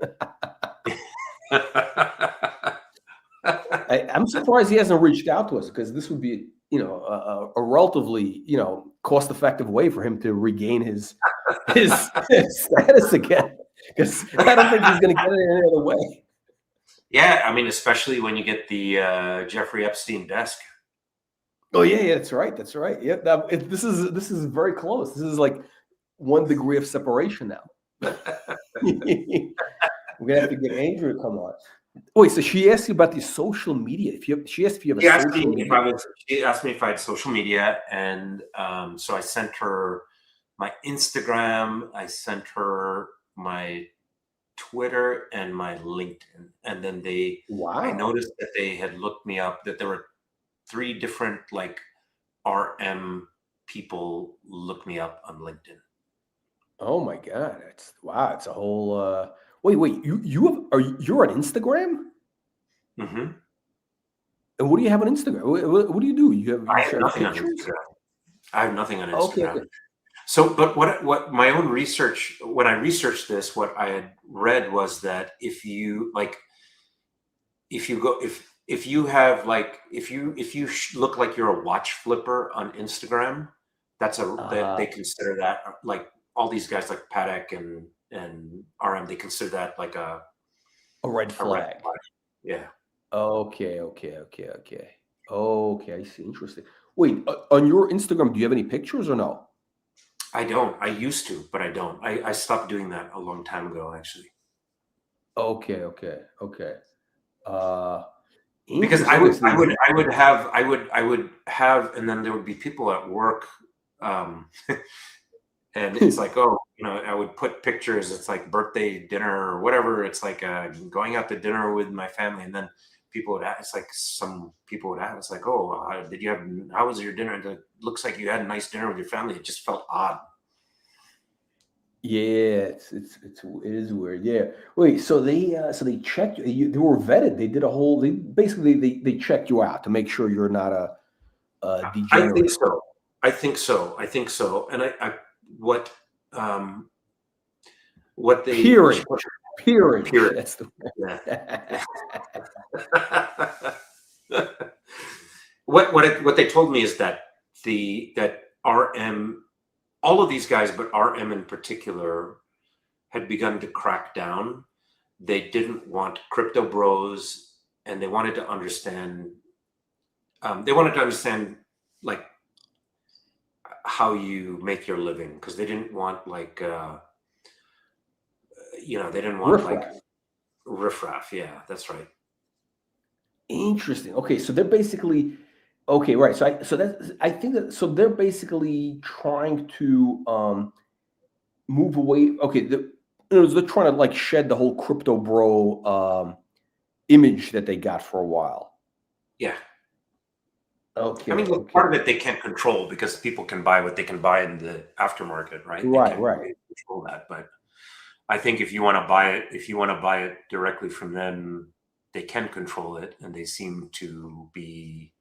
I'm surprised he hasn't reached out to us, because this would be, a relatively, cost-effective way for him to regain his status again. Because I don't think he's going to get it any other way. Yeah, I mean, especially when you get the Jeffrey Epstein desk. Oh yeah, that's right. Yeah, this is very close. This is like 1 degree of separation now. We're gonna have to get Andrew to come on. Wait, so she asked you about the social media? She asked if you have social media. She asked me if I had social media, and so I sent her my Instagram. I sent her my Twitter and my LinkedIn, and then I noticed that they had looked me up, that there were 3 different RM people looked me up on LinkedIn. Oh my God, it's a whole. Wait, you're on Instagram? Mm-hmm. And what do you have on Instagram? What do you do? I have nothing on Instagram. I have nothing on Instagram. Okay. So, but what my own research, when I researched this, what I had read was that if you look like you're a watch flipper on Instagram, that they consider that, like all these guys like Patek and RM, they consider that like a red flag. Yeah. Okay. I see. Interesting. Wait, on your Instagram, do you have any pictures or no? I don't. I used to, but I don't. I stopped doing that a long time ago, actually. Okay. because Interesting. I would have, and then there would be people at work, um, and it's like, oh, I would put pictures. It's like birthday dinner or whatever. It's like going out to dinner with my family, and then people would ask. It's like some people would ask. It's like, oh, how was your dinner? And it looks like you had a nice dinner with your family. It just felt odd. Yeah, it is weird. Yeah. Wait, so they checked you. They were vetted. They did a whole. They basically they checked you out to make sure you're not a I think degenerate. so. I think so. And what they Peerage. Peerage. That's the Yeah. What they told me is that that RM, all of these guys, but RM in particular, had begun to crack down. They didn't want crypto bros, and they wanted to understand. They wanted to understand like how you make your living, because they didn't want like they didn't want like riffraff. Yeah, that's right. Interesting. Okay, so they're basically okay, right. I think that so they're basically trying to move away. Okay, they're trying to like shed the whole crypto bro image that they got for a while. Yeah. Okay. I mean, look, part of it they can't control, because people can buy what they can buy in the aftermarket, right? They can't really control that. But I think if you want to buy it directly from them, they can control it, and they seem to be.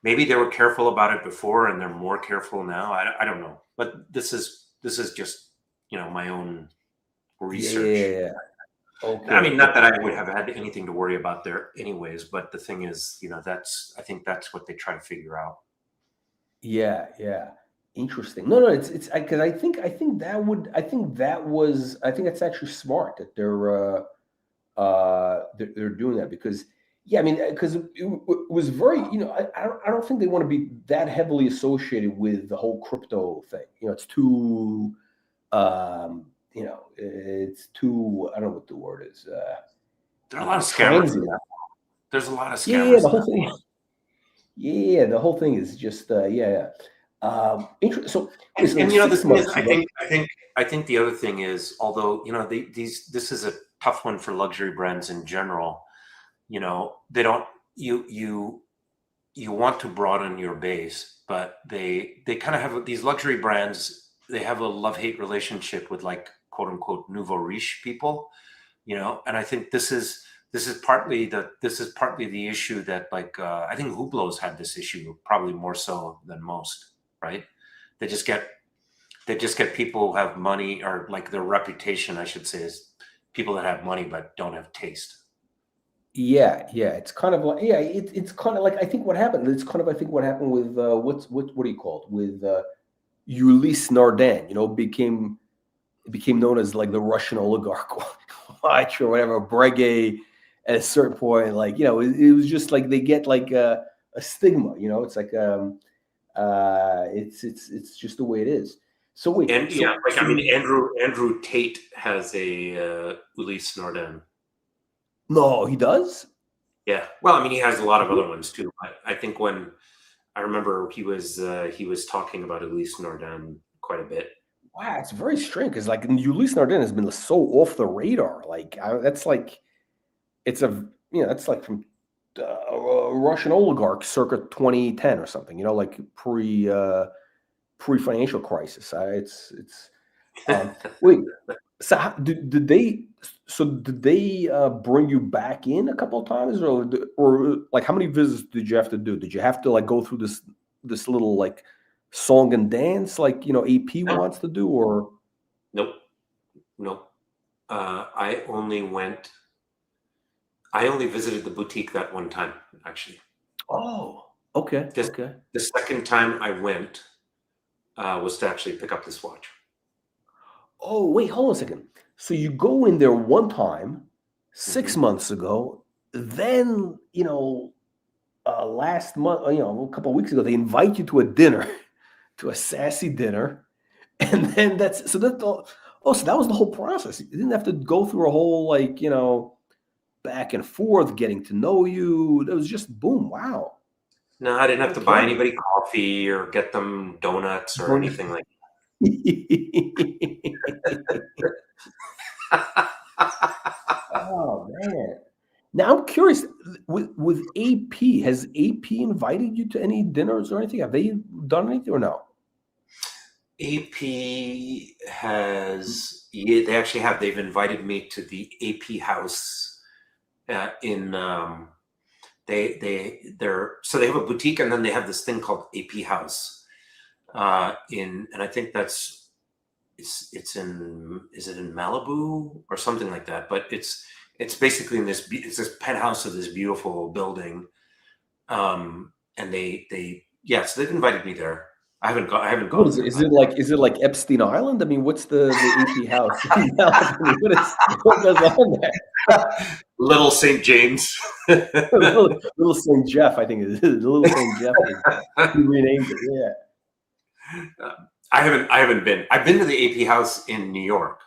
Maybe they were careful about it before, and they're more careful now. I don't know, but this is just my own research. Yeah. Okay. I mean, not that I would have had anything to worry about there anyways, but the thing is, I think that's what they try to figure out. Yeah. Interesting. No, it's because I think that's actually smart that they're doing that, because yeah, I mean, because it was very, I don't think they want to be that heavily associated with the whole crypto thing. It's too it's too, I don't know what the word is. There are a lot of scammers. There's a lot of scammers. Yeah, the whole thing. Yeah, the whole thing is just interesting. So, and the thing is, I think the other thing is, although this is a tough one for luxury brands in general. They don't you want to broaden your base, but they kind of have these luxury brands. They have a love-hate relationship with like quote unquote nouveau riche people, and I think this is partly the issue that like I think Hublots had this issue probably more so than most, right? They just get people who have money, or like their reputation, I should say, is people that have money but don't have taste. Yeah, it's kind of like it's kind of like I think what happened. It's kind of I think what happened with what do you call it, with Ulysse Nardin, became known as like the Russian oligarch watch or whatever, Breguet at a certain point. Like, it was just like they get like a stigma, it's like it's just the way it is. So wait, and I mean, Andrew Tate has a Ulysse Nardin. No, he does? Yeah. Well, I mean, he has a lot of other ones too. I think when I remember he was talking about Ulysse Nardin quite a bit. Wow, it's very strange because like Ulysse Nardin has been so off the radar. Like that's like that's like from a Russian oligarch circa 2010 or something. Like pre financial crisis. It's wait. So did they bring you back in a couple of times, or like how many visits did you have to do? Did you have to like go through this little like song and dance like AP wants to do, or nope. I only visited the boutique that one time, actually. Oh, okay. The second time I went was to actually pick up this watch. Oh, wait, hold on a second. So you go in there one time 6 months ago, then last month, a couple of weeks ago, they invite you to a dinner, to a sassy dinner, and then so that was the whole process. You didn't have to go through a whole like back and forth, getting to know you. It was just boom, wow. No, I didn't have to Okay. buy anybody coffee or get them donuts or anything like that. Oh man. Now I'm curious with AP. Has AP invited you to any dinners or anything? Have they done anything or no? AP has, yeah, they actually have. They've invited me to the AP house in so they have a boutique, and then they have this thing called AP House and I think it's in, is it in Malibu or something like that? But it's basically in it's this penthouse of this beautiful building, and so they've invited me there. I haven't What gone is it? there. Is it like Epstein Island? I mean, what's the AP house? What goes on there? Little St. James. Little St. Jeff, I think it is. Little St. Jeff. He renamed it. Yeah. I haven't been. I've been to the AP house in New York.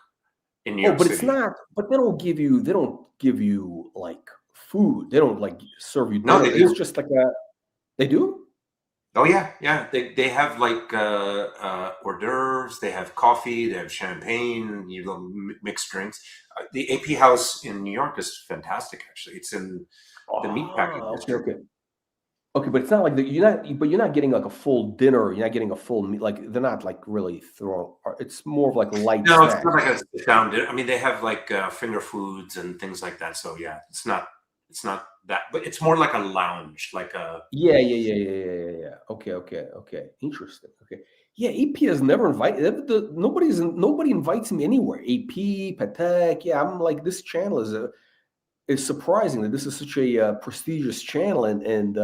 In New York but City. it's not. But they don't give you like food. They don't like serve you dinner. No, they do. It's just like a. They do. Oh yeah. They have like hors d'oeuvres. They have coffee. They have champagne. Mixed drinks. The AP house in New York is fantastic. Actually, it's in the meatpacking district. Okay, but it's not like you're not getting like a full dinner. You're not getting a full meal. Like they're not like really throwing. It's more of like light. No, snacks. it's not like a sit down dinner. I mean, they have like finger foods and things like that. So yeah, it's not that, but it's more like a lounge, like a. Yeah. Okay. Interesting. Okay. Yeah, AP has never invited. Nobody invites me anywhere. AP, Patek. Yeah, I'm like, this channel is surprising that this is such a prestigious channel, and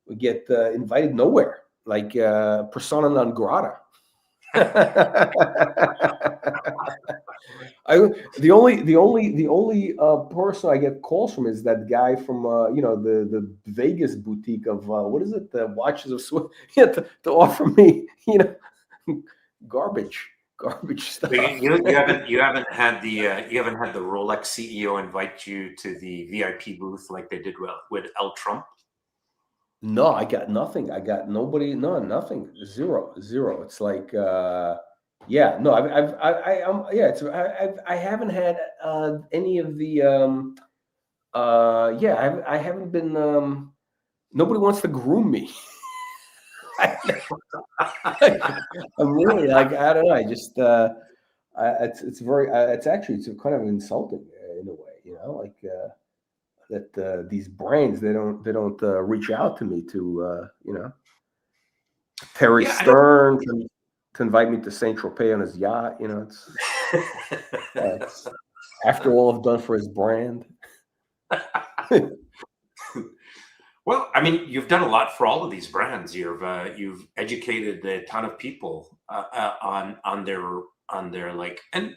we get invited nowhere, like persona non grata. The only person I get calls from is that guy from the Vegas boutique of what is it, the Watches of Swift, to offer me garbage stuff. You haven't had the Rolex CEO invite you to the VIP booth like they did with El Trump. No, I got nothing. I got nobody. No, nothing. Zero. It's like, yeah, no, I haven't had any of the, I haven't been, nobody wants to groom me. I'm really like, I don't know. I just, it's kind of insulting in a way, like, that these brands, they don't reach out to me to Terry Stern to invite me to Saint Tropez on his yacht. It's after all I've done for his brand. Well, I mean, you've done a lot for all of these brands. You've educated a ton of people on their like, and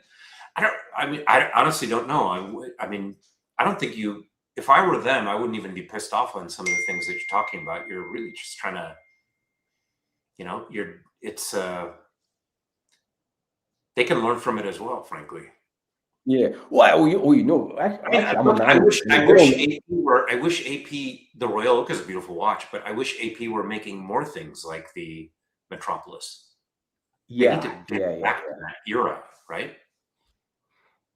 I honestly don't know. I mean, I don't think you. If I were them, I wouldn't even be pissed off on some of the things that you're talking about. You're really just trying to, they can learn from it as well, frankly. Yeah. Well, I wish AP, the Royal Oak is a beautiful watch, but I wish AP were making more things like the Metropolis. They need to get back to that era, right?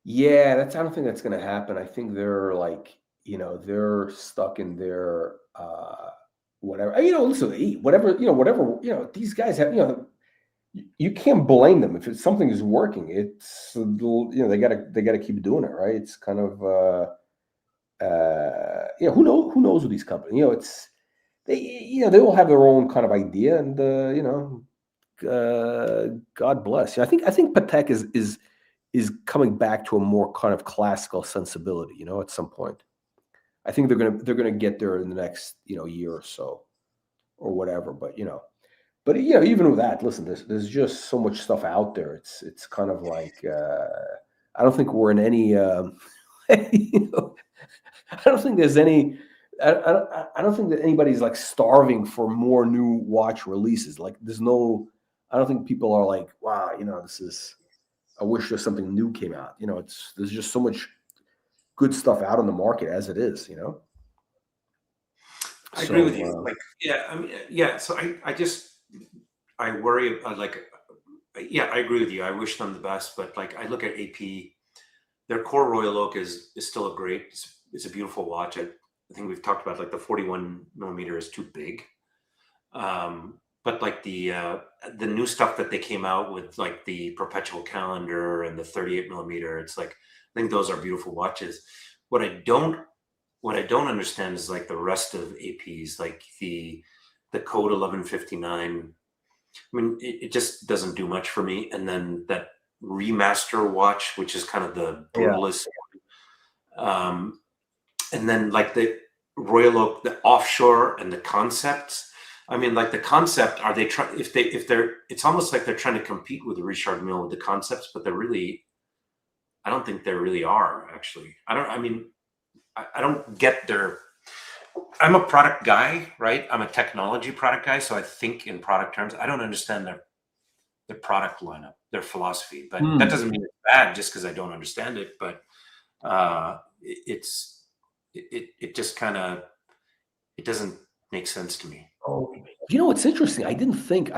Yeah, I don't think that's going to happen. I think they're like, they're stuck in their whatever. Listen, whatever. These guys have, you can't blame them if something is working. It's they gotta keep doing it, right? It's kind of who knows with these companies. It's they all have their own kind of idea, and God bless. I think Patek is coming back to a more kind of classical sensibility. At some point, I think they're gonna get there in the next year or so, or whatever. But But even with that, listen, there's just so much stuff out there. It's kind of like I don't think we're in any. I don't think there's any. I don't think that anybody's like starving for more new watch releases. Like there's no. I don't think people are like, wow, this is. I wish there's something new came out. There's just so much good stuff out on the market as it is, you know. I agree with So, you. Like, yeah, I mean, yeah. So I worry. Yeah, I agree with you. I wish them the best, but like I look at AP, their core Royal Oak is still a great. It's a beautiful watch. I think we've talked about like the 41 millimeter is too big. But like the new stuff that they came out with, like the perpetual calendar and the 38 millimeter, it's like I think those are beautiful watches. What I don't understand is like the rest of APs, like the code 1159. I mean, it just doesn't do much for me. And then that remaster watch, which is kind of the yeah. brutalist. And then like the Royal Oak, the offshore and the concepts. I mean, like the concept, are they trying? If they're, it's almost like they're trying to compete with the Richard Mille with the concepts, but they're really, I don't think they really are actually. I don't get their. I'm a product guy, right? I'm a technology product guy, so I think in product terms. I don't understand their product lineup, their philosophy, but that doesn't mean it's bad just because I don't understand it. But it just kind of, it doesn't make sense to me. Oh, you know, it's interesting. I didn't think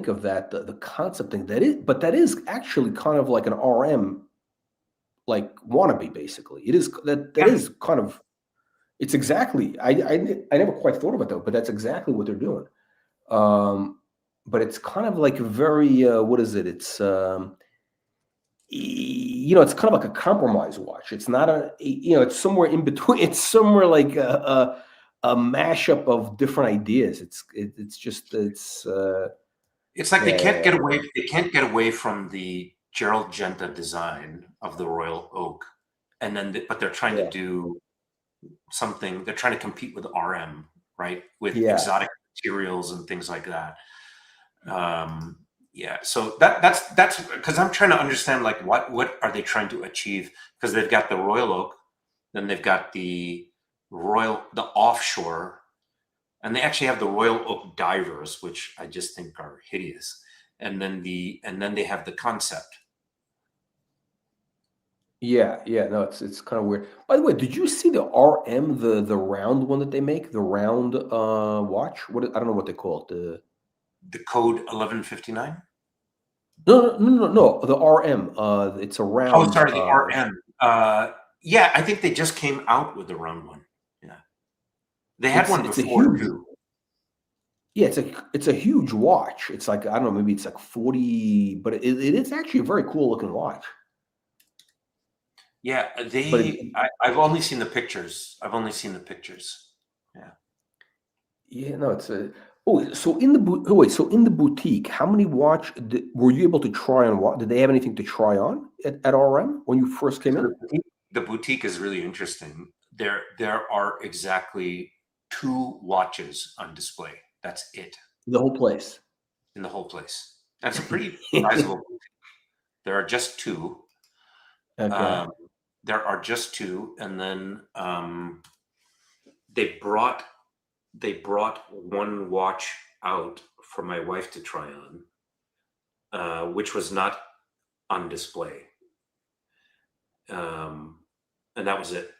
of that, the concept thing. That is actually kind of like an RM, like wannabe, basically. It is that Yeah. is kind of, it's exactly, I never quite thought of it though, but that's exactly what they're doing. But it's kind of like very, what is it? It's, you know, it's kind of like a compromise watch. It's not you know, it's somewhere in between. It's somewhere like a mashup of different ideas. It's like they can't yeah, get away. They can't get away from the Gerald Genta design of the Royal Oak, and then but they're trying to do something. They're trying to compete with RM, right? With exotic materials and things like that. Yeah, so that's because I'm trying to understand like what are they trying to achieve, because they've got the Royal Oak, then they've got the offshore, and they actually have the Royal Oak divers, which I just think are hideous, and then they have the concept. Yeah, no, it's kind of weird. By the way, did you see the RM, the round one that they make, the round watch? I don't know what they call it. The code 1159. No, the RM. It's a round. Oh, sorry, the RM. Yeah, I think they just came out with the round one. Yeah, they had one before too. Yeah, it's a huge watch. It's like, I don't know, maybe it's like 40, but it is actually a very cool looking watch. Yeah, I've only seen the pictures. Yeah. Yeah, no, it's a. Oh, so in the boutique, how many were you able to try on? Did they have anything to try on at RM when you first came in? The boutique is really interesting. There are exactly 2 watches on display. That's it. The whole place. In the whole place. That's a pretty sizable boutique. There are just 2. Okay. There are just 2, and then they brought one watch out for my wife to try on, which was not on display, and that was it.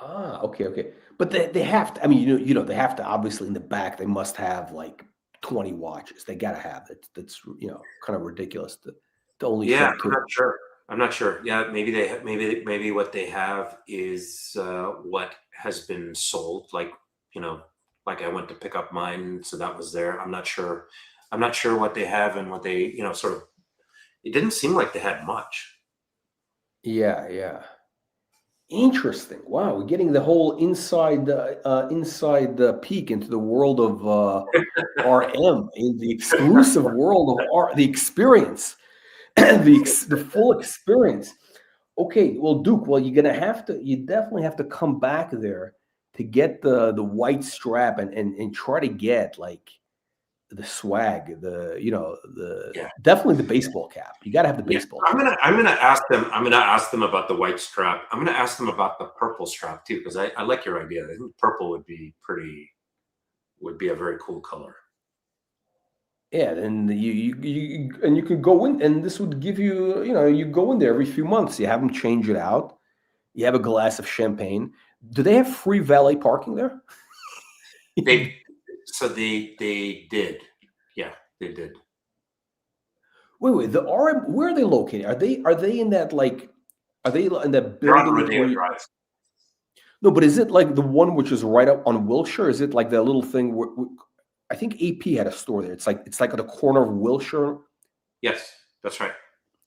Okay. But they have to. I mean, you know, they have to. Obviously, in the back, they must have like 20 watches. They got to have it. That's you know, kind of ridiculous to only show 2. I'm not sure. Yeah, maybe what they have is what has been sold. Like, you know, like I went to pick up mine, so that was there. I'm not sure what they have and what they, you know, sort of. It didn't seem like they had much. Yeah. Interesting. Wow, we're getting the whole inside the peek into the world of RM, in the exclusive world of the experience, the full experience. Okay, well, Duke, you definitely have to come back there to get the white strap and try to get like the swag, definitely the baseball cap. You got to have the baseball cap. I'm gonna ask them about the white strap. I'm gonna ask them about the purple strap too, because I like your idea. I think purple would be a very cool color. Yeah, and you could go in, and this would give you, you go in there every few months. You have them change it out. You have a glass of champagne. Do they have free valet parking there? They they did. Yeah, they did. Wait. The RM, where are they located? Are they in that like? Are they in that They're on building Rodeo where? Drive. No, but is it like the one which is right up on Wilshire? Is it like that little thing where I think AP had a store there. It's like at the corner of Wilshire. Yes, that's right.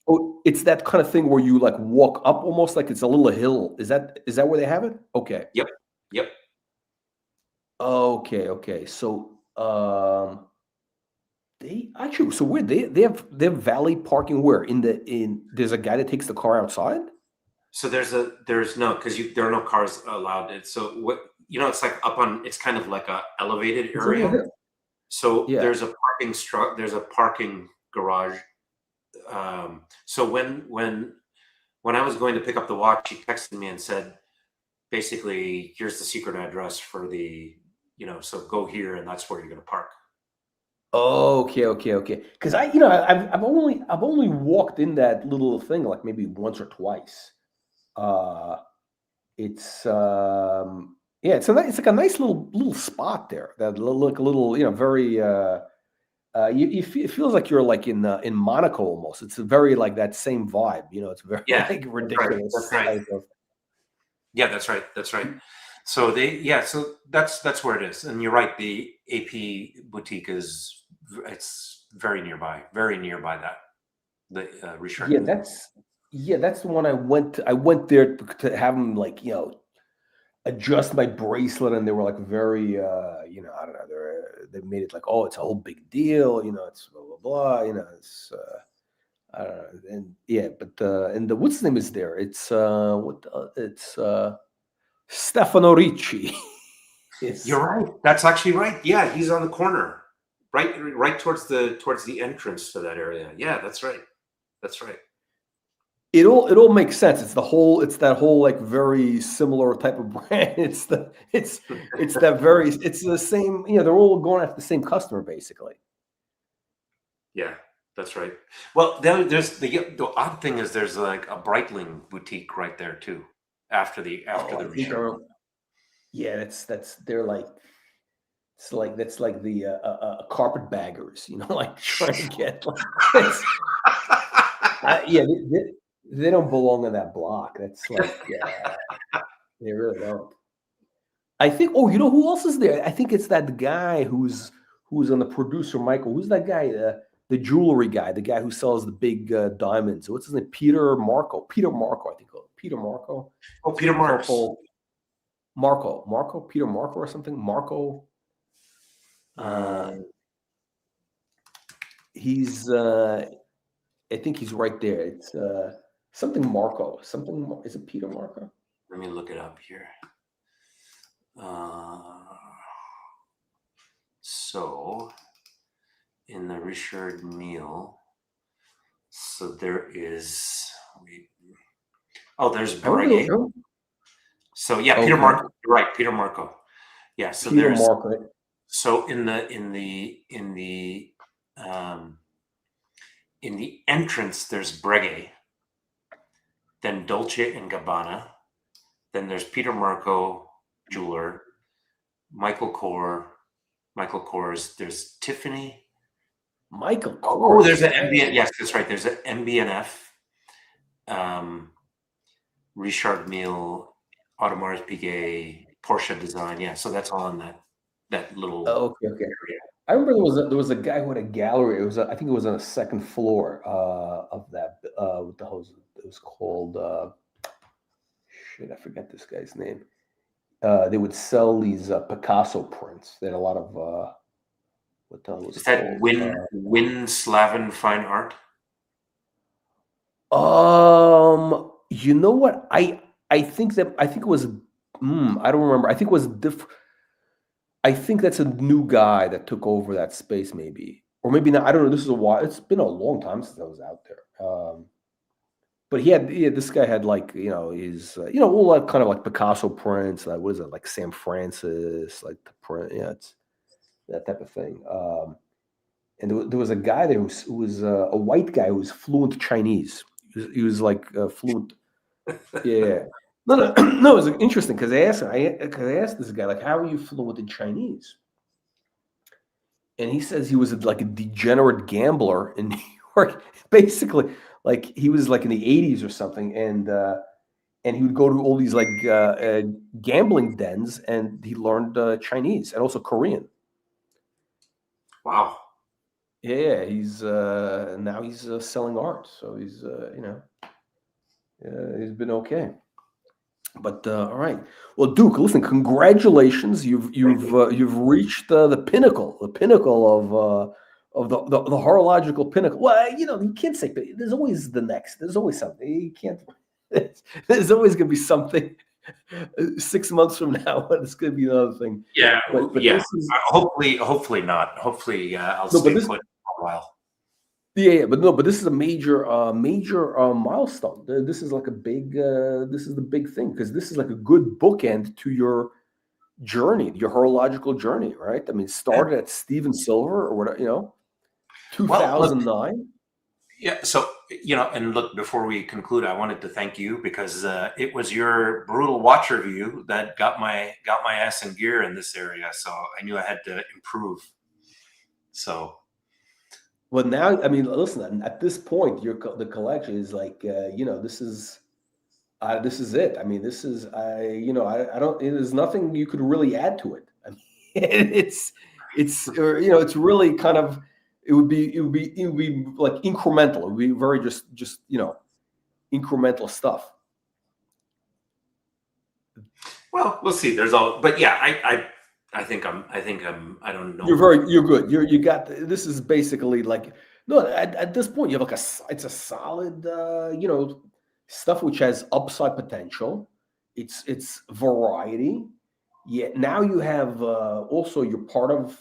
Oh, it's that kind of thing where you like walk up almost like it's a little hill. Is that where they have it? Okay. Yep. Yep. Okay. So they actually so where they have valet parking where there's a guy that takes the car outside? So there's no, because there are no cars allowed. So what, it's like it's kind of like a elevated It's a little area. hill. So Yeah. there's a parking garage. So when I was going to pick up the watch, he texted me and said, basically, here's the secret address for so go here and that's where you're going to park. Okay. Because I've only walked in that little thing like maybe once or twice. Uh, it's yeah, it's like a nice little spot there. That look a little, very. It feels like you're like in Monaco almost. It's a very like that same vibe. It's very Yeah, like ridiculous. That's right. type of- Yeah, that's right. That's right. So so that's where it is. And you're right. The AP boutique it's very nearby that the Richard. That's the one I went to. I went there to have them like adjust my bracelet, and they were like very I don't know, they made it like, oh, it's a whole big deal, it's blah blah blah, it's I don't know, and yeah, but and the what's his name is there, it's Stefano Ricci. You're right. That's actually right. Yeah, he's on the corner, right towards the entrance to that area. Yeah, that's right. That's right. It all makes sense. It's that whole like very similar type of brand. It's the same. They're all going after the same customer basically. Yeah, that's right. Well, there's the odd thing is there's like a Breitling boutique right there too. After the Richard. Yeah, that's they're like that's like the carpetbaggers. Like trying to get like yeah. They don't belong in that block. That's like they really don't. I think. Oh, you know who else is there? I think it's that guy who's on the producer Michael. Who's that guy? The jewelry guy, the guy who sells the big diamonds. What's his name? Peter Marco. Peter Marco, I think. Peter Marco. Oh, Peter Marco. Peter Marco or something. Marco. He's. I think he's right there. It's something Marco. Something. Is it Peter Marco? Let me look it up here. So in the Richard Mille, so there is. There's Breguet. So yeah, okay. Peter Marco. You're right, Peter Marco. Yeah. So Peter Marco. So in the entrance, there's Breguet, then Dolce and Gabbana, then there's Peter Marco jeweler, Michael Kors. There's Tiffany. Michael Kors. Oh, there's an MBN. Yes, that's right. There's an MBNF. Richard Mille, Audemars Piguet, Porsche design. Yeah, so that's all in that little. Okay. Area. I remember there was a guy who had a gallery. I think it was on the second floor of that. What the hell it was called? I forget this guy's name. They would sell these Picasso prints. They had a lot of what the hell was it that called? Win Slaven Fine Art? You know what? I think it was. I don't remember. I think it was different. I think that's a new guy that took over that space, maybe, or maybe not. I don't know. This is a while. It's been a long time since I was out there. But this guy had like his all that kind of like Picasso prints. Like what is it, like Sam Francis, like the print? Yeah, it's that type of thing. and there was a guy there who was a white guy who was fluent Chinese. He was like fluent. Yeah. No, no, no. It was interesting because I asked this guy, like, how are you fluent in Chinese? And he says he was like a degenerate gambler in New York. Basically, like he was like in the 80s or something, and he would go to all these like gambling dens, and he learned Chinese and also Korean. Wow. Yeah, he's now he's selling art, so he's he's been okay. But all right, well, Duke, listen, congratulations! You've reached the pinnacle, of the horological pinnacle. Well, you can't say there's always the next. There's always something. You can't. There's always going to be something. 6 months from now, it's going to be another thing. Yeah, but yeah. this is, Hopefully not. Hopefully, I'll stay put for a while. yeah, but this is a major milestone. This is like a big. This is the big thing because this is like a good bookend to your journey, your horological journey, right? I mean, it started at Steven Silver or whatever, 2009. Yeah. So, and look, before we conclude, I wanted to thank you because it was your brutal watch review that got my ass in gear in this area. So I knew I had to improve. So. Well, now, I mean, listen, at this point, the collection is like, this is it. I mean, this is, I don't, there's nothing you could really add to it. I mean, it's really kind of, it would be like incremental. It would be very just incremental stuff. Well, we'll see. But yeah, I think I don't know. You're good. You got, this is basically like, no, at this point, you have like it's a solid, stuff which has upside potential. It's variety. Yeah. Now you have, also you're part of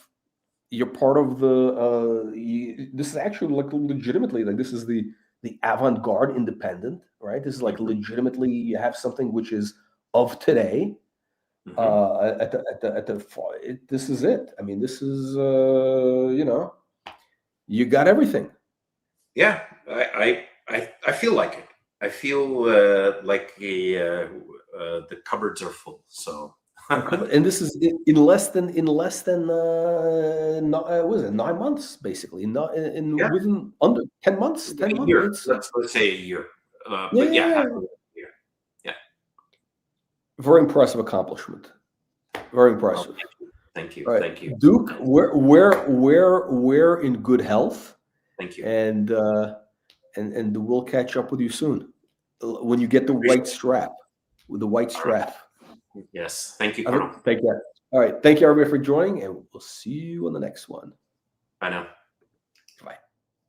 the, this is actually like legitimately, like this is the avant-garde independent, right? This is like legitimately, you have something which is of today. This is it. I mean, this is you got everything. Yeah, I feel like it. I feel like the cupboards are full. So, and this is in less than what was it, 9 months basically? Within under 10 months. 10 months. Year. Let's say a year. But yeah. Very impressive accomplishment. Very impressive. Thank you. Right. Thank you, Duke. We're in good health. Thank you. And we'll catch up with you soon when you get the white strap. With the white strap. Yes. Thank you, Colonel. Take care. All right. Thank you, everybody, for joining, and we'll see you on the next one. Bye now.